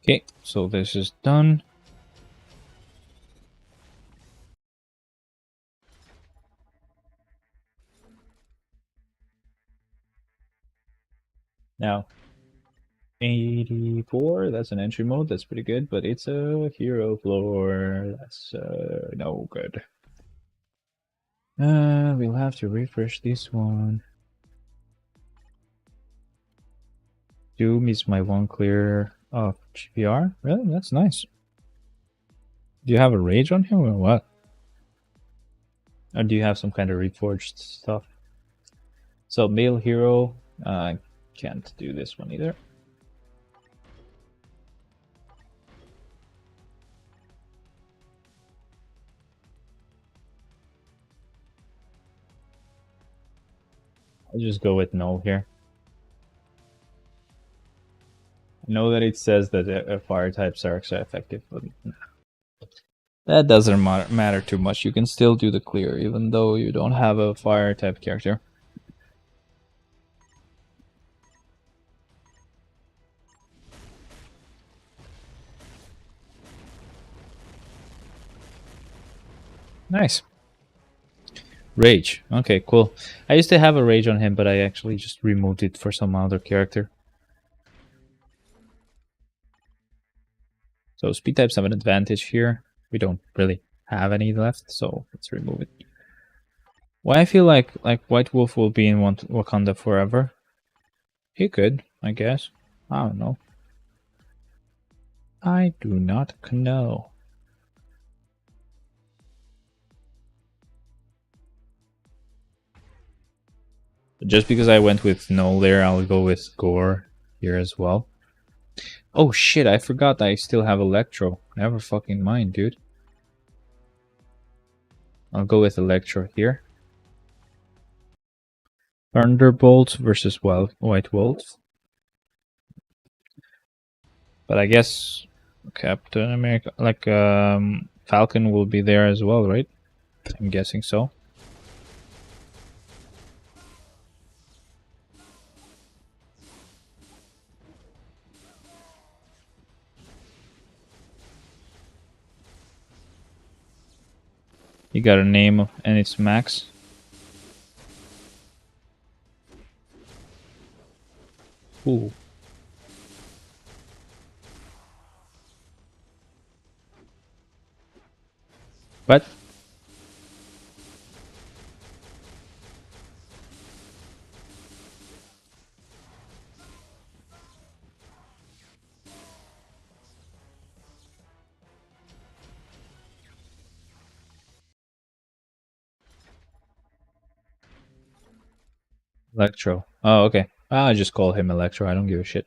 Okay, so this is done. Now, 84, that's an entry mode, that's pretty good, but it's a hero floor, that's no good. We'll have to refresh this one. Doom is my one clear of GPR. Really? That's nice. Do you have a rage on him or what? Or do you have some kind of reforged stuff? So male hero, can't do this one either. I'll just go with no here. I know that it says that fire types are extra effective, but that doesn't matter too much. You can still do the clear even though you don't have a fire type character. Nice. Rage. Okay, cool. I used to have a rage on him, but I actually just removed it for some other character. So speed types have an advantage here. We don't really have any left, so let's remove it. Why I feel like White Wolf will be in Wakanda forever? He could, I guess. I don't know. I do not know. Just because I went with no there, I'll go with Gore here as well. Oh shit, I forgot I still have Electro. Never fucking mind, dude. I'll go with Electro here. Thunderbolt versus White Wolf. But I guess Captain America, like Falcon will be there as well, right? I'm guessing so. You got a name and it's Max. Ooh. What? Electro. Oh, okay. I'll just call him Electro. I don't give a shit.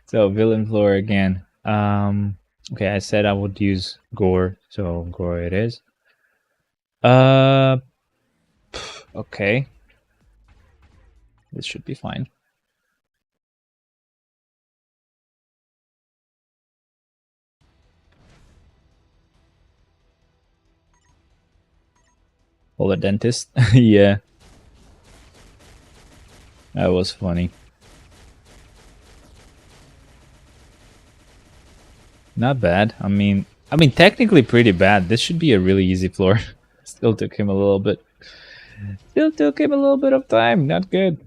So villain floor again. Okay, I said I would use Gore, so Gore it is. Okay. This should be fine. All the dentist. Yeah. That was funny. Not bad. I mean, technically pretty bad. This should be a really easy floor. Still took him a little bit. Still took him a little bit of time. Not good.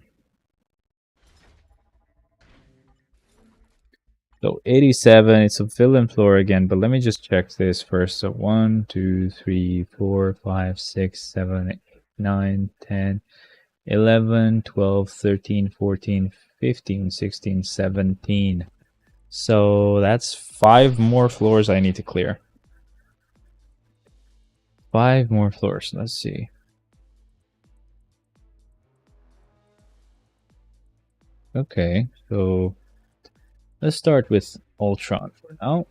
So 87, it's a villain floor again, but let me just check this first. So 1, 2, 3, 4, 5, 6, 7, 8, 9, 10, 11, 12, 13, 14, 15, 16, 17. So that's 5 more floors I need to clear. 5 more floors. Let's see. Okay, so let's start with Ultron for now.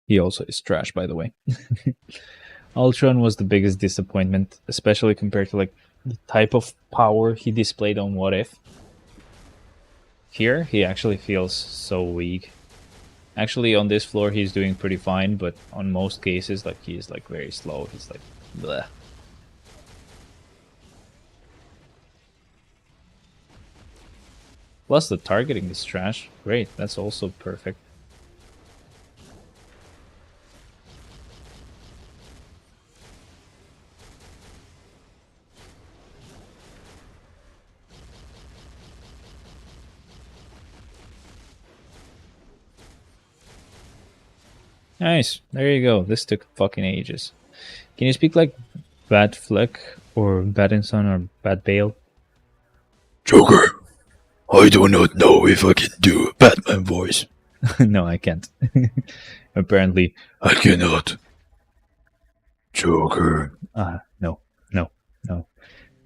He also is trash, by the way. Ultron was the biggest disappointment, especially compared to like the type of power he displayed on What If. Here, he actually feels so weak. Actually, on this floor, he's doing pretty fine, but on most cases, like he's like very slow. He's like, bleh. Plus, the targeting is trash. Great, that's also perfect. Nice. There you go. This took fucking ages. Can you speak like Bad Fleck or Battinson or Bad Bale? Joker, I do not know if I can do a Batman voice. No, I can't. Apparently. I cannot. Joker. No.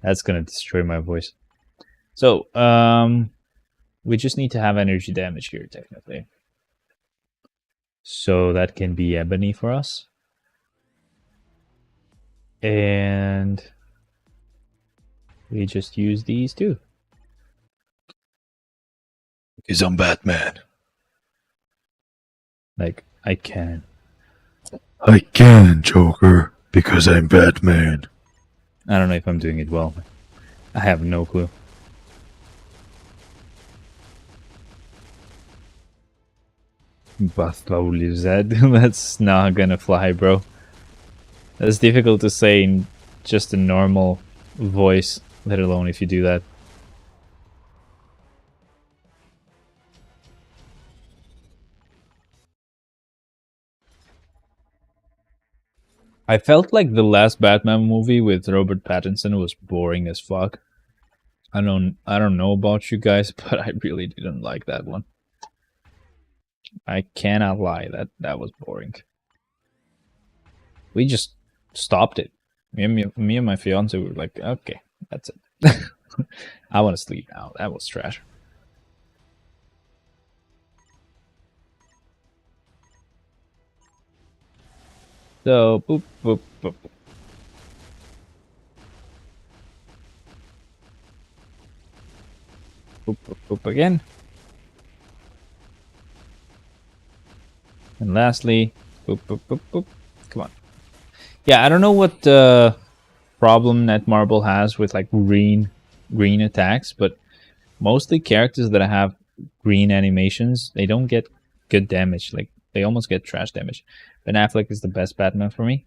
That's gonna destroy my voice. So, we just need to have energy damage here, technically. So that can be Ebony for us. And we just use these two. Because I'm Batman. Like, I can. I can, Joker, because I'm Batman. I don't know if I'm doing it well. I have no clue. But slowly Zed. That's not gonna fly, bro. That's difficult to say in just a normal voice, let alone if you do that. I felt like the last Batman movie with Robert Pattinson was boring as fuck. I don't know about you guys, but I really didn't like that one. I cannot lie, that was boring. We just stopped it. Me and my fiance were like, okay, that's it. I want to sleep now. That was trash. So, boop, boop, boop. Boop, boop, boop again. And lastly, boop, boop, boop, boop. Come on. Yeah, I don't know what problem Netmarble has with like green attacks, but mostly characters that have green animations, they don't get good damage. Like, they almost get trash damage. Ben Affleck is the best Batman for me.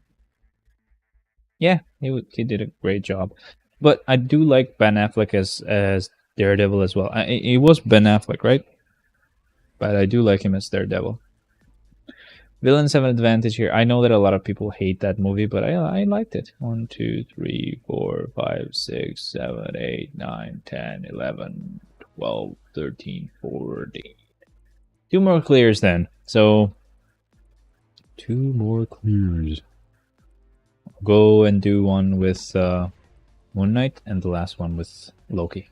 Yeah, he did a great job. But I do like Ben Affleck as Daredevil as well. It was Ben Affleck, right? But I do like him as Daredevil. Villains have an advantage here. I know that a lot of people hate that movie, but I liked it. 1, 2, 3, 4, 5, 6, 7, 8, 9, 10, 11, 12, 13, 14. 2 more clears then. So 2 more clears. Go and do one with Moon Knight and the last one with Loki.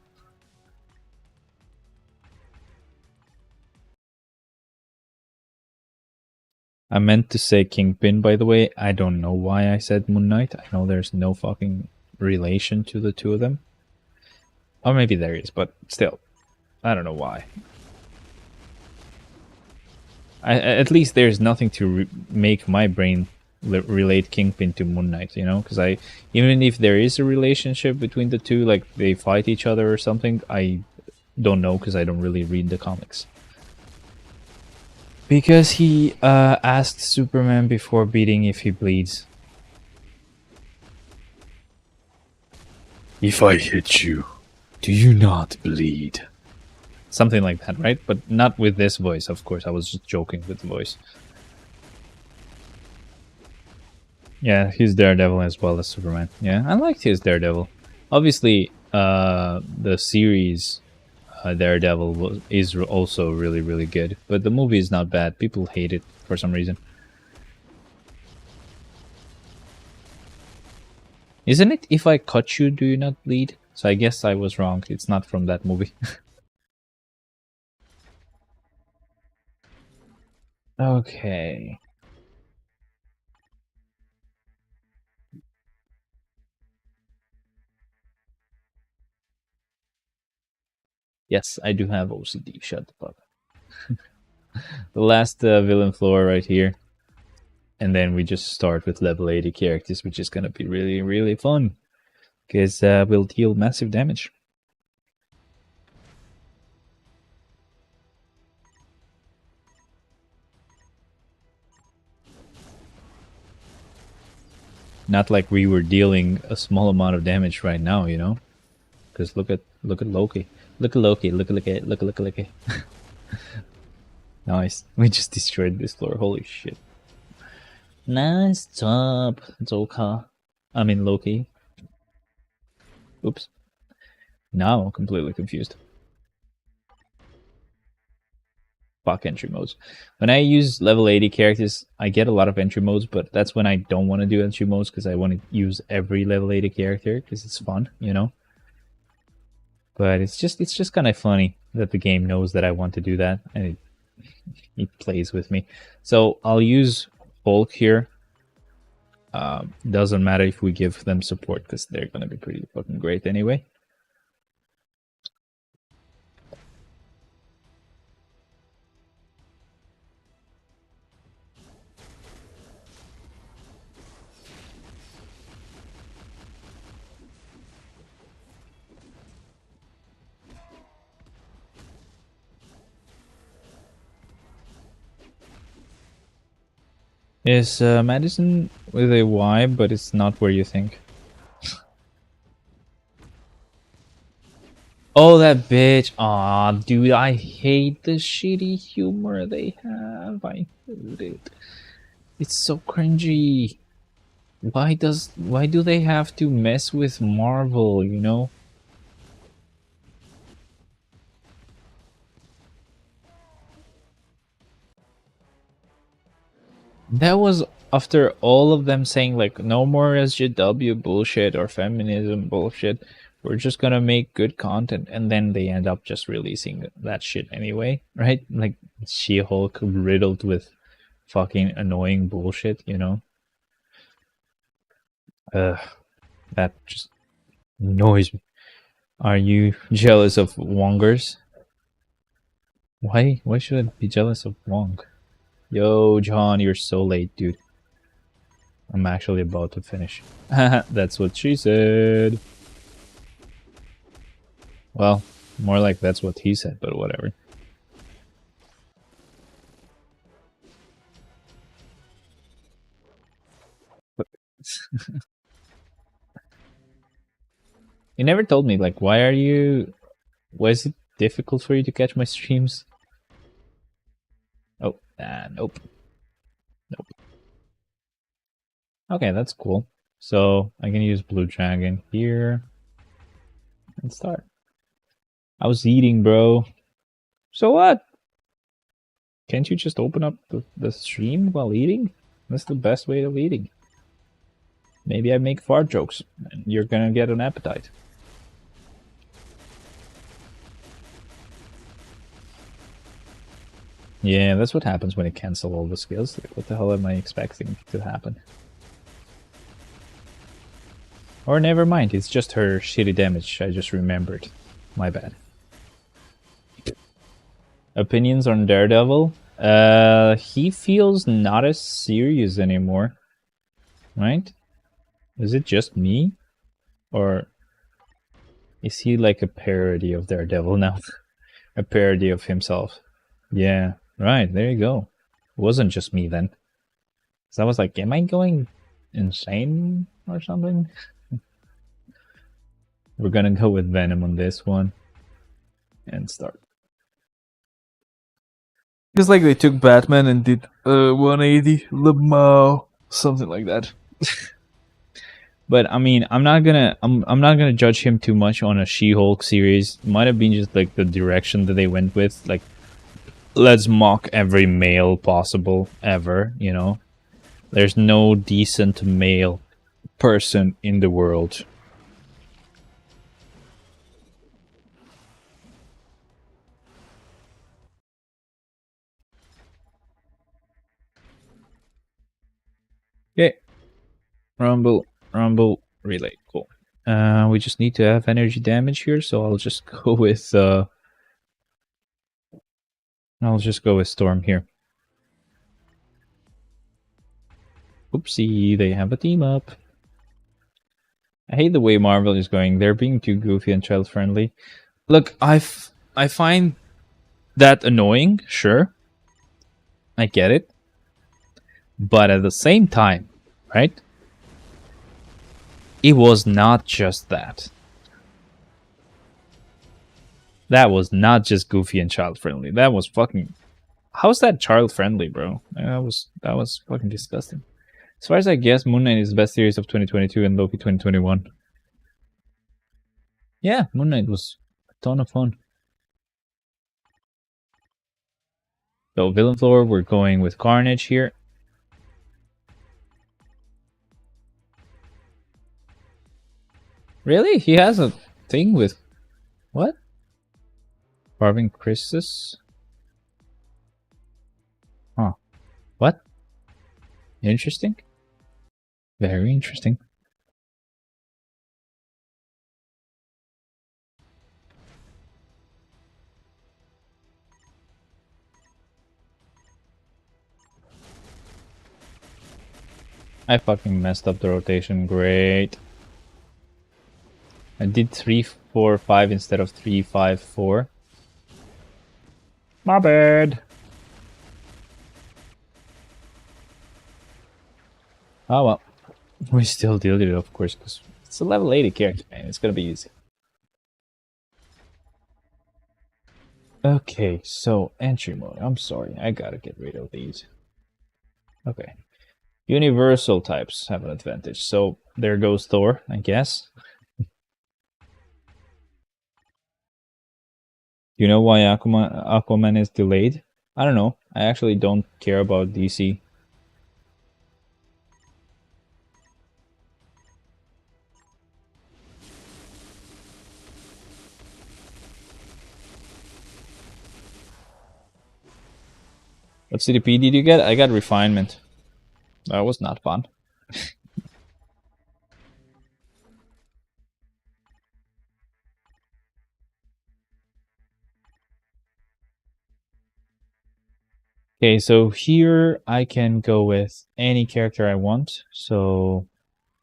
I meant to say Kingpin, by the way. I don't know why I said Moon Knight. I know there's no fucking relation to the two of them. Or maybe there is, but still. I don't know why. At least there's nothing to make my brain relate Kingpin to Moon Knight, you know? Because even if there is a relationship between the two, like they fight each other or something, I don't know because I don't really read the comics. Because he asked Superman before beating if he bleeds. If I hit you, do you not bleed? Something like that, right? But not with this voice, of course. I was just joking with the voice. Yeah, he's Daredevil as well as Superman. Yeah, I liked his Daredevil. Obviously, the series Daredevil is also really, really good. But the movie is not bad. People hate it for some reason. Isn't it, if I cut you, do you not bleed? So I guess I was wrong. It's not from that movie. Okay. Yes, I do have OCD. Shut the fuck up. The last villain floor right here. And then we just start with level 80 characters, which is going to be really, really fun. Because we'll deal massive damage. Not like we were dealing a small amount of damage right now, you know? Because look at Loki. Look at Loki. Look at Loki. Nice. We just destroyed this floor. Holy shit. Nice job, Joker. I mean Loki. Oops. Now I'm completely confused. Fuck entry modes. When I use level 80 characters, I get a lot of entry modes, but that's when I don't want to do entry modes because I want to use every level 80 character because it's fun, you know? But it's just kind of funny that the game knows that I want to do that and it plays with me. So I'll use Hulk here. Doesn't matter if we give them support because they're gonna be pretty fucking great anyway. Is Madison with a Y, but it's not where you think. Oh, that bitch. Aw, dude, I hate the shitty humor they have. I hate it. It's so cringy. Why do they have to mess with Marvel, you know? That was after all of them saying like no more SJW bullshit or feminism bullshit. We're just gonna make good content, and then they end up just releasing that shit anyway, right? Like She-Hulk riddled with fucking annoying bullshit, you know? That just annoys me. Are you jealous of Wongers? Why should I be jealous of Wong? Yo, John, you're so late, dude. I'm actually about to finish. That's what she said. Well, more like that's what he said, but whatever. You never told me, like, why is it difficult for you to catch my streams? Oh, nope. Nope. Okay, that's cool. So I can use Blue Dragon here and start. I was eating, bro. So what? Can't you just open up the stream while eating? That's the best way of eating. Maybe I make fart jokes and you're gonna get an appetite. Yeah, that's what happens when you cancel all the skills. Like, what the hell am I expecting to happen? Or never mind, it's just her shitty damage. I just remembered. My bad. Opinions on Daredevil? He feels not as serious anymore. Right? Is it just me? Or is he like a parody of Daredevil now? A parody of himself? Yeah, right, there you go. It wasn't just me then. So I was like, am I going insane or something? We're gonna go with Venom on this one. And start. It's like they took Batman and did 180 Lamau, something like that. But I mean, I'm not gonna judge him too much on a She-Hulk series. It might have been just like the direction that they went with, like, let's mock every male possible ever, you know. There's no decent male person in the world. Okay. Rumble, relay, cool. We just need to have energy damage here, so I'll just go with Storm here. Oopsie, they have a team up. I hate the way Marvel is going. They're being too goofy and child friendly. Look, I find that annoying, sure. I get it. But at the same time, right? It was not just that. That was not just goofy and child friendly. That was fucking... How's that child friendly, bro? That was fucking disgusting. As far as I guess, Moon Knight is the best series of 2022 and Loki 2021. Yeah, Moon Knight was a ton of fun. So villain floor, we're going with Carnage here. Really? He has a thing with... What? Carving Christus? Huh. What? Interesting. Very interesting. I fucking messed up the rotation. Great. I did 3-4-5 instead of 3-5-4. My bad. Oh well. We still deal it, of course, because it's a level 80 character, man. It's gonna be easy. Okay, so entry mode. I'm sorry, I gotta get rid of these. Okay. Universal types have an advantage. So there goes Thor, I guess. You know why Aquaman is delayed? I don't know. I actually don't care about DC. What CDP did you get? I got refinement. That was not fun. Okay, so here I can go with any character I want. So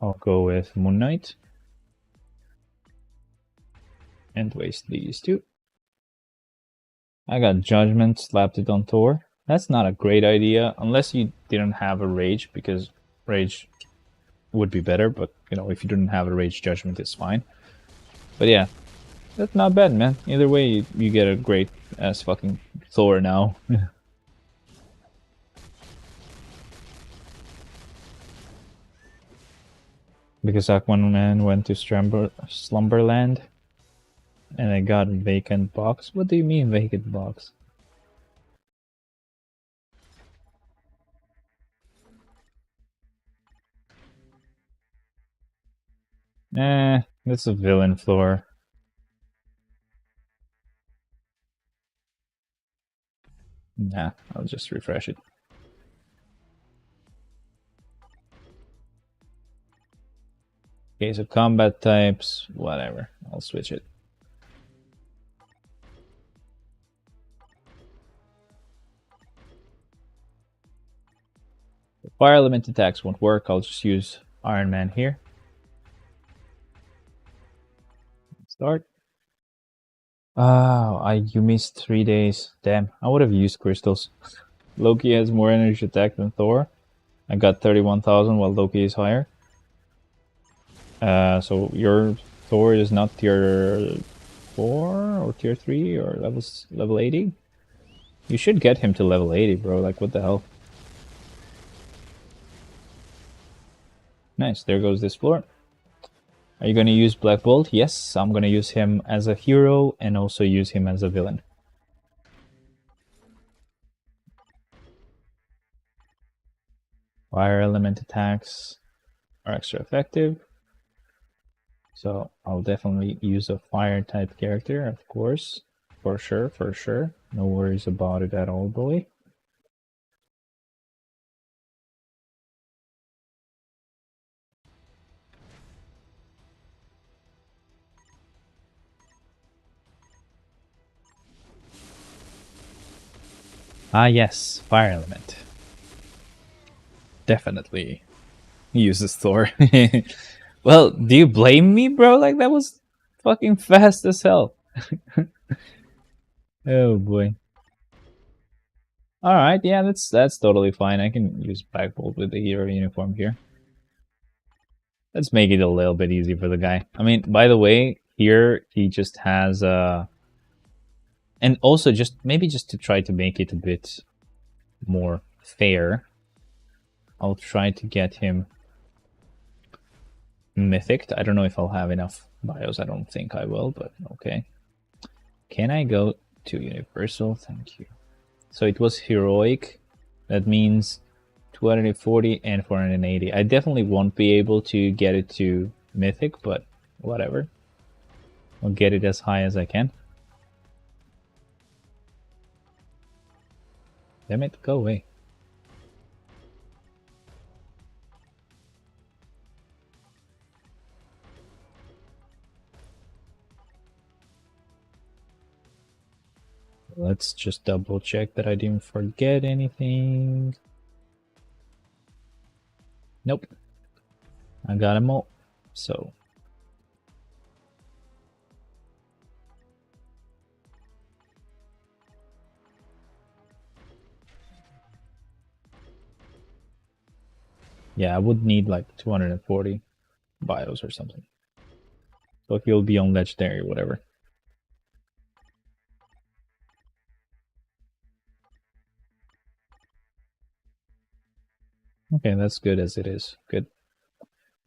I'll go with Moon Knight. And waste these two. I got Judgment, slapped it on Thor. That's not a great idea, unless you didn't have a Rage, because Rage would be better, but, you know, if you didn't have a Rage, Judgment is fine. But yeah, that's not bad, man. Either way, you get a great ass fucking Thor now. Because Aquaman went to Slumberland and I got vacant box. What do you mean vacant box? That's a villain floor. Nah, I'll just refresh it. Okay, so combat types, whatever. I'll switch it. The fire element attacks won't work. I'll just use Iron Man here. Start. Oh, you missed 3 days. Damn, I would have used crystals. Loki has more energy attack than Thor. I got 31,000 while Loki is higher. So your Thor is not tier 4 or tier 3 or level 80? You should get him to level 80, bro. Like, what the hell? Nice, there goes this floor. Are you gonna use Black Bolt? Yes, I'm gonna use him as a hero and also use him as a villain. Fire element attacks are extra effective. So I'll definitely use a fire type character, of course. For sure, for sure. No worries about it at all, boy. Ah yes, fire element. Definitely uses Thor. Well, do you blame me, bro? Like, that was fucking fast as hell. Oh boy. Alright, yeah, that's totally fine. I can use Black Bolt with the hero uniform here. Let's make it a little bit easy for the guy. I mean, by the way, here he just has and also maybe just to try to make it a bit more fair, I'll try to get him mythic. I don't know if I'll have enough bios. I don't think I will, but okay. Can I go to universal? Thank you. So it was heroic. That means 240 and 480. I definitely won't be able to get it to mythic, but whatever. I'll get it as high as I can. Damn it, go away. Let's just double check that I didn't forget anything. Nope. I got them all. So. Yeah, I would need like 240 bios or something. So he'll be on legendary or whatever. Okay, that's good as it is. Good.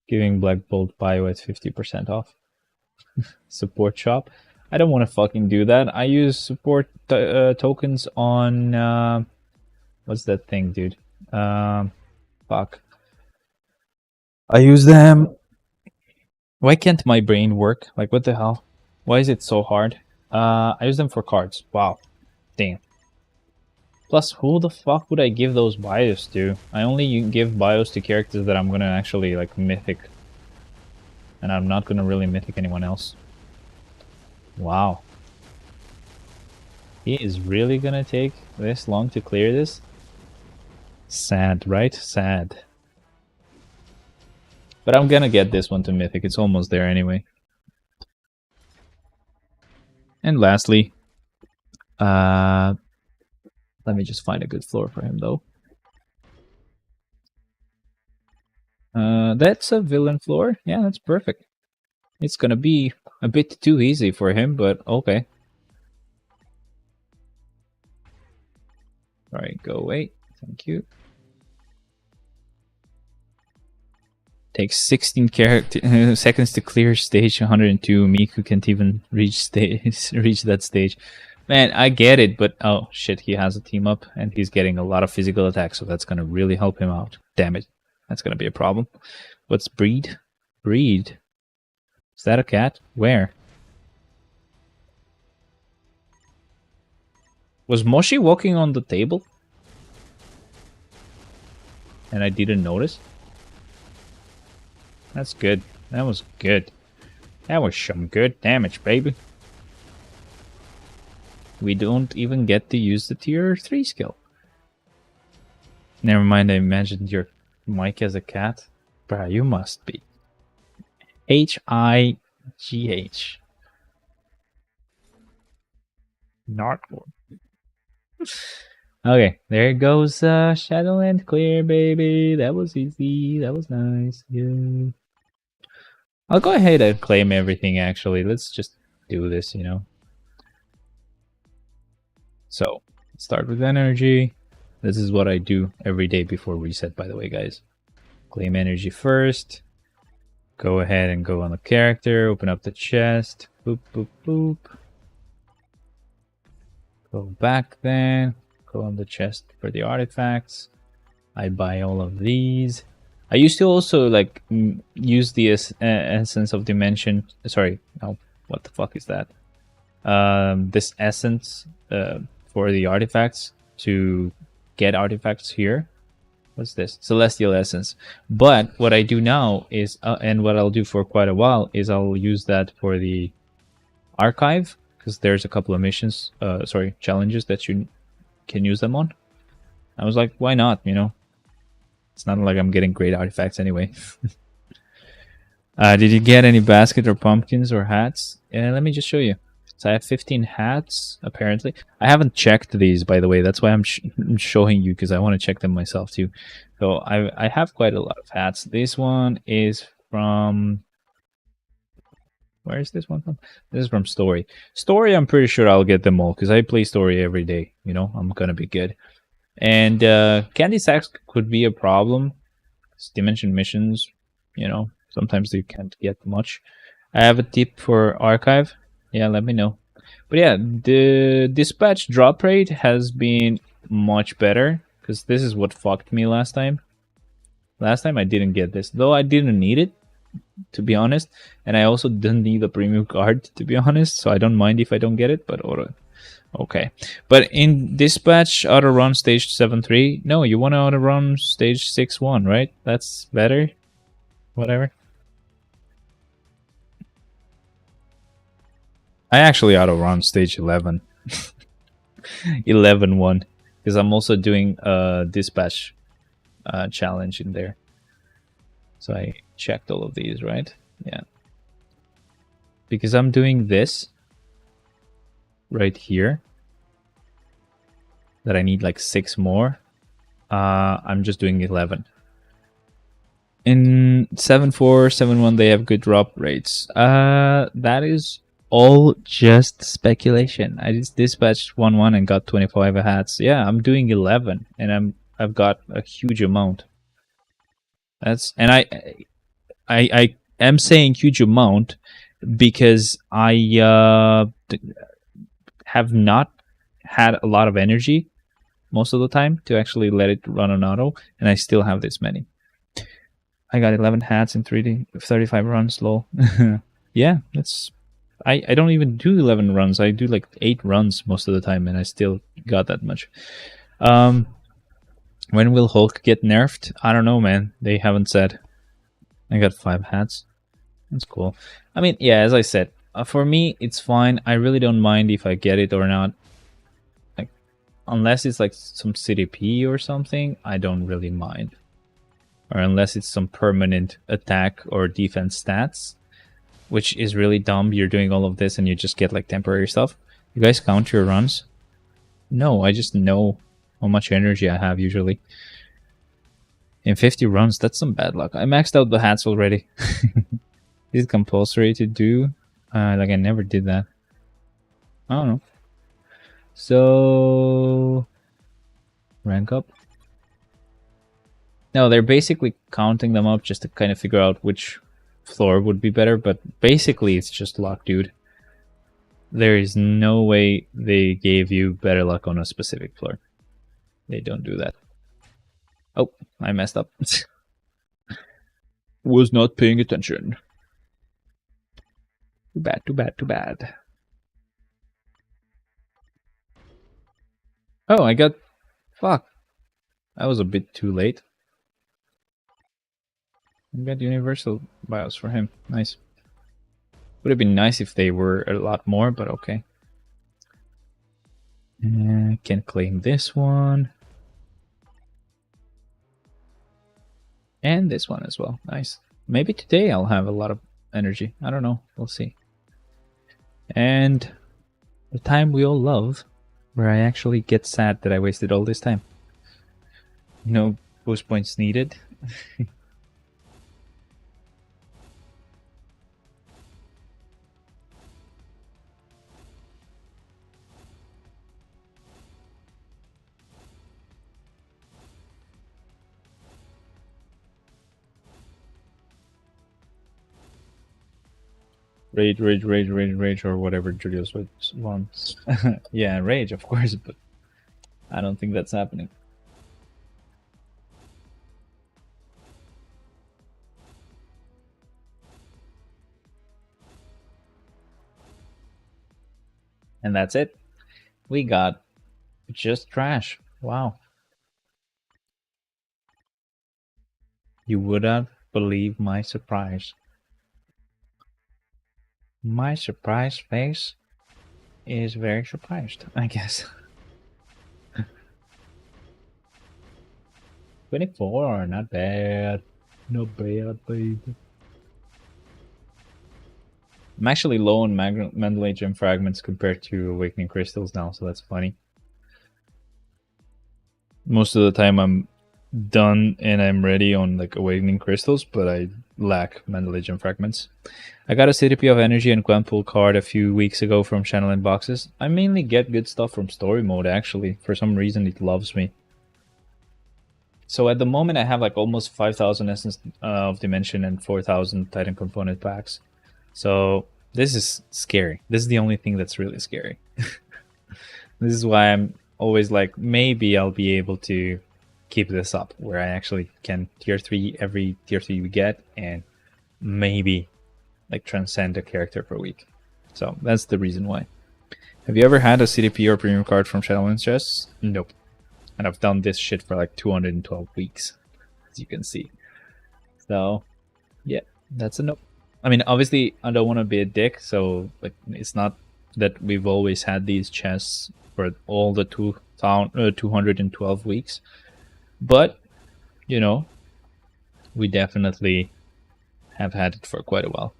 Giving Black Bolt bio at 50% off. Support shop. I don't want to fucking do that. I use support tokens on what's that thing, dude? Fuck. I use them. Why can't my brain work? Like, what the hell? Why is it so hard? I use them for cards. Wow. Damn. Plus, who the fuck would I give those bios to? I only give bios to characters that I'm gonna actually, like, mythic. And I'm not gonna really mythic anyone else. Wow. He is really gonna take this long to clear this? Sad, right? Sad. But I'm gonna get this one to mythic. It's almost there anyway. And lastly, let me just find a good floor for him, though. That's a villain floor. Yeah, that's perfect. It's gonna be a bit too easy for him, but okay. Alright, go away. Thank you. Takes 16 seconds to clear stage 102. Miku can't even reach that stage. Man, I get it, but oh shit, he has a team up and he's getting a lot of physical attacks, so that's gonna really help him out. Damn it. That's gonna be a problem. What's breed? Breed? Is that a cat? Where? Was Moshi walking on the table? And I didn't notice? That's good. That was good. That was some good damage, baby. We don't even get to use the tier 3 skill. Never mind, I imagined your mic as a cat. Bruh, you must be. H-I-G-H. Not one. Okay, there goes Shadowland clear, baby. That was easy. That was nice. Yeah. I'll go ahead and claim everything, actually. Let's just do this, you know. So, start with energy. This is what I do every day before reset, by the way, guys. Claim energy first. Go ahead and go on the character. Open up the chest. Boop, boop, boop. Go back then. Go on the chest for the artifacts. I buy all of these. I used to also like use the essence of dimension. Sorry, no, what the fuck is that? This essence for the artifacts to get artifacts here. What's this? Celestial essence. But what I do now is, and what I'll do for quite a while, is I'll use that for the archive, because there's a couple of missions, challenges that you can use them on. I was like, why not, you know? It's not like I'm getting great artifacts anyway. Did you get any basket or pumpkins or hats? Yeah, let me just show you. So I have 15 hats, apparently. I haven't checked these, by the way. That's why I'm showing you, because I want to check them myself too. So I have quite a lot of hats. This one is from... Where is this one from? This is from Story. Story, I'm pretty sure I'll get them all, because I play Story every day. You know, I'm gonna be good. And candy sacks could be a problem. Dimension missions, you know, sometimes they can't get much. I have a tip for archive. Yeah, let me know. But yeah, the dispatch drop rate has been much better, because this is what fucked me last time. Last time I didn't get this, though I didn't need it, to be honest. And I also didn't need a premium card, to be honest, so I don't mind if I don't get it, but okay. But in dispatch auto run stage 7-3, no, you want to auto run stage 6-1, right? That's better. Whatever. I actually auto run stage 11. 11-1, because I'm also doing a dispatch challenge in there. So I checked all of these, right? Yeah. Because I'm doing this right here, that I need like 6 more. I'm just doing 11. In 7-4, 7-1, they have good drop rates. That is all just speculation. I just dispatched 1-1 and got 25 hats. Yeah, I'm doing 11, and I've got a huge amount. That's, and I am saying huge amount because I have not had a lot of energy most of the time to actually let it run on auto, and I still have this many. I got 11 hats in 35 runs, lol. Yeah, that's... I don't even do 11 runs. I do like 8 runs most of the time, and I still got that much. When will Hulk get nerfed? I don't know, man. They haven't said. I got 5 hats. That's cool. I mean, yeah, as I said, for me, it's fine. I really don't mind if I get it or not. Like, unless it's like some CDP or something, I don't really mind. Or unless it's some permanent attack or defense stats, which is really dumb. You're doing all of this and you just get like temporary stuff. You guys count your runs? No, I just know how much energy I have usually. In 50 runs, that's some bad luck. I maxed out the hats already. Is it compulsory to do? Like I never did that. I don't know. So rank up. No, they're basically counting them up just to kind of figure out which floor would be better, but basically it's just luck, dude. There is no way they gave you better luck on a specific floor. They don't do that. Oh, I messed up. Was not paying attention. Too bad, too bad, too bad. Oh, I got... Fuck. That was a bit too late. I got universal BIOS for him. Nice. Would have been nice if they were a lot more, but okay. Can claim this one. And this one as well. Nice. Maybe today I'll have a lot of energy. I don't know. We'll see. And the time we all love, where I actually get sad that I wasted all this time. No boost points needed. Rage, or whatever Julius wants. Yeah, rage, of course, but I don't think that's happening. And that's it. We got just trash. Wow. You would not believe my surprise. My surprise face is very surprised, I guess. 24, not bad. Not bad, baby. I'm actually low on Mandalay Gem fragments compared to Awakening Crystals now, so that's funny. Most of the time I'm done and I'm ready on like Awakening Crystals, but I lack Mandalay Gem fragments. I got a CDP of Energy and Gwenpool card a few weeks ago from Shadowland boxes. I mainly get good stuff from story mode actually. For some reason it loves me. So at the moment I have like almost 5,000 Essence of Dimension and 4,000 Titan Component packs. So this is scary. This is the only thing that's really scary. This is why I'm always like, maybe I'll be able to keep this up, where I actually can tier 3 every tier 3 we get, and maybe like transcend a character per week. So that's the reason why. Have you ever had a CDP or premium card from Shadowland chests? Nope. And I've done this shit for like 212 weeks, as you can see. So yeah, that's a nope. I mean, obviously I don't want to be a dick, so like it's not that we've always had these chests for all the 212 weeks, but you know, we definitely have had it for quite a while.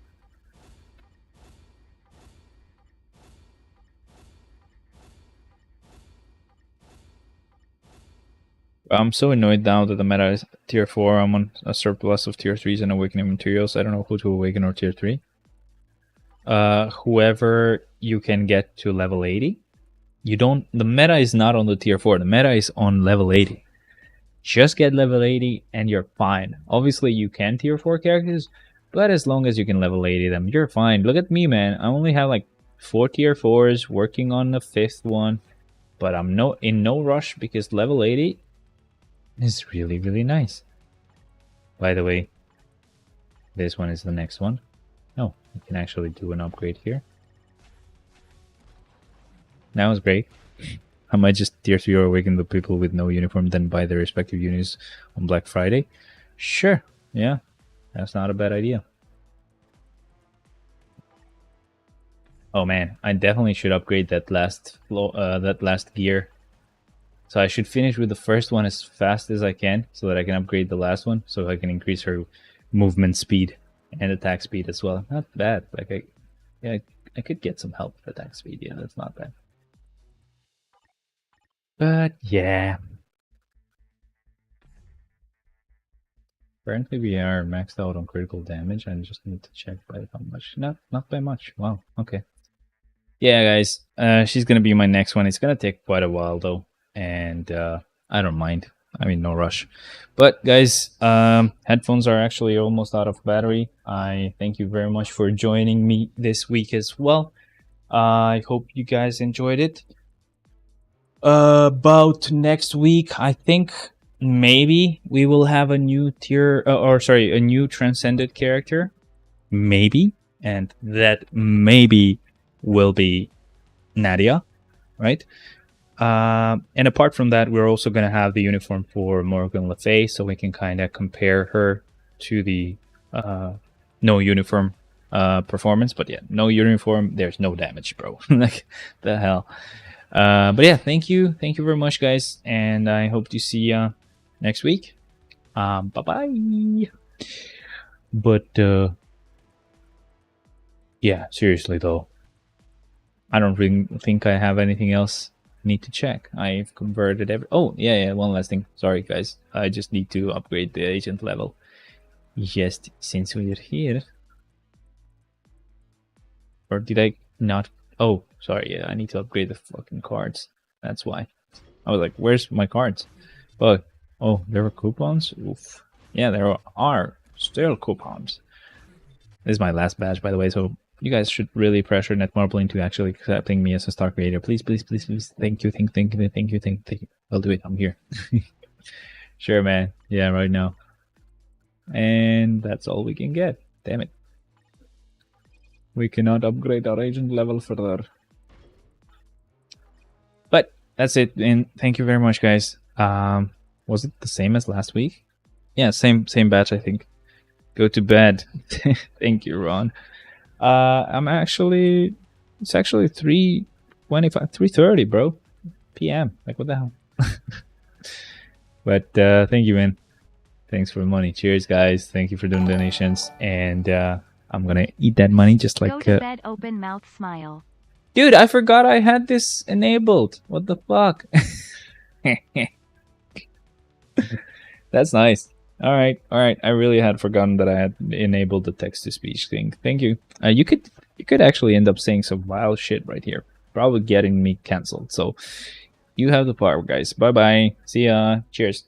I'm so annoyed now that the meta is tier 4. I'm on a surplus of tier 3s and awakening materials. I don't know who to awaken or tier 3. Whoever you can get to level 80. You don't. The meta is not on the tier 4. The meta is on level 80. Just get level 80 and you're fine. Obviously you can tier 4 characters, but as long as you can level 80 them, you're fine. Look at me, man. I only have like 4 tier 4s, working on the 5th one, but I'm in no rush because level 80 is really, really nice. By the way, this one is the next one. Oh, you can actually do an upgrade here. That was great. I might just tier 3 or awaken the people with no uniform, then buy their respective units on Black Friday. Sure, yeah, that's not a bad idea. Oh man, I definitely should upgrade that last gear. So I should finish with the first one as fast as I can, so that I can upgrade the last one, so I can increase her movement speed and attack speed as well. Not bad. Like I could get some help with attack speed. Yeah, that's not bad. But yeah, Apparently we are maxed out on critical damage. I just need to check by how much. Not by much. Wow. Okay. Yeah, guys. She's gonna be my next one. It's gonna take quite a while though, and I don't mind. I mean, no rush. But guys, headphones are actually almost out of battery. I thank you very much for joining me this week as well. I hope you guys enjoyed it. About next week, I think maybe we will have a new tier, a new transcended character. Maybe. And that maybe will be Nadia, right? And apart from that, we're also going to have the uniform for Morgan Le Fay, so we can kind of compare her to the no uniform performance. But yeah, no uniform, there's no damage, bro. Like, the hell. But yeah, thank you very much, guys, and I hope to see you next week. Bye bye. But yeah, seriously though, I don't really think I have anything else I need to check. I've converted every. Oh yeah, one last thing. Sorry guys, I just need to upgrade the agent level. Just since we're here, or did I not? Oh, sorry. Yeah, I need to upgrade the fucking cards. That's why. I was like, where's my cards? But, oh, there were coupons? Oof. Yeah, there are still coupons. This is my last badge, by the way, so you guys should really pressure Netmarble into actually accepting me as a star creator. Please, please, please, please. Thank you. I'll do it. I'm here. Sure, man. Yeah, right now. And that's all we can get. Damn it. We cannot upgrade our agent level further. But that's it, and thank you very much, guys. Was it the same as last week? Yeah, same batch, I think. Go to bed. Thank you, Ron. It's actually 3:30, bro. PM. Like, what the hell? But thank you, man. Thanks for the money. Cheers, guys. Thank you for doing donations, and I'm gonna eat that money just like. Go to bed, open mouth, smile. Dude, I forgot I had this enabled. What the fuck? That's nice. All right. I really had forgotten that I had enabled the text-to-speech thing. Thank you. You could actually end up saying some wild shit right here, probably getting me canceled. So you have the power, guys. Bye bye. See ya. Cheers.